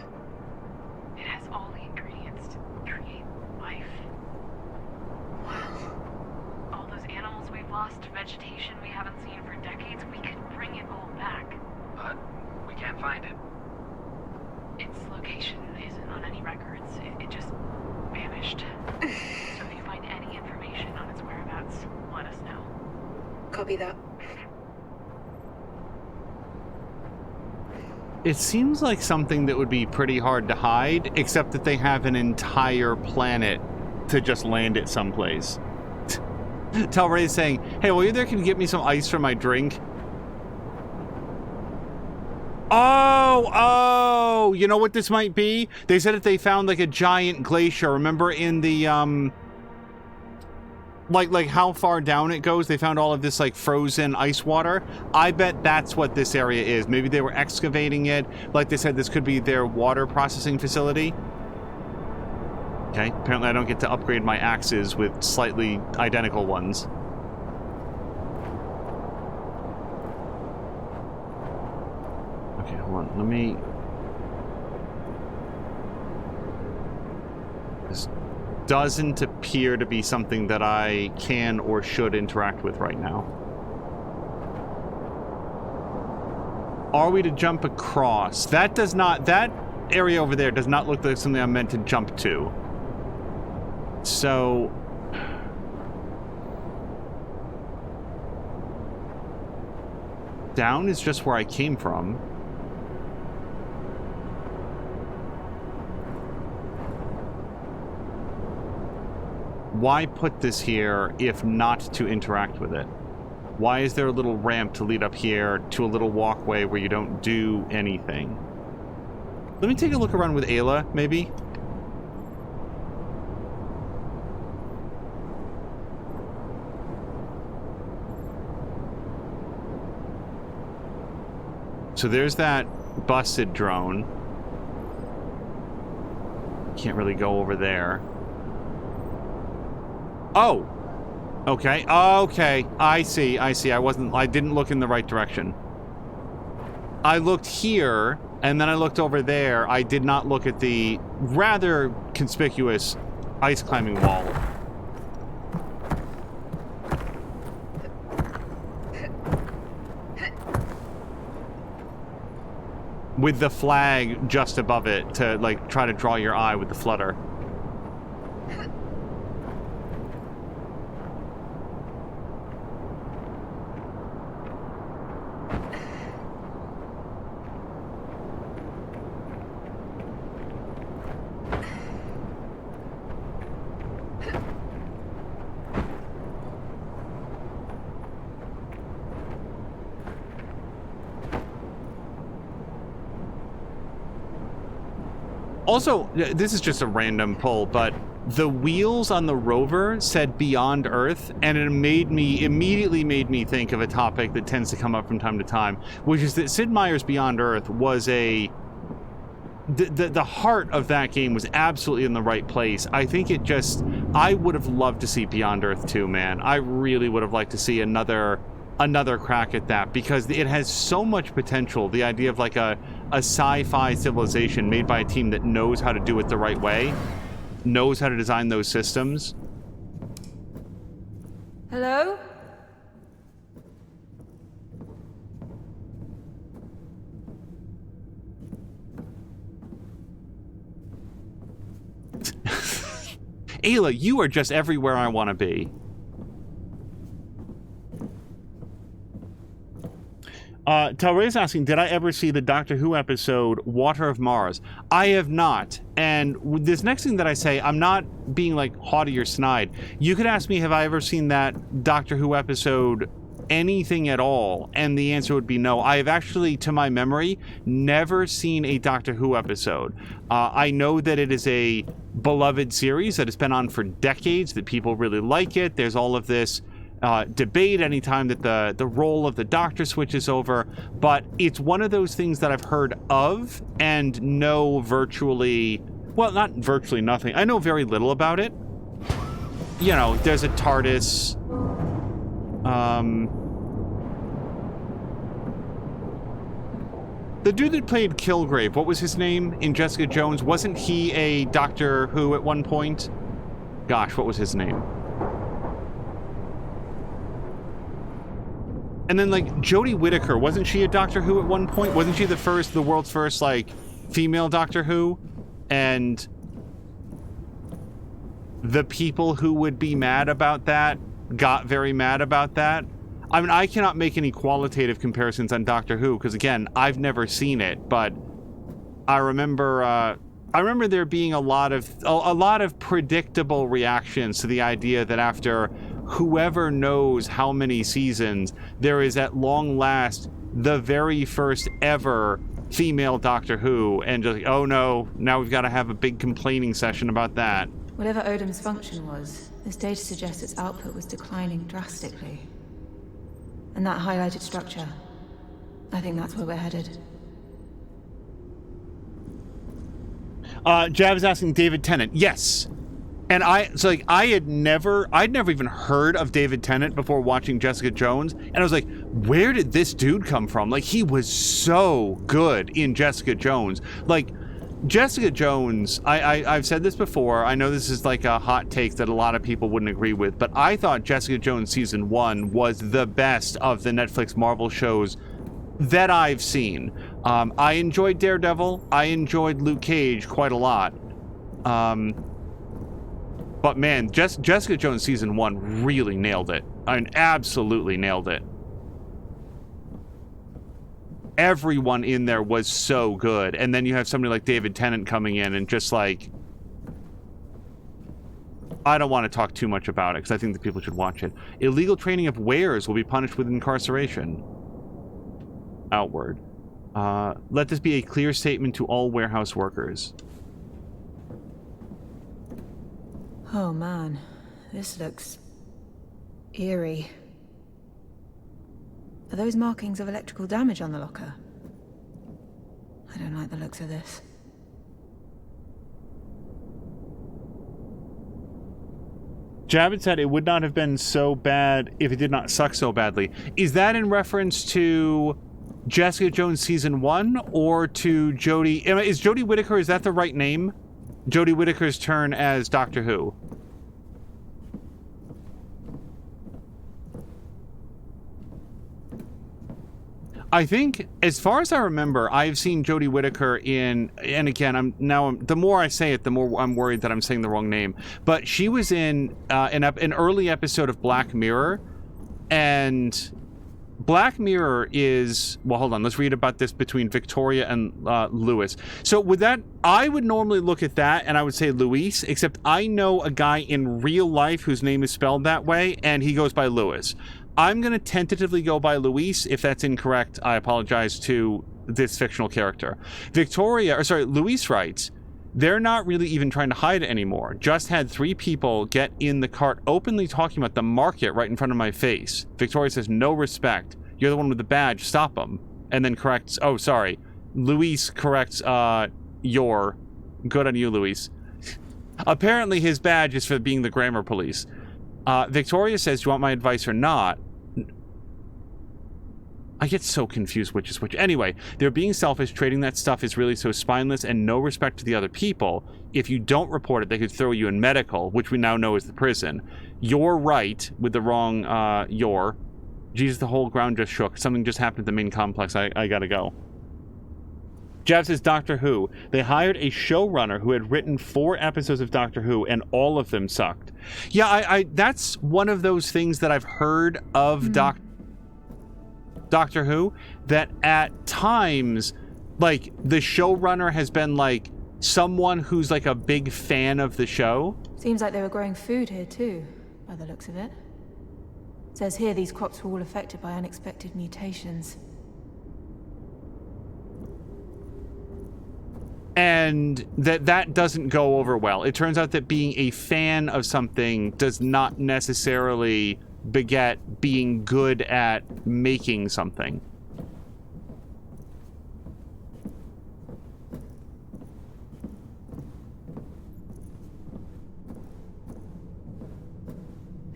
It has all the ingredients to create life. Wow. All those animals we've lost, vegetation we haven't seen for decades, we could bring it all back. But we can't find it. Its location isn't on any records. It just vanished. So if you find any information on its whereabouts, let us know. Copy that. It seems like something that would be pretty hard to hide, except that they have an entire planet to just land it someplace. Talray's saying, hey, well, you there can get me some ice for my drink. Oh, you know what this might be? They said that they found like a giant glacier. Remember in the, like how far down it goes? They found all of this like frozen ice water. I bet that's what this area is. Maybe they were excavating it. Like they said, this could be their water processing facility. Okay, apparently I don't get to upgrade my axes with slightly identical ones. Okay, hold on, let me... This doesn't appear to be something that I can or should interact with right now. Are we to jump across? That does not... That area over there does not look like something I'm meant to jump to. So... Down is just where I came from. Why put this here if not to interact with it? Why is there a little ramp to lead up here to a little walkway where you don't do anything? Let me take a look around with Ayla, maybe? So there's that busted drone. Can't really go over there. Oh! Okay, okay. I see. I didn't look in the right direction. I looked here, and then I looked over there. I did not look at the rather conspicuous ice climbing wall. with the flag just above it to, like, try to draw your eye with the flutter. Also, this is just a random pull, but the wheels on the rover said Beyond Earth, and it immediately made me think of a topic that tends to come up from time to time, which is that Sid Meier's Beyond Earth was the heart of that game was absolutely in the right place. I think I would have loved to see Beyond Earth 2, man. I really would have liked to see another crack at that, because it has so much potential. The idea of like a sci-fi civilization made by a team that knows how to do it the right way, knows how to design those systems. Hello? Ayla, you are just everywhere I want to be. Talray's asking, did I ever see the Doctor Who episode Water of Mars? I have not. And with this next thing that I say, I'm not being like haughty or snide. You could ask me, have I ever seen that Doctor Who episode anything at all? And the answer would be no. I have actually, to my memory, never seen a Doctor Who episode. I know that it is a beloved series that has been on for decades, that people really like it. There's all of this debate anytime that the role of the Doctor switches over, but it's one of those things that I've heard of and know virtually, well, not virtually nothing. I know very little about it. You know, there's a TARDIS. The dude that played Kilgrave, what was his name in Jessica Jones? Wasn't he a Doctor Who at one point? Gosh, what was his name? And then, like, Jodie Whittaker, wasn't she a Doctor Who at one point? Wasn't she the world's first, like, female Doctor Who? And the people who would be mad about that got very mad about that. I mean, I cannot make any qualitative comparisons on Doctor Who, because, again, I've never seen it, but I remember there being a lot of predictable reactions to the idea that after whoever knows how many seasons, there is at long last the very first ever female Doctor Who, and just like, oh no, now we've got to have a big complaining session about that. Whatever Odin's function was, this data suggests its output was declining drastically. And that highlighted structure, I think that's where we're headed. Jav is asking David Tennant. Yes. And I'd never even heard of David Tennant before watching Jessica Jones, and I was like, where did this dude come from? Like, he was so good in Jessica Jones. Like, Jessica Jones, I've said this before, I know this is like a hot take that a lot of people wouldn't agree with, but I thought Jessica Jones season 1 was the best of the Netflix Marvel shows that I've seen. I enjoyed Daredevil, I enjoyed Luke Cage quite a lot. But man, Jessica Jones season 1 really nailed it. I mean, absolutely nailed it. Everyone in there was so good. And then you have somebody like David Tennant coming in and just like... I don't want to talk too much about it because I think that people should watch it. Illegal training of wares will be punished with incarceration. Outward. Let this be a clear statement to all warehouse workers. Oh man, this looks eerie. Are those markings of electrical damage on the locker? I don't like the looks of this. Javid said it would not have been so bad if it did not suck so badly. Is that in reference to Jessica Jones season 1 or to Jodie? Is Jodie Whittaker, is that the right name? Jodie Whittaker's turn as Doctor Who. I think, as far as I remember, I've seen Jodie Whittaker in, and again, the more I say it, the more I'm worried that I'm saying the wrong name. But she was in an early episode of Black Mirror, and Black Mirror is, well, hold on, let's read about this between Victoria and Luis. So with that, I would normally look at that and I would say Luis, except I know a guy in real life whose name is spelled that way, and he goes by Luis. I'm going to tentatively go by Luis. If that's incorrect, I apologize to this fictional character. Luis writes, they're not really even trying to hide it anymore. Just had 3 people get in the cart openly talking about the market right in front of my face. Victoria says, no respect. You're the one with the badge. Stop them. And then corrects, oh, sorry. Luis corrects, your. Good on you, Luis. Apparently his badge is for being the grammar police. Victoria says, do you want my advice or not? I get so confused which is which. Anyway, they're being selfish. Trading that stuff is really so spineless and no respect to the other people. If you don't report it, they could throw you in medical, which we now know is the prison. You're right with the wrong, your. Jesus, the whole ground just shook. Something just happened at the main complex. I gotta go. Jav says Doctor Who. They hired a showrunner who had written 4 episodes of Doctor Who, and all of them sucked. Yeah, I that's one of those things that I've heard of Doctor Who, that at times, like, the showrunner has been, like, someone who's, like, a big fan of the show. Seems like they were growing food here, too, by the looks of it. It says here these crops were all affected by unexpected mutations. And that doesn't go over well. It turns out that being a fan of something does not necessarily beget being good at making something.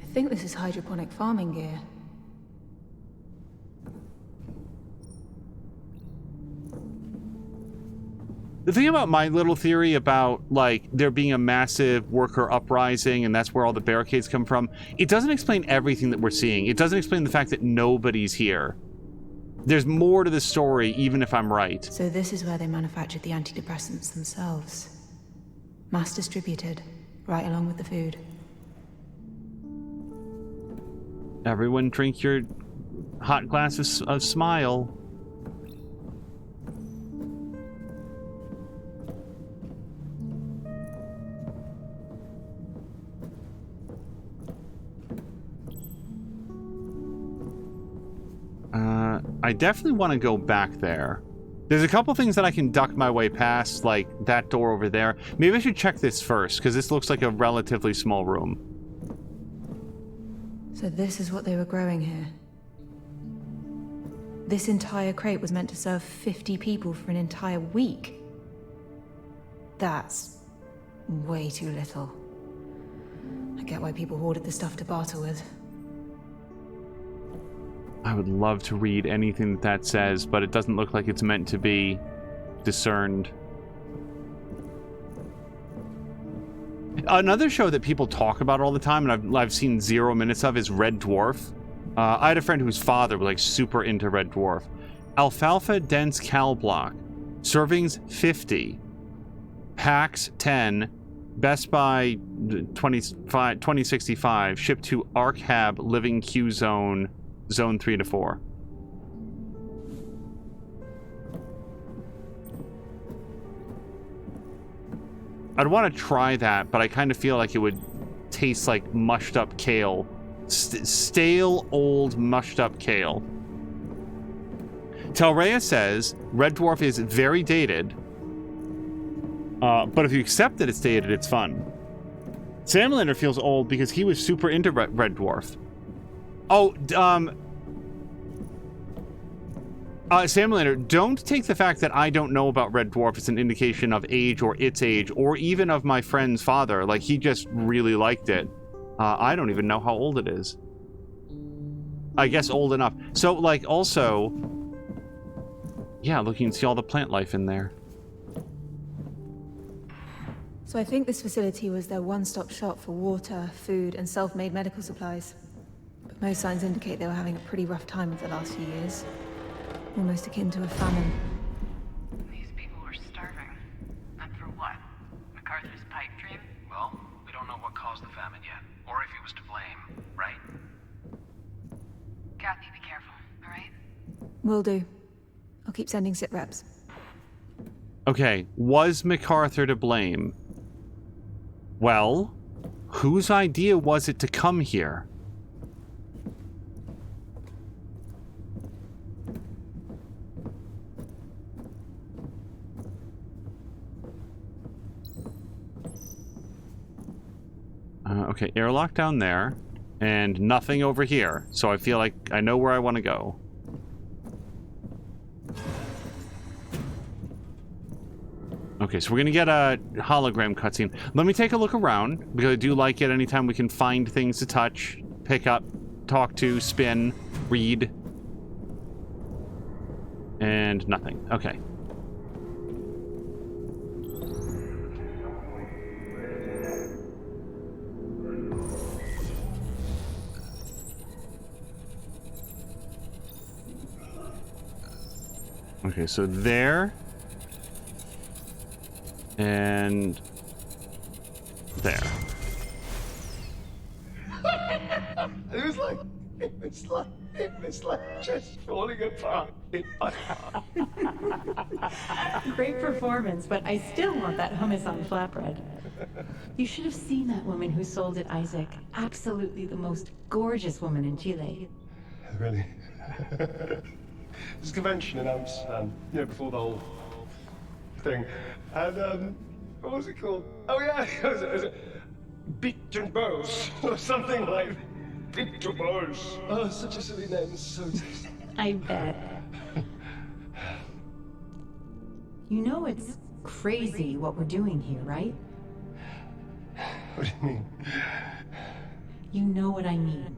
I think this is hydroponic farming gear. The thing about my little theory about, like, there being a massive worker uprising and that's where all the barricades come from, it doesn't explain everything that we're seeing. It doesn't explain the fact that nobody's here. There's more to the story, even if I'm right. So this is where they manufactured the antidepressants themselves. Mass distributed, right along with the food. Everyone drink your hot glass of Smile. I definitely want to go back there. There's a couple things that I can duck my way past, like that door over there. Maybe I should check this first, because this looks like a relatively small room. So this is what they were growing here. This entire crate was meant to serve 50 people for an entire week. That's way too little. I get why people hoarded the stuff to barter with. I would love to read anything that says, but it doesn't look like it's meant to be discerned. Another show that people talk about all the time, and I've seen 0 minutes of, is Red Dwarf. I had a friend whose father was, like, super into Red Dwarf. Alfalfa dense cal block. Servings 50. Packs 10. Best Buy 2065. Shipped to Arkhab Living Q Zone. Zone 3 to 4. I'd want to try that, but I kind of feel like it would taste like mushed up kale. Stale, old, mushed up kale. Telrea says, Red Dwarf is very dated, but if you accept that it's dated, it's fun. Samlander feels old because he was super into Red Dwarf. Oh, Samlander, don't take the fact that I don't know about Red Dwarf as an indication of age or its age, or even of my friend's father. Like, he just really liked it. I don't even know how old it is. I guess old enough. So, like, also... Yeah, look, you can see all the plant life in there. So I think this facility was their one-stop shop for water, food, and self-made medical supplies. But most signs indicate they were having a pretty rough time over the last few years. Almost akin to a famine. These people were starving. And for what? MacArthur's pipe dream? Well, we don't know what caused the famine yet, or if he was to blame, right? Kathy, be careful, alright? Will do. I'll keep sending sit reps. Okay, was MacArthur to blame? Well, whose idea was it to come here? Okay, airlock down there, and nothing over here, so I feel like I know where I want to go. Okay, so we're gonna get a hologram cutscene. Let me take a look around, because I do like it anytime we can find things to touch, pick up, talk to, spin, read. And nothing. Okay. Okay, so there. And there. It was like just falling apart in my heart. Great performance, but I still want that hummus on flatbread. You should have seen that woman who sold it, Isaac. Absolutely the most gorgeous woman in Chile. Really? This convention in Amsterdam, you know, before the whole thing. And, what was it called? Oh, yeah, it was Beach and Bows, or something like Beach and Bows. Oh, such a silly name, it's so tasty. I bet. You know it's crazy what we're doing here, right? What do you mean? You know what I mean.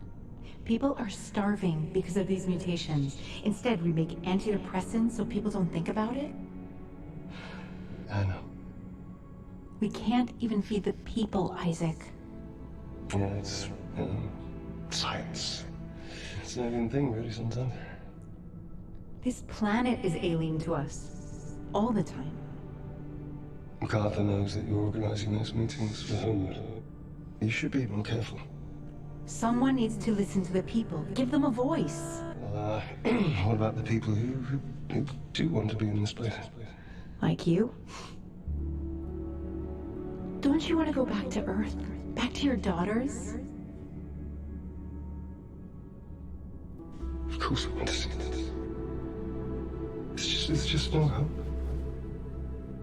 People are starving because of these mutations. Instead, we make antidepressants so people don't think about it. I know. We can't even feed the people, Isaac. Yeah, it's science. It's an alien thing, really, sometimes. This planet is alien to us. All the time. MacArthur knows that you're organizing those meetings for Homewood. You should be more careful. Someone needs to listen to the people. Give them a voice. What about the people who do want to be in this place? Like you? Don't you want to go back to Earth? Back to your daughters? Of course I want to see this. It's just no hope.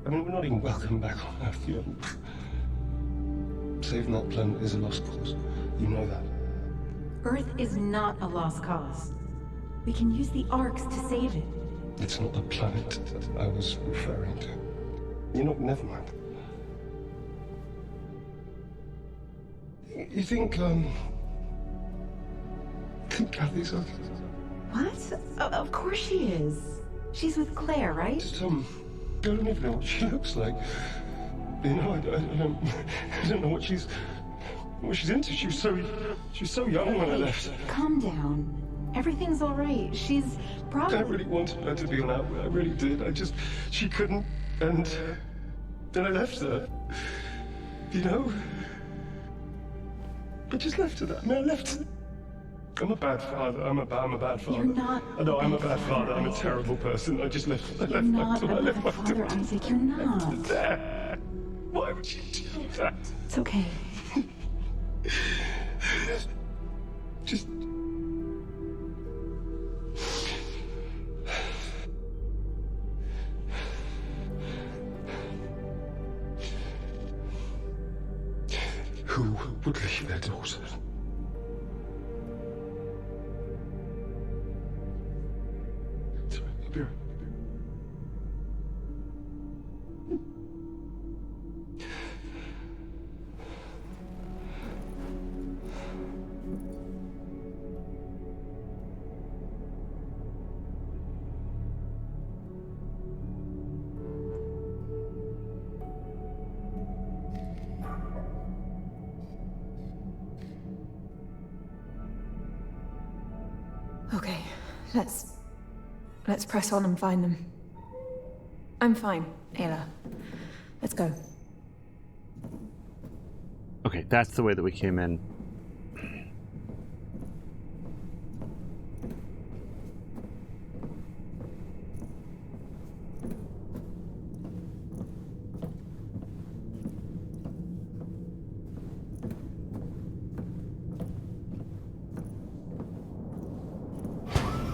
I mean, we're not even welcome back on Earth, you know. Saving that planet is a lost cause. You know that. Earth is not a lost cause. We can use the arcs to save it. It's not the planet that I was referring to. You know, never mind. You think Kathy's okay? What? Of course she is. She's with Claire, right? Just, I don't even know what she looks like. You know, I don't know what she's into. She was so young when I left. Calm down. Everything's all right. She's probably... I really wanted her to be on Outward. I really did. She couldn't, and then I left her. You know? I just left her that. I mean, I left her. I'm a bad father. I'm a bad father. You're not. I know I'm a bad father. I'm a terrible person. I just left. You're not a bad father, Isaac. You're not. There. Why would you do that? It's okay. Just. Who would leave their daughter? It's all right, I'll be right. Okay, let's... Let's press on and find them. I'm fine, Ayla. Let's go. Okay, that's the way that we came in.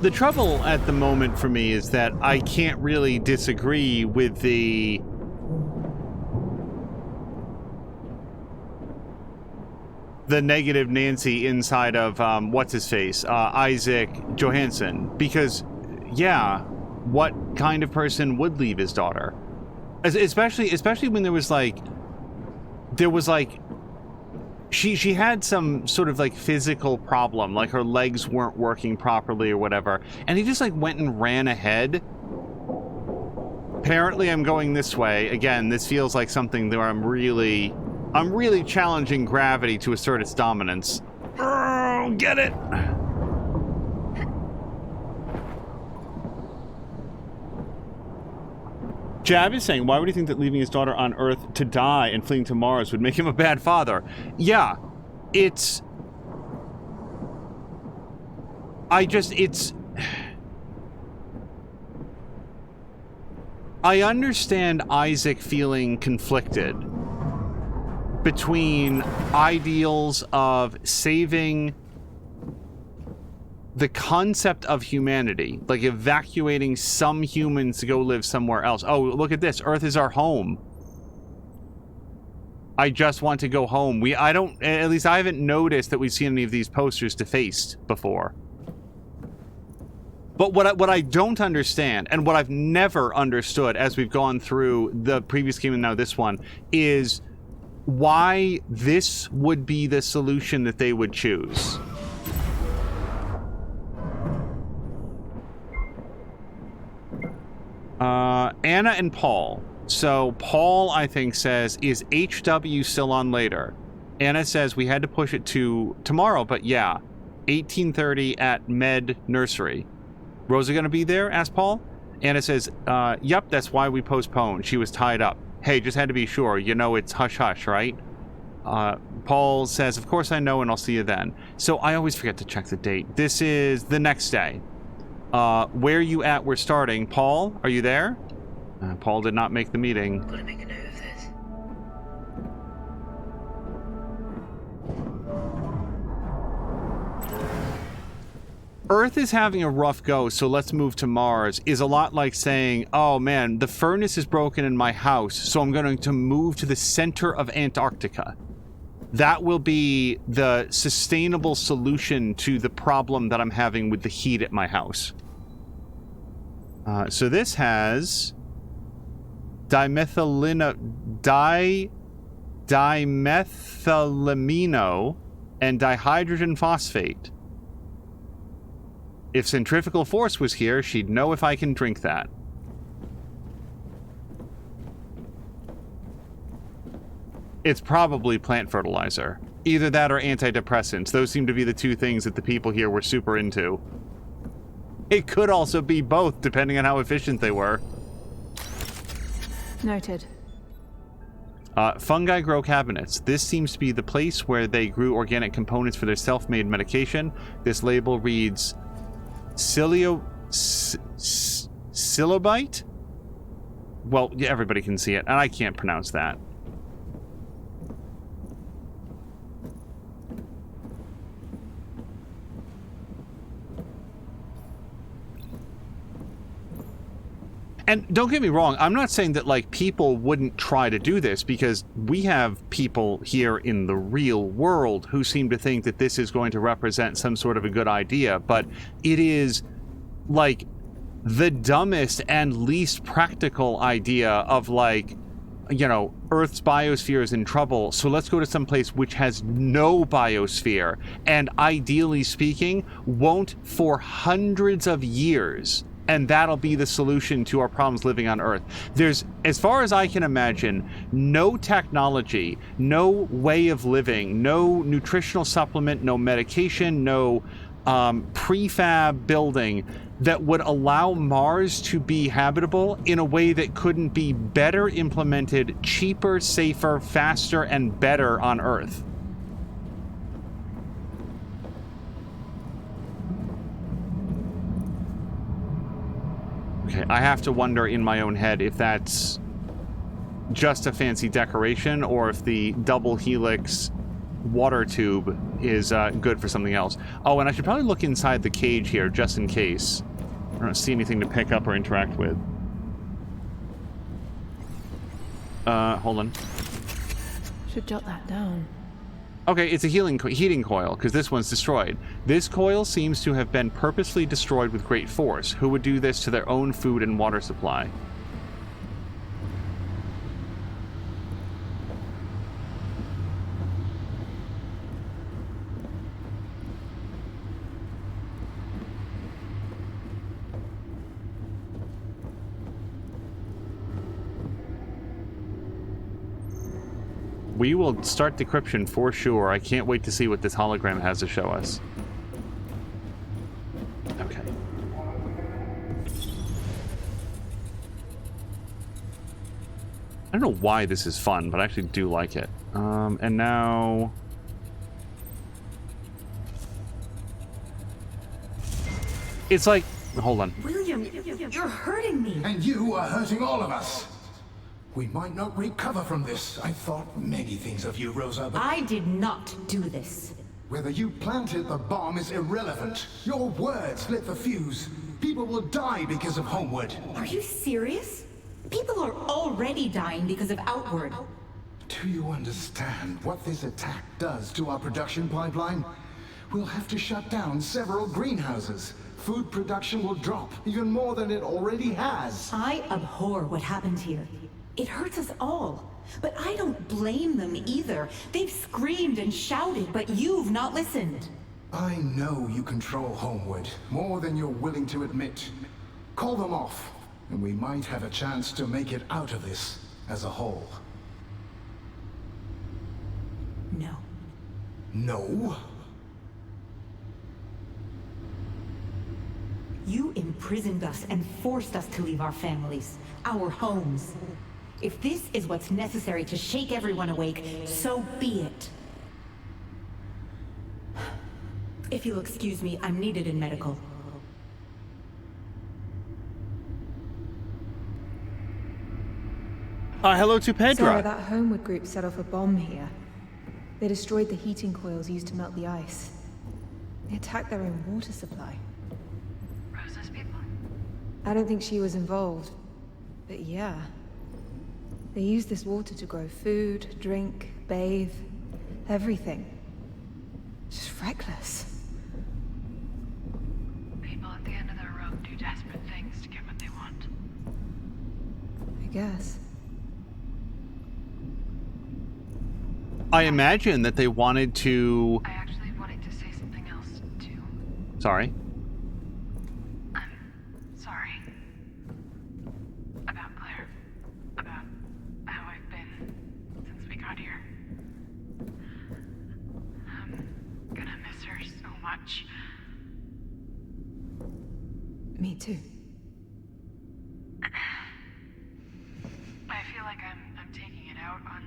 The trouble at the moment for me is that I can't really disagree with the negative Nancy inside of what's-his-face, Isaac Johansson, because, yeah, what kind of person would leave his daughter? Especially when there was like she had some sort of like physical problem, like her legs weren't working properly or whatever, and he just like went and ran ahead. Apparently I'm going this way. Again, this feels like something where I'm really challenging gravity to assert its dominance. Oh, get it! Jab is saying, why would he think that leaving his daughter on Earth to die and fleeing to Mars would make him a bad father? Yeah, I understand Isaac feeling conflicted between ideals of saving the concept of humanity, like evacuating some humans to go live somewhere else. Oh, look at this. Earth is our home. I just want to go home. At least I haven't noticed that we've seen any of these posters defaced before. But what I don't understand, and what I've never understood as we've gone through the previous game and now this one, is why this would be the solution that they would choose. Anna and Paul. So Paul, I think, says, is HW still on later? Anna says we had to push it to tomorrow, but yeah, 18:30 at Med Nursery. Rosa gonna be there? Asked Paul. Anna says, yep, that's why we postponed. She was tied up. Hey, just had to be sure. You know it's hush-hush, right? Paul says, of course I know, and I'll see you then. So I always forget to check the date. This is the next day. Where are you at? We're starting. Paul, are you there? Paul did not make the meeting. Gotta make a note of this. Earth is having a rough go, so let's move to Mars is a lot like saying, oh man, the furnace is broken in my house, so I'm going to move to the center of Antarctica. That will be the sustainable solution to the problem that I'm having with the heat at my house. So this has dimethylamino and dihydrogen phosphate. If centrifugal force was here, she'd know if I can drink that. It's probably plant fertilizer. Either that or antidepressants. Those seem to be the two things that the people here were super into. It could also be both, depending on how efficient they were. Noted. Fungi grow cabinets. This seems to be the place where they grew organic components for their self-made medication. This label reads Silobite? Well, yeah, everybody can see it, and I can't pronounce that. And don't get me wrong, I'm not saying that, like, people wouldn't try to do this, because we have people here in the real world who seem to think that this is going to represent some sort of a good idea, but it is, like, the dumbest and least practical idea of, like, you know, Earth's biosphere is in trouble, so let's go to some place which has no biosphere, and ideally speaking, won't for hundreds of years. And that'll be the solution to our problems living on Earth. There's, as far as I can imagine, no technology, no way of living, no nutritional supplement, no medication, no prefab building that would allow Mars to be habitable in a way that couldn't be better implemented, cheaper, safer, faster, and better on Earth. Okay, I have to wonder in my own head if that's just a fancy decoration or if the double helix water tube is good for something else. Oh, and I should probably look inside the cage here just in case. I don't see anything to pick up or interact with. Hold on. Should jot that down. Okay, it's a heating coil, because this one's destroyed. This coil seems to have been purposely destroyed with great force. Who would do this to their own food and water supply? We will start decryption for sure. I can't wait to see what this hologram has to show us. Okay. I don't know why this is fun, but I actually do like it. And now... It's like... Hold on. William, you're hurting me. And you are hurting all of us. We might not recover from this. I thought many things of you, Rosa, but... I did not do this. Whether you planted the bomb is irrelevant. Your words lit the fuse. People will die because of Homeward. Are you serious? People are already dying because of Outward. Do you understand what this attack does to our production pipeline? We'll have to shut down several greenhouses. Food production will drop even more than it already has. I abhor what happened here. It hurts us all. But I don't blame them either. They've screamed and shouted, but you've not listened. I know you control Homeward, more than you're willing to admit. Call them off, and we might have a chance to make it out of this as a whole. No. No? You imprisoned us and forced us to leave our families, our homes. If this is what's necessary to shake everyone awake, so be it. If you'll excuse me, I'm needed in medical. Hello to Pedra. Sarah, that Homeward group set off a bomb here. They destroyed the heating coils used to melt the ice. They attacked their own water supply. Rosa's people? I don't think she was involved. But yeah. They used this water to grow food, drink, bathe, everything. Just reckless. People at the end of their rope do desperate things to get what they want. I guess. I imagine that they wanted to... I actually wanted to say something else, too. Sorry. I'm sorry. About Claire. About how I've been since we got here. I'm gonna miss her so much. Me too. I feel like I'm taking it out on...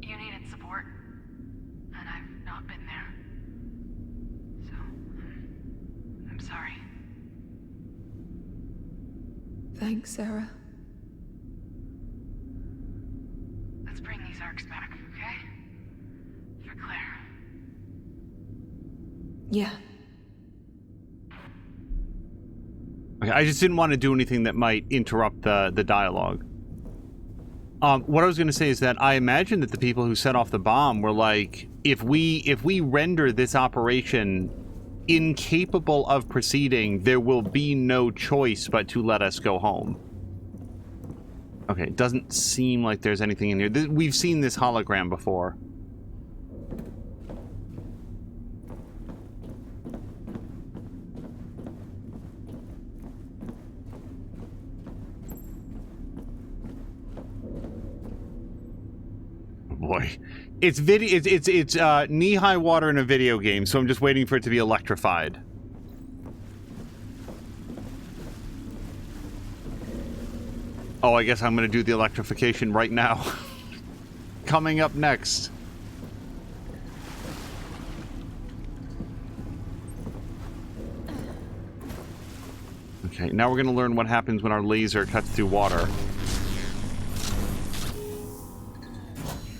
You needed support, and I've not been there. So, I'm sorry. Thanks, Sarah. Let's bring these arcs back, okay? For Claire. Yeah. Okay, I just didn't want to do anything that might interrupt the dialogue. What I was going to say is that I imagine that the people who set off the bomb were like, if we render this operation incapable of proceeding, there will be no choice but to let us go home. Okay, it doesn't seem like there's anything in here. We've seen this hologram before. Boy, It's knee-high water in a video game, so I'm just waiting for it to be electrified. Oh, I guess I'm going to do the electrification right now. Coming up next. Okay, now we're going to learn what happens when our laser cuts through water.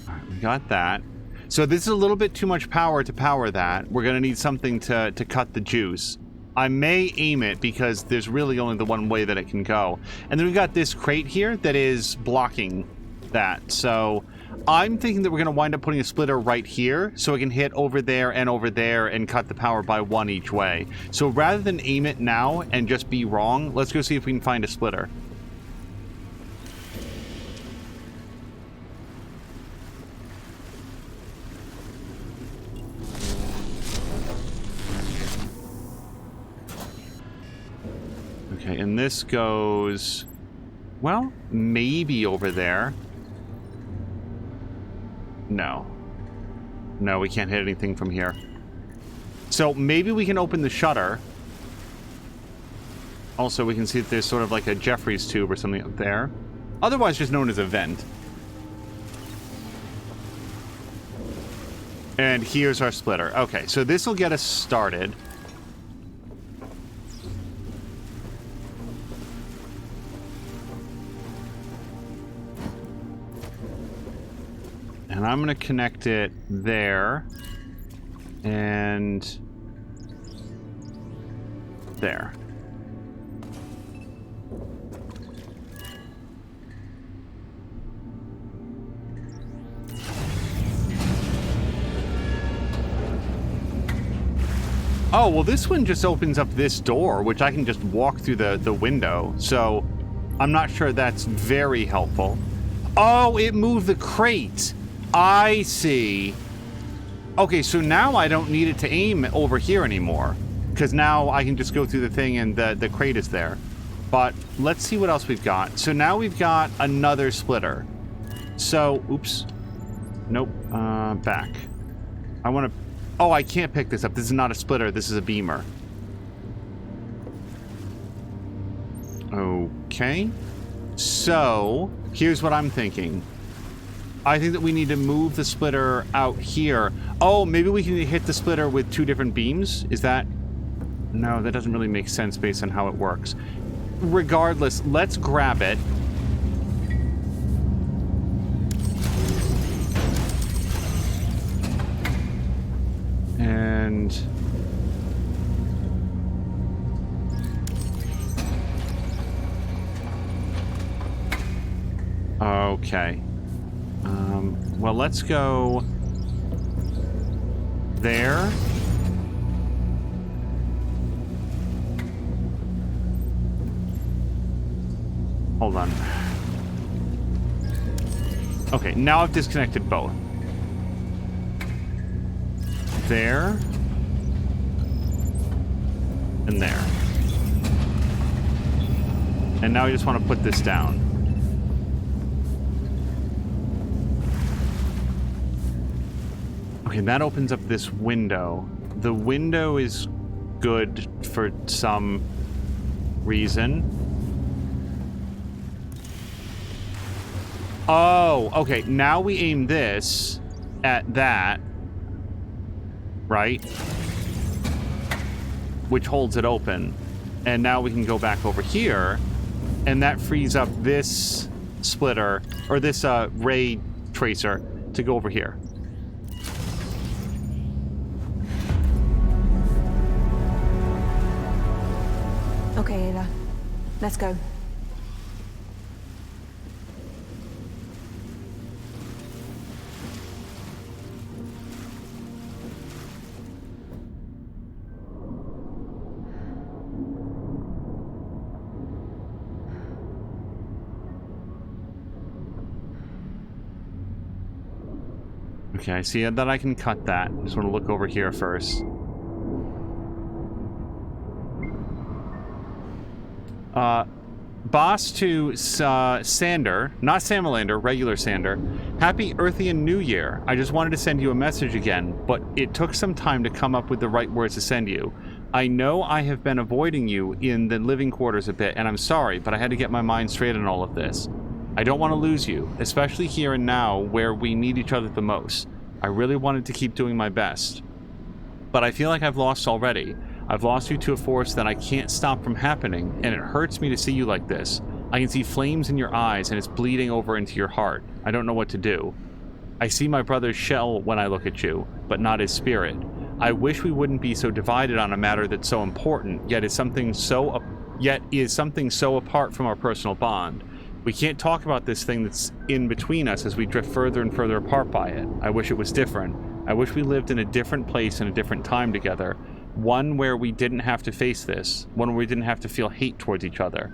Alright, we got that. So this is a little bit too much power to power that. We're going to need something to cut the juice. I may aim it because there's really only the one way that it can go. And then we've got this crate here that is blocking that. So I'm thinking that we're going to wind up putting a splitter right here so it can hit over there and cut the power by one each way. So rather than aim it now and just be wrong, let's go see if we can find a splitter. Okay, and this goes, well, maybe over there. No. No, we can't hit anything from here. So maybe we can open the shutter. Also, we can see that there's sort of like a Jeffries tube or something up there. Otherwise just known as a vent. And here's our splitter. Okay, so this will get us started. And I'm going to connect it there. And there. Oh, well, this one just opens up this door, which I can just walk through the window. So I'm not sure that's very helpful. Oh, it moved the crate. I see. Okay, so now I don't need it to aim over here anymore. Because now I can just go through the thing and the crate is there. But let's see what else we've got. So now we've got another splitter. So, oops. Nope. Back. I want to... Oh, I can't pick this up. This is not a splitter. This is a beamer. Okay. So, here's what I'm thinking. I think that we need to move the splitter out here. Oh, maybe we can hit the splitter with two different beams? Is that... No, that doesn't really make sense based on how it works. Regardless, let's grab it. And... Okay. Well, let's go there. Hold on. Okay, now I've disconnected both. There. And there. And now I just want to put this down. Okay, that opens up this window. The window is good for some reason. Oh, okay. Now we aim this at that. Right? Which holds it open. And now we can go back over here. And that frees up this splitter, or this ray tracer, to go over here. Okay, Ada. Let's go. Okay, I see that I can cut that. Just want to look over here first. Boss to Sander, not Samalander, regular Sander. Happy Earthian New Year. I just wanted to send you a message again, but it took some time to come up with the right words to send you. I know I have been avoiding you in the living quarters a bit, and I'm sorry, but I had to get my mind straight on all of this. I don't want to lose you, especially here and now where we need each other the most. I really wanted to keep doing my best. But I feel like I've lost already. I've lost you to a force that I can't stop from happening, and it hurts me to see you like this. I can see flames in your eyes, and it's bleeding over into your heart. I don't know what to do. I see my brother's shell when I look at you, but not his spirit. I wish we wouldn't be so divided on a matter that's so important, yet is something so apart from our personal bond. We can't talk about this thing that's in between us as we drift further and further apart by it. I wish it was different. I wish we lived in a different place and a different time together. One where we didn't have to face this. One where we didn't have to feel hate towards each other.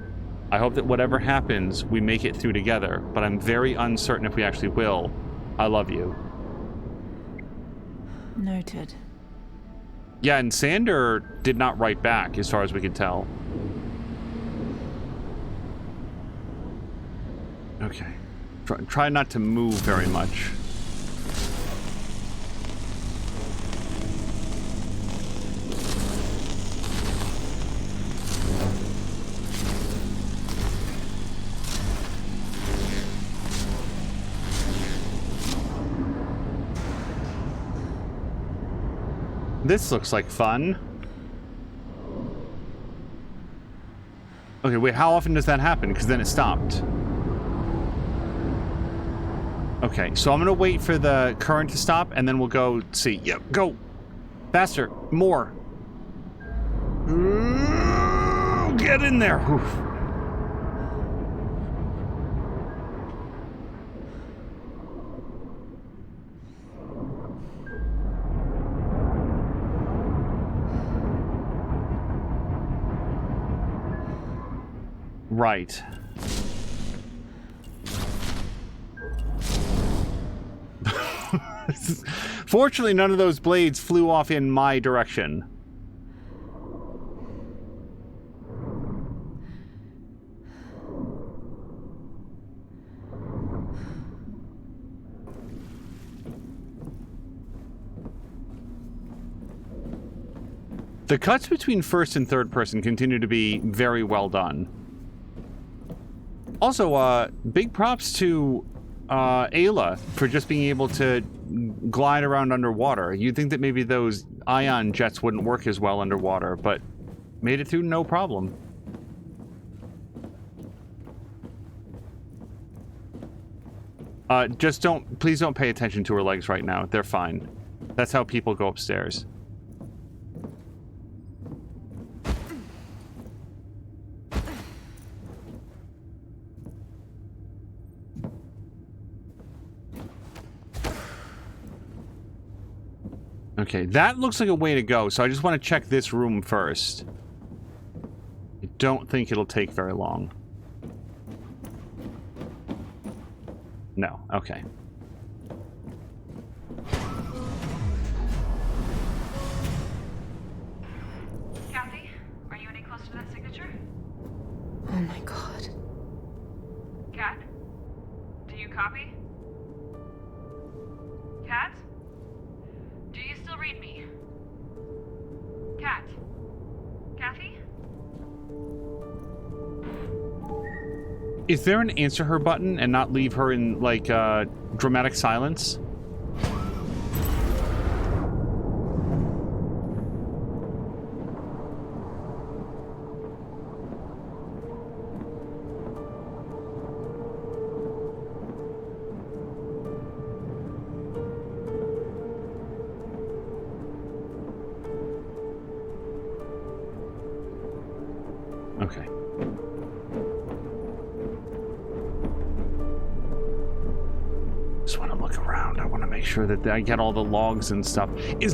I hope that whatever happens, we make it through together, but I'm very uncertain if we actually will. I love you. Noted. Yeah, and Sander did not write back, as far as we could tell. Okay. Try not to move very much. This looks like fun. Okay, wait, how often does that happen? Because then it stopped. Okay, so I'm gonna wait for the current to stop, and then we'll go see. Yep, go! Faster! More! Get in there! Oof. Right. Fortunately, none of those blades flew off in my direction. The cuts between first and third person continue to be very well done. Also, big props to Ayla for just being able to glide around underwater. You'd think that maybe those ion jets wouldn't work as well underwater, but made it through no problem. Please don't pay attention to her legs right now. They're fine. That's how people go upstairs. Okay, that looks like a way to go, so I just want to check this room first. I don't think it'll take very long. No, okay. Kathy, are you any closer to that signature? Oh my god. Kat? Do you copy? Kat? Do you still read me? Kat? Kathy? Is there an answer her button and not leave her in, like, dramatic silence? Okay. Just want to look around. I want to make sure that I get all the logs and stuff. It's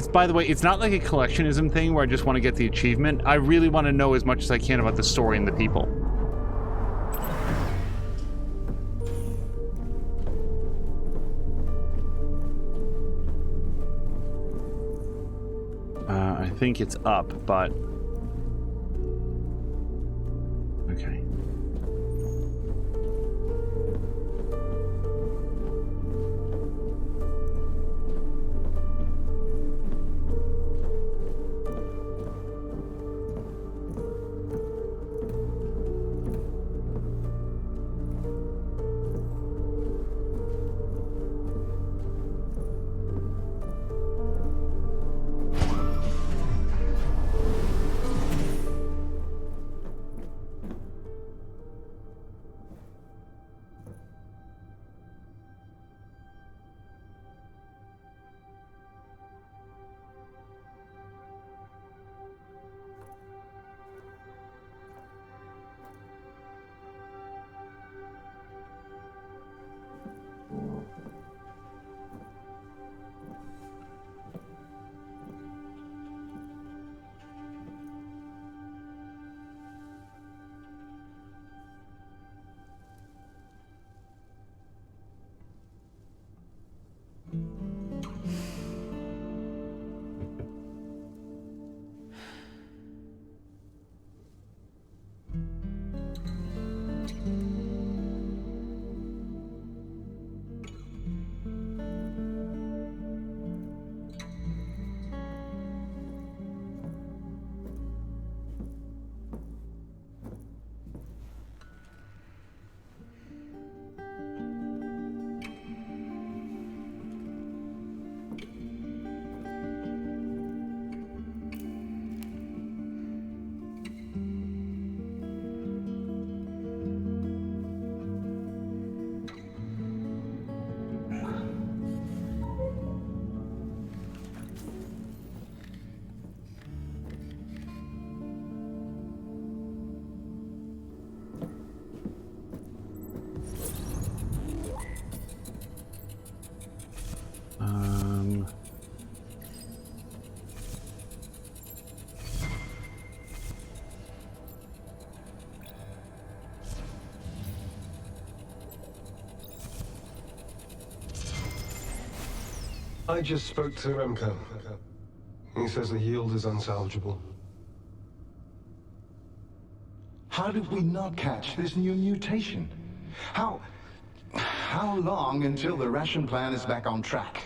by the way, it's not like a collectionism thing where I just want to get the achievement. I really want to know as much as I can about the story and the people. I think it's up, but... Okay. I just spoke to Remco. He says the yield is unsalvageable. How did we not catch this new mutation? How long until the ration plan is back on track?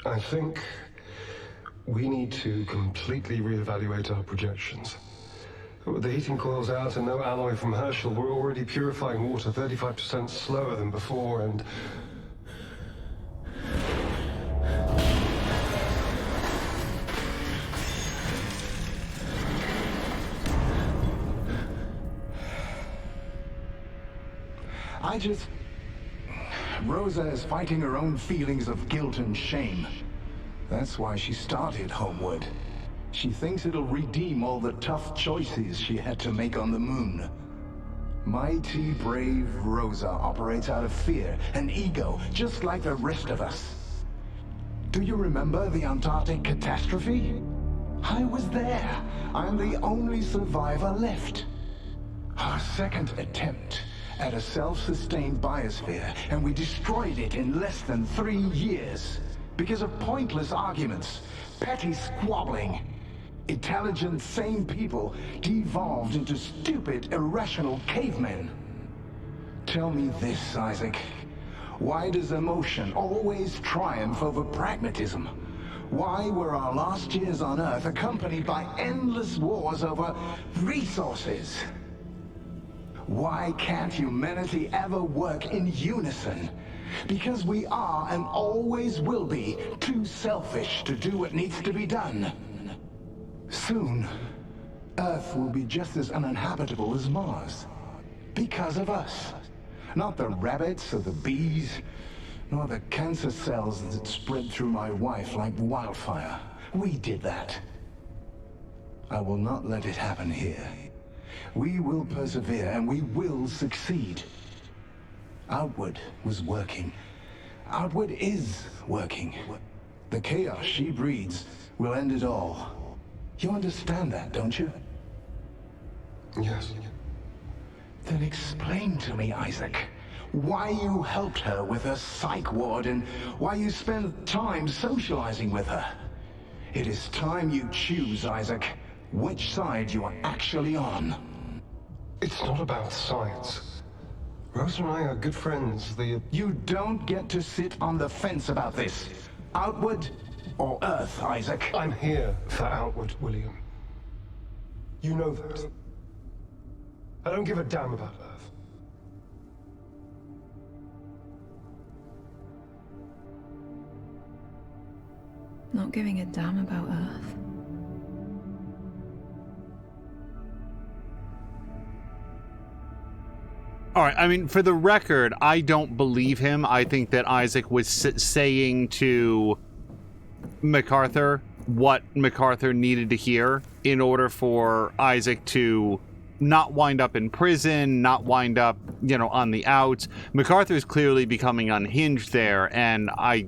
I think we need to completely reevaluate our projections. With the heating coils out and no alloy from Herschel, we're already purifying water 35% slower than before, and... Rosa is fighting her own feelings of guilt and shame. That's why she started Homewood. She thinks it'll redeem all the tough choices she had to make on the moon. Mighty brave Rosa operates out of fear and ego, just like the rest of us. Do you remember the Antarctic catastrophe? I was there. I'm the only survivor left. Our second attempt at a self-sustained biosphere, and we destroyed it in less than 3 years. Because of pointless arguments, petty squabbling. Intelligent, sane people devolved into stupid, irrational cavemen. Tell me this, Isaac. Why does emotion always triumph over pragmatism? Why were our last years on Earth accompanied by endless wars over resources? Why can't humanity ever work in unison? Because we are and always will be too selfish to do what needs to be done. Soon, Earth will be just as uninhabitable as Mars. Because of us. Not the rabbits or the bees, nor the cancer cells that spread through my wife like wildfire. We did that. I will not let it happen here. We will persevere and we will succeed. Outward was working. Outward is working. The chaos she breeds will end it all. You understand that, don't you? Yes. Then explain to me, Isaac, why you helped her with her psych ward and why you spend time socializing with her. It is time you choose, Isaac, which side you are actually on. It's not about science. Rosa and I are good friends. You don't get to sit on the fence about this. Outward or Earth, Isaac? I'm here for Outward, William. You know that. I don't give a damn about Earth. Not giving a damn about Earth? All right, I mean, for the record, I don't believe him. I think that Isaac was saying to MacArthur what MacArthur needed to hear in order for Isaac to not wind up in prison, not wind up, you know, on the outs. MacArthur is clearly becoming unhinged there, and I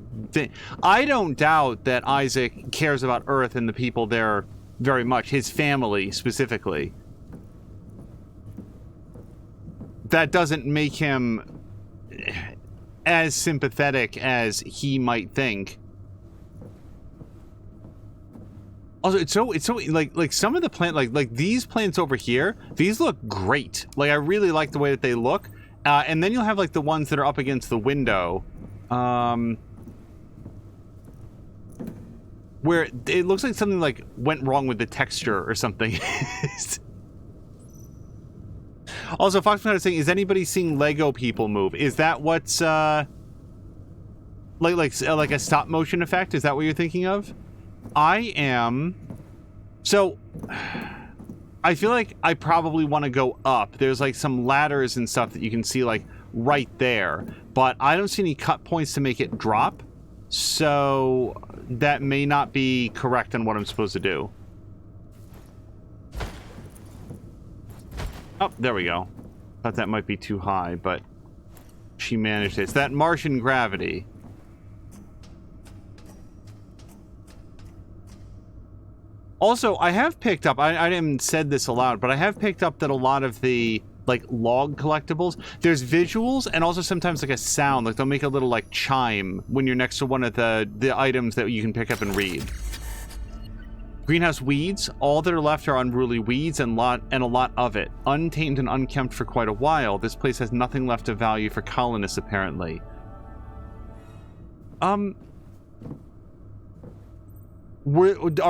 don't doubt that Isaac cares about Earth and the people there very much, his family specifically. That doesn't make him as sympathetic as he might think. Also, it's so like some of the plant, like these plants over here, these look great. Like, I really like the way that they look. And then you'll have like the ones that are up against the window, where it looks like something like went wrong with the texture or something. Also, Foxman is saying, is anybody seeing Lego people move? Is that what's like a stop motion effect? Is that what you're thinking of? I am. So I feel like I probably want to go up. There's like some ladders and stuff that you can see like right there, but I don't see any cut points to make it drop. So that may not be correct on what I'm supposed to do. Oh, there we go. Thought that might be too high, but she managed it. It's that Martian gravity. Also, I have picked up, I didn't said this aloud, but I have picked up that a lot of the like log collectibles. There's visuals and also sometimes like a sound, like they'll make a little like chime when you're next to one of the items that you can pick up and read. Greenhouse weeds, all that are left are unruly weeds and a lot of it. Untamed and unkempt for quite a while, this place has nothing left of value for colonists apparently. Are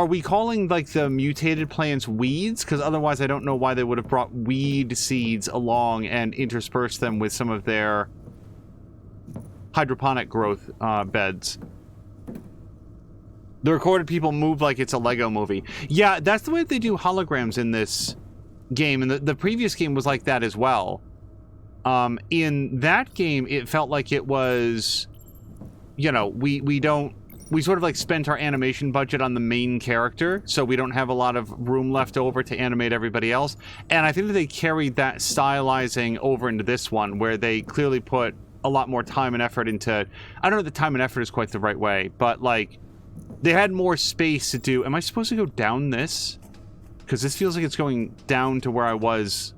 we calling like the mutated plants weeds? Because otherwise I don't know why they would have brought weed seeds along and interspersed them with some of their hydroponic growth beds. The recorded people move like it's a Lego movie. Yeah, that's the way they do holograms in this game, and the previous game was like that as well. In that game, it felt like it was, you know, we sort of like spent our animation budget on the main character, so we don't have a lot of room left over to animate everybody else. And I think that they carried that stylizing over into this one, where they clearly put a lot more time and effort into, I don't know if the time and effort is quite the right way, but like, they had more space to do. Am I supposed to go down this? Because this feels like it's going down to where I was.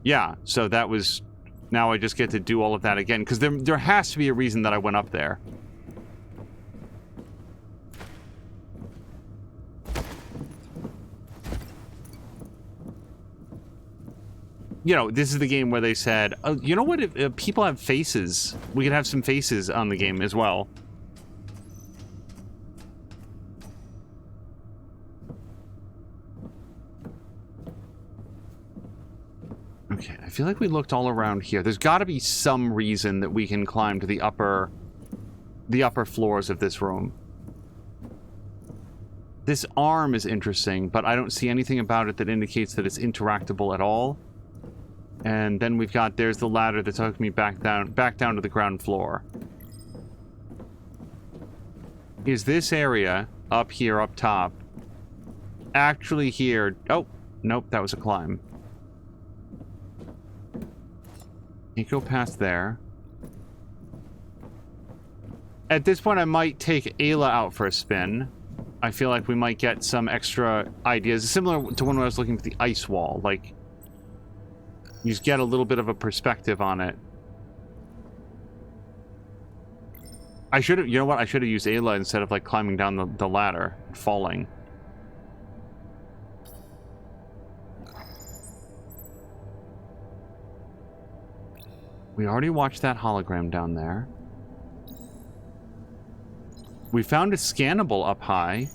Yeah, so that was... Now I just get to do all of that again. Because there has to be a reason that I went up there. You know, this is the game where they said, oh, you know what? If people have faces, we could have some faces on the game as well. Okay, I feel like we looked all around here. There's got to be some reason that we can climb to the upper floors of this room. This arm is interesting, but I don't see anything about it that indicates that it's interactable at all. And then we've got, there's the ladder that took me back down to the ground floor. Is this area up here, up top, actually here? Oh, nope, that was a climb. Can't go past there. At this point, I might take Ayla out for a spin. I feel like we might get some extra ideas. Similar to when I was looking for the ice wall. Like, you just get a little bit of a perspective on it. I should have, you know what? I should have used Ayla instead of, like, climbing down the ladder, falling. We already watched that hologram down there. We found a scannable up high.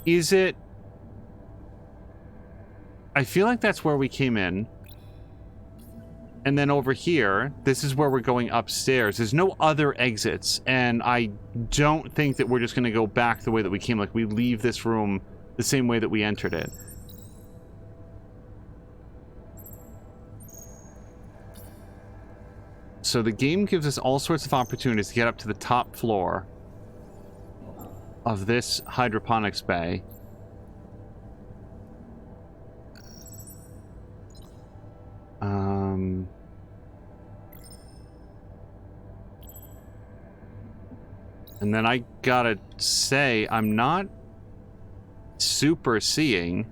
Is it... I feel like that's where we came in. And then over here, this is where we're going upstairs. There's no other exits, and I don't think that we're just going to go back the way that we came. Like, we leave this room the same way that we entered it. So the game gives us all sorts of opportunities to get up to the top floor of this hydroponics bay. And then I gotta say, I'm not super seeing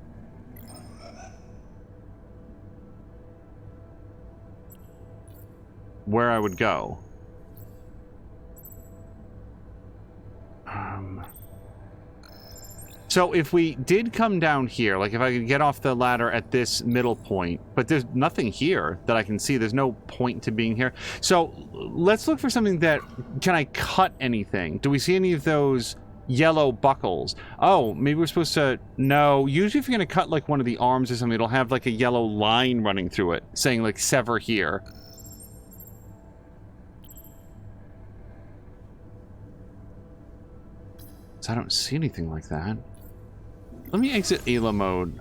where I would go. So if we did come down here, like if I could get off the ladder at this middle point, but there's nothing here that I can see. There's no point to being here. So let's look for something that, can I cut anything? Do we see any of those yellow buckles? Oh, maybe we're supposed to, no. Usually if you're going to cut like one of the arms or something, it'll have like a yellow line running through it saying like sever here. So I don't see anything like that. Let me exit Ayla mode.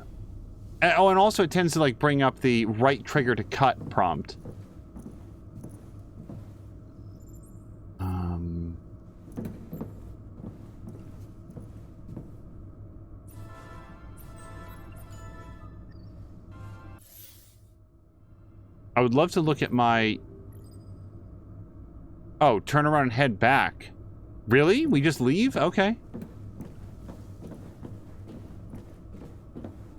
Oh, and also it tends to like bring up the right trigger to cut prompt. I would love to look at my... Oh, turn around and head back. Really? We just leave? Okay.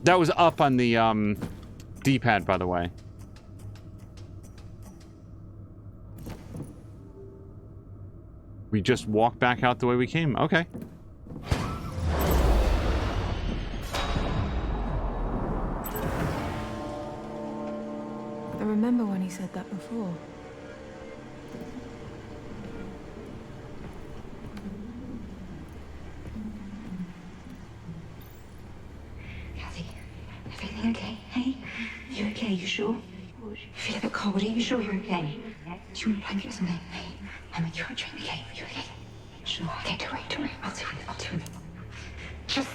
That was up on the D-pad, by the way. We just walk back out the way we came. Okay. I remember when he said that before. Kathy, everything okay? Hey? You okay? You sure? You feel a bit cold. Are you sure you're okay? Do you want a blanket or something? Hey, I'll make you a drink, okay? Are you okay? Sure. Okay, don't worry. I'll do it. Just...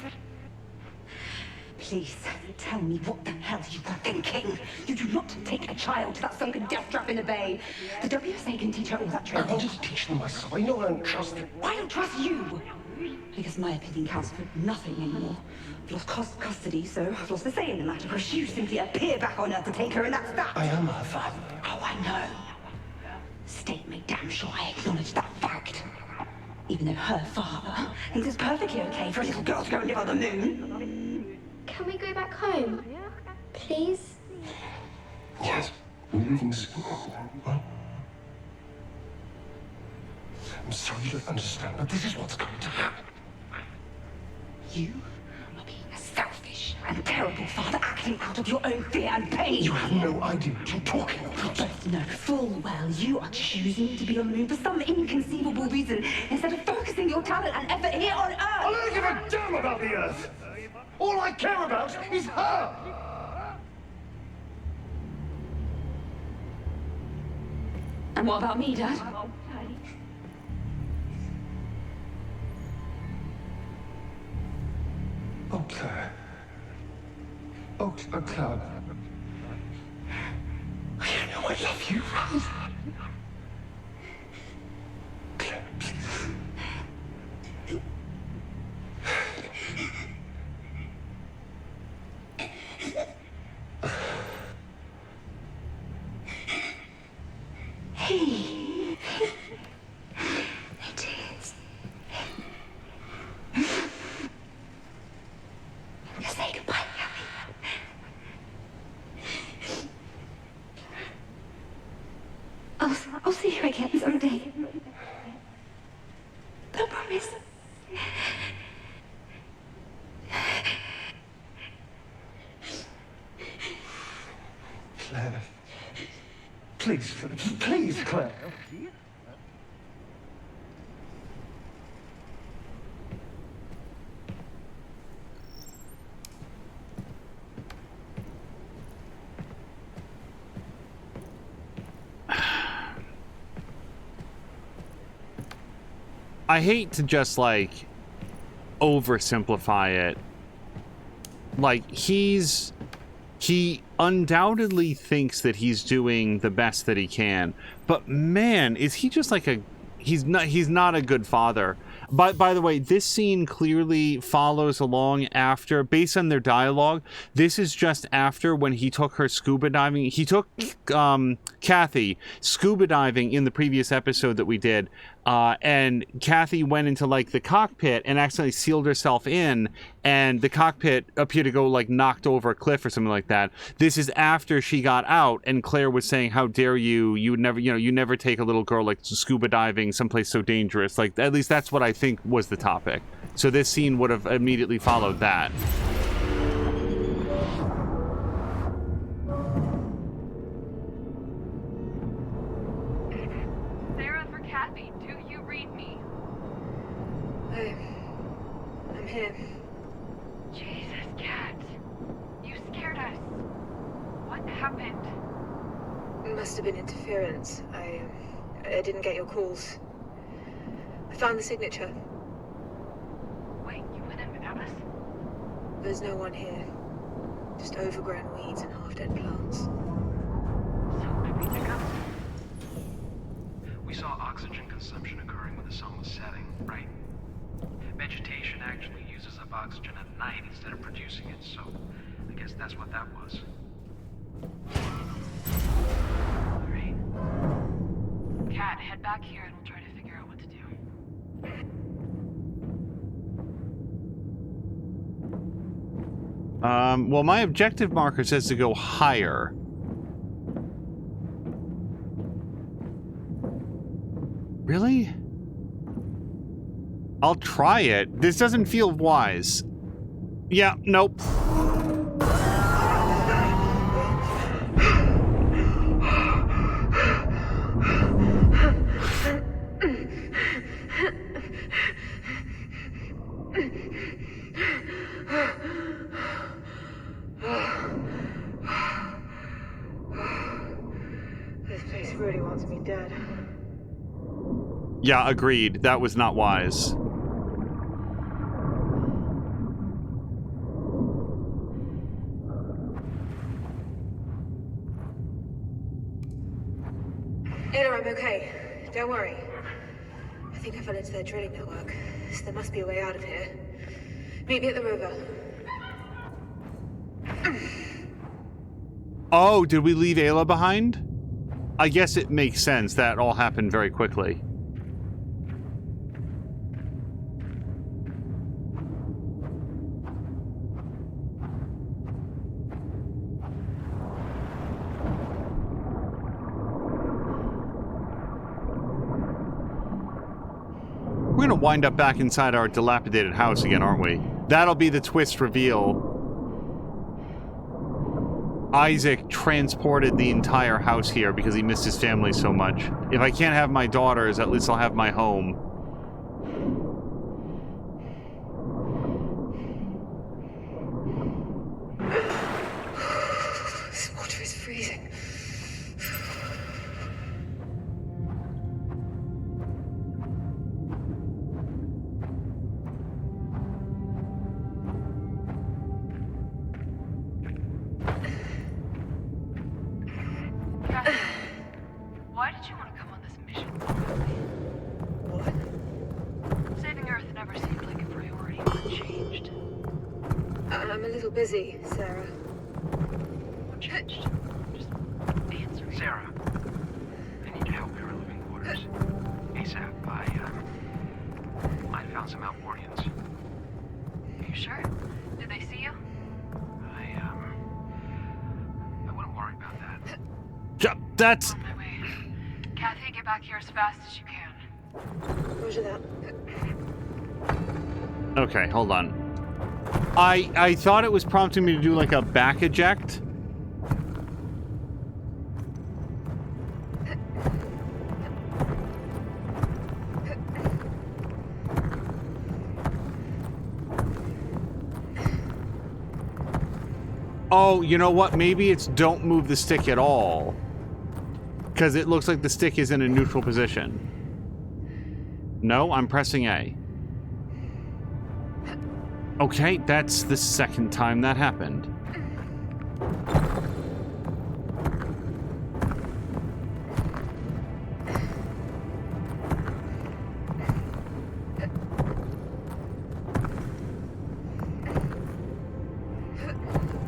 Please, tell me what the hell you were thinking. You do not take a child to that sunken death trap in the bay. The WSA can teach her all that I training. wanted to teach them myself. I know I don't trust them. I don't trust you. Because my opinion counts for nothing anymore. I've lost custody, so I've lost the say in the matter, because you simply appear back on Earth to take her, and that's that. I am her father. Oh, I know. State made damn sure I acknowledge that fact. Even though her father thinks it's perfectly okay for a little girl to go and live on the moon. Can we go back home? Please? Yes, we're leaving soon. What? I'm sorry you don't understand, but this is what's going to happen. You are being a selfish and terrible father, acting out of your own fear and pain. You have no idea what you're talking about. You both know full well you are choosing to be on the moon for some inconceivable reason, instead of focusing your talent and effort here on Earth. I don't give a damn about the Earth. All I care about is her. And what about me, Dad? Oh, Claire. Oh, Claire. You know I love you, right? Claire, please. Hey. It is. Say goodbye, I'll see you again someday. I promise. Claire. Please, Claire. I hate to just, like, oversimplify it. Like, he undoubtedly thinks that he's doing the best that he can, but man, is he just like he's not a good father. But by the way, this scene clearly follows along after, based on their dialogue, this is just after when he took her scuba diving. He took Kathy scuba diving in the previous episode that we did, and Kathy went into like the cockpit and accidentally sealed herself in, and the cockpit appeared to go like knocked over a cliff or something like that. This is after she got out, and Claire was saying, "How dare you? You would never, you never take a little girl like scuba diving someplace so dangerous." Like, at least that's what I think was the topic. So this scene would have immediately followed that. Sarah, for Kathy, do you read me? I'm here. Jesus, Kat. You scared us. What happened? It must have been interference. I didn't get your calls. I found the signature. Wait, you went in without us? There's no one here. Just overgrown weeds and half-dead plants. So what did we pick up? We saw oxygen consumption occurring when the sun was setting, right? Vegetation actually uses up oxygen at night instead of producing it, so I guess that's what that was. Alright. Kat, head back here and we'll try to figure out what to do. Well, my objective marker says to go higher. Really? I'll try it. This doesn't feel wise. Yeah, nope. This place really wants me dead. Yeah, agreed. That was not wise. Ayla, I'm okay. Don't worry. I think I fell into their drilling network, so there must be a way out of here. Meet me at the river. Oh, did we leave Ayla behind? I guess it makes sense. That all happened very quickly. We're gonna wind up back inside our dilapidated house again, aren't we? That'll be the twist reveal. Isaac transported the entire house here because he missed his family so much. If I can't have my daughters, at least I'll have my home. This water is freezing. Why did you want to come on this mission? What? Saving Earth never seemed like a priority when it changed. I'm a little busy, Sarah. What changed? Just answer me. Sarah, I need your help in our living quarters. ASAP. I found some Outwardians. You sure? Did they see you? I wouldn't worry about that. That's... On my way. Kathy, get back here as fast as you can. Roger that. Okay, hold on. I thought it was prompting me to do like a back eject. Oh, you know what? Maybe it's don't move the stick at all. Because it looks like the stick is in a neutral position. No, I'm pressing A. Okay, that's the second time that happened.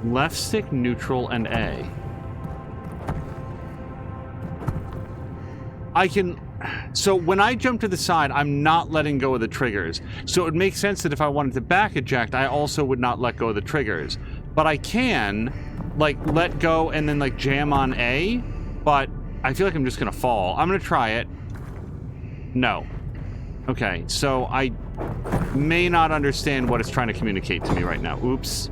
Left stick, neutral, and A. I can... So when I jump to the side, I'm not letting go of the triggers. So it would make sense that if I wanted to back eject, I also would not let go of the triggers. But I can, like, let go and then, like, jam on A, but I feel like I'm just gonna fall. I'm gonna try it. No. Okay, so I may not understand what it's trying to communicate to me right now. Oops.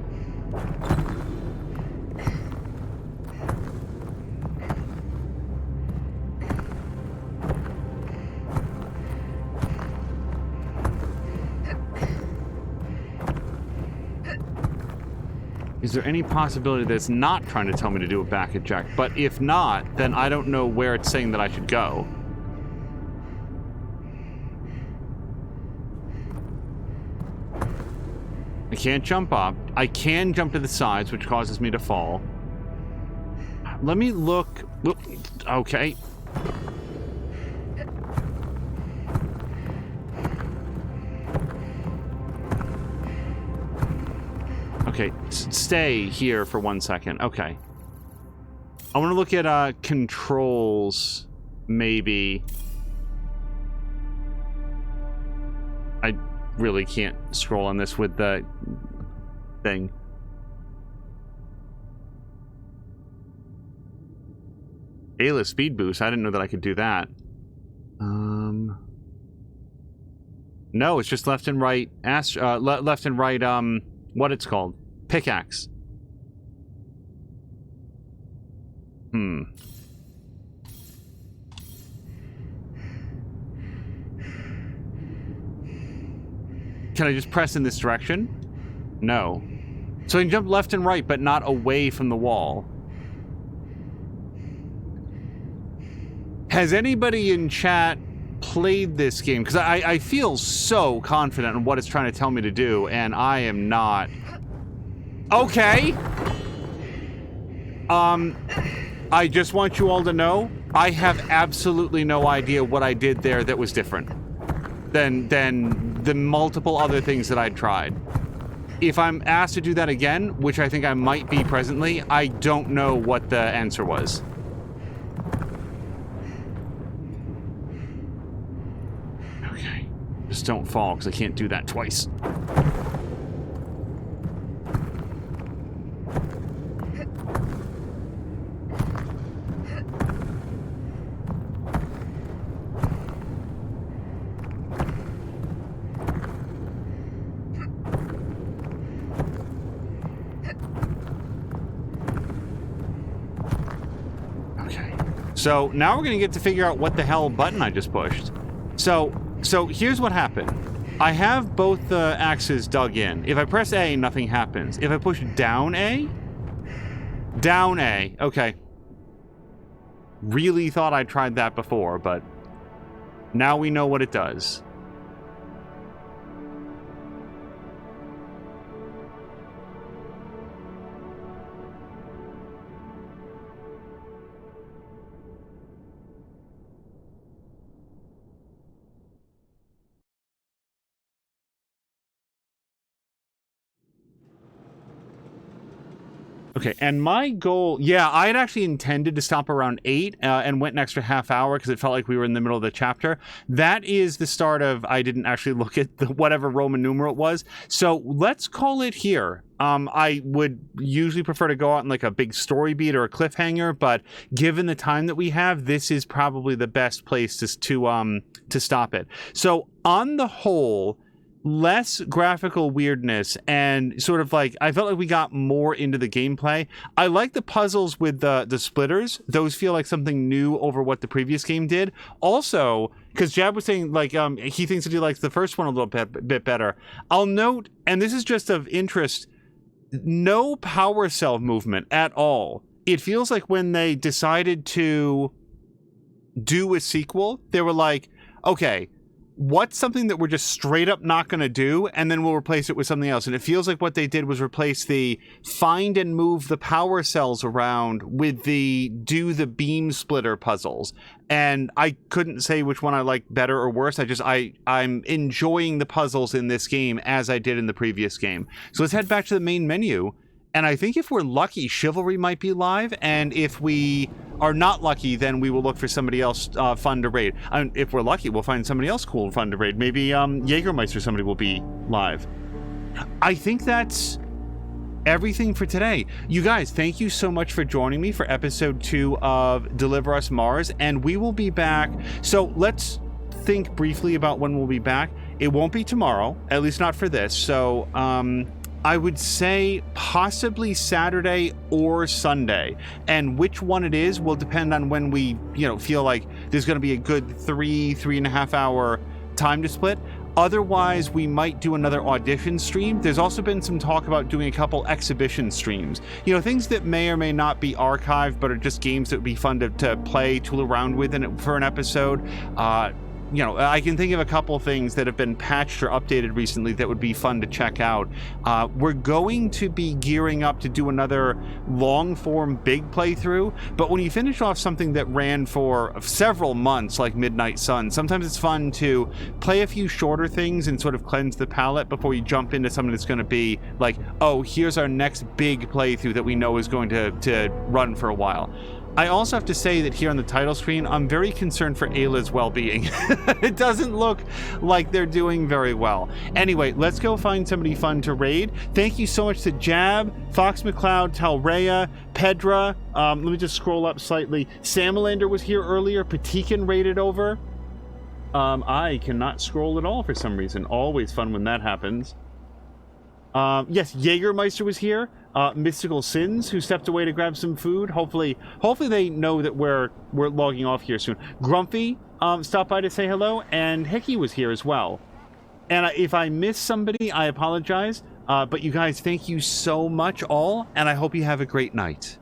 Is there any possibility that it's not trying to tell me to do a back eject? But if not, then I don't know where it's saying that I should go. I can't jump up. I can jump to the sides, which causes me to fall. Let me look. Okay. Okay, stay here for 1 second. Okay. I want to look at controls, maybe. I really can't scroll on this with the thing. A-list speed boost. I didn't know that I could do that. No, it's just left and right. Left and right. What it's called? Pickaxe. Can I just press in this direction? No. So I can jump left and right, but not away from the wall. Has anybody in chat played this game? Because I feel so confident in what it's trying to tell me to do, and I am not. Okay. I just want you all to know, I have absolutely no idea what I did there that was different than the multiple other things that I'd tried. If I'm asked to do that again, which I think I might be presently, I don't know what the answer was. Okay. Just don't fall, because I can't do that twice. So now we're gonna get to figure out what the hell button I just pushed. So here's what happened. I have both the axes dug in. If I press A, nothing happens. If I push down A? Down A, okay. Really thought I tried that before, but now we know what it does. Okay, and my goal, yeah, I had actually intended to stop around 8 and went an extra half hour because it felt like we were in the middle of the chapter. That is the start of, I didn't actually look at the whatever Roman numeral it was. So let's call it here. I would usually prefer to go out in like a big story beat or a cliffhanger, but given the time that we have, this is probably the best place to stop it. So on the whole, less graphical weirdness and sort of like, I felt like we got more into the gameplay. I like the puzzles with the splitters. Those feel like something new over what the previous game did. Also, because Jab was saying like he thinks that he likes the first one a little bit better. I'll note, and this is just of interest, no power cell movement at all. It feels like when they decided to do a sequel, they were like, okay, what's something that we're just straight up not going to do, and then we'll replace it with something else. And it feels like what they did was replace the find and move the power cells around with the do the beam splitter puzzles. And I couldn't say which one I like better or worse. I'm enjoying the puzzles in this game as I did in the previous game. So let's head back to the main menu. And I think if we're lucky, Chivalry might be live. And if we are not lucky, then we will look for somebody else fun to raid. If we're lucky, we'll find somebody else cool and fun to raid. Maybe Jägermeister, somebody will be live. I think that's everything for today. You guys, thank you so much for joining me for episode 2 of Deliver Us Mars. And we will be back. So let's think briefly about when we'll be back. It won't be tomorrow, at least not for this. So, I would say possibly Saturday or Sunday, and which one it is will depend on when we, feel like there's going to be a good 3.5 hour time to split. Otherwise, we might do another audition stream. There's also been some talk about doing a couple exhibition streams. Things that may or may not be archived, but are just games that would be fun to play, tool around with for an episode. I can think of a couple things that have been patched or updated recently that would be fun to check out. We're going to be gearing up to do another long-form big playthrough, but when you finish off something that ran for several months, like Midnight Sun, sometimes it's fun to play a few shorter things and sort of cleanse the palate before you jump into something that's going to be like, oh, here's our next big playthrough that we know is going to run for a while. I also have to say that here on the title screen, I'm very concerned for Ayla's well-being. It doesn't look like they're doing very well. Anyway, let's go find somebody fun to raid. Thank you so much to Jab, Fox McCloud, Talreya, Pedra. Let me just scroll up slightly. Samalander was here earlier. Patikan raided over. I cannot scroll at all for some reason. Always fun when that happens. Yes, Jägermeister was here. Mystical Sins, who stepped away to grab some food. Hopefully they know that we're logging off here soon. Grumpy stopped by to say hello, and Hickey was here as well. And if I missed somebody, I apologize. But you guys, thank you so much all, and I hope you have a great night.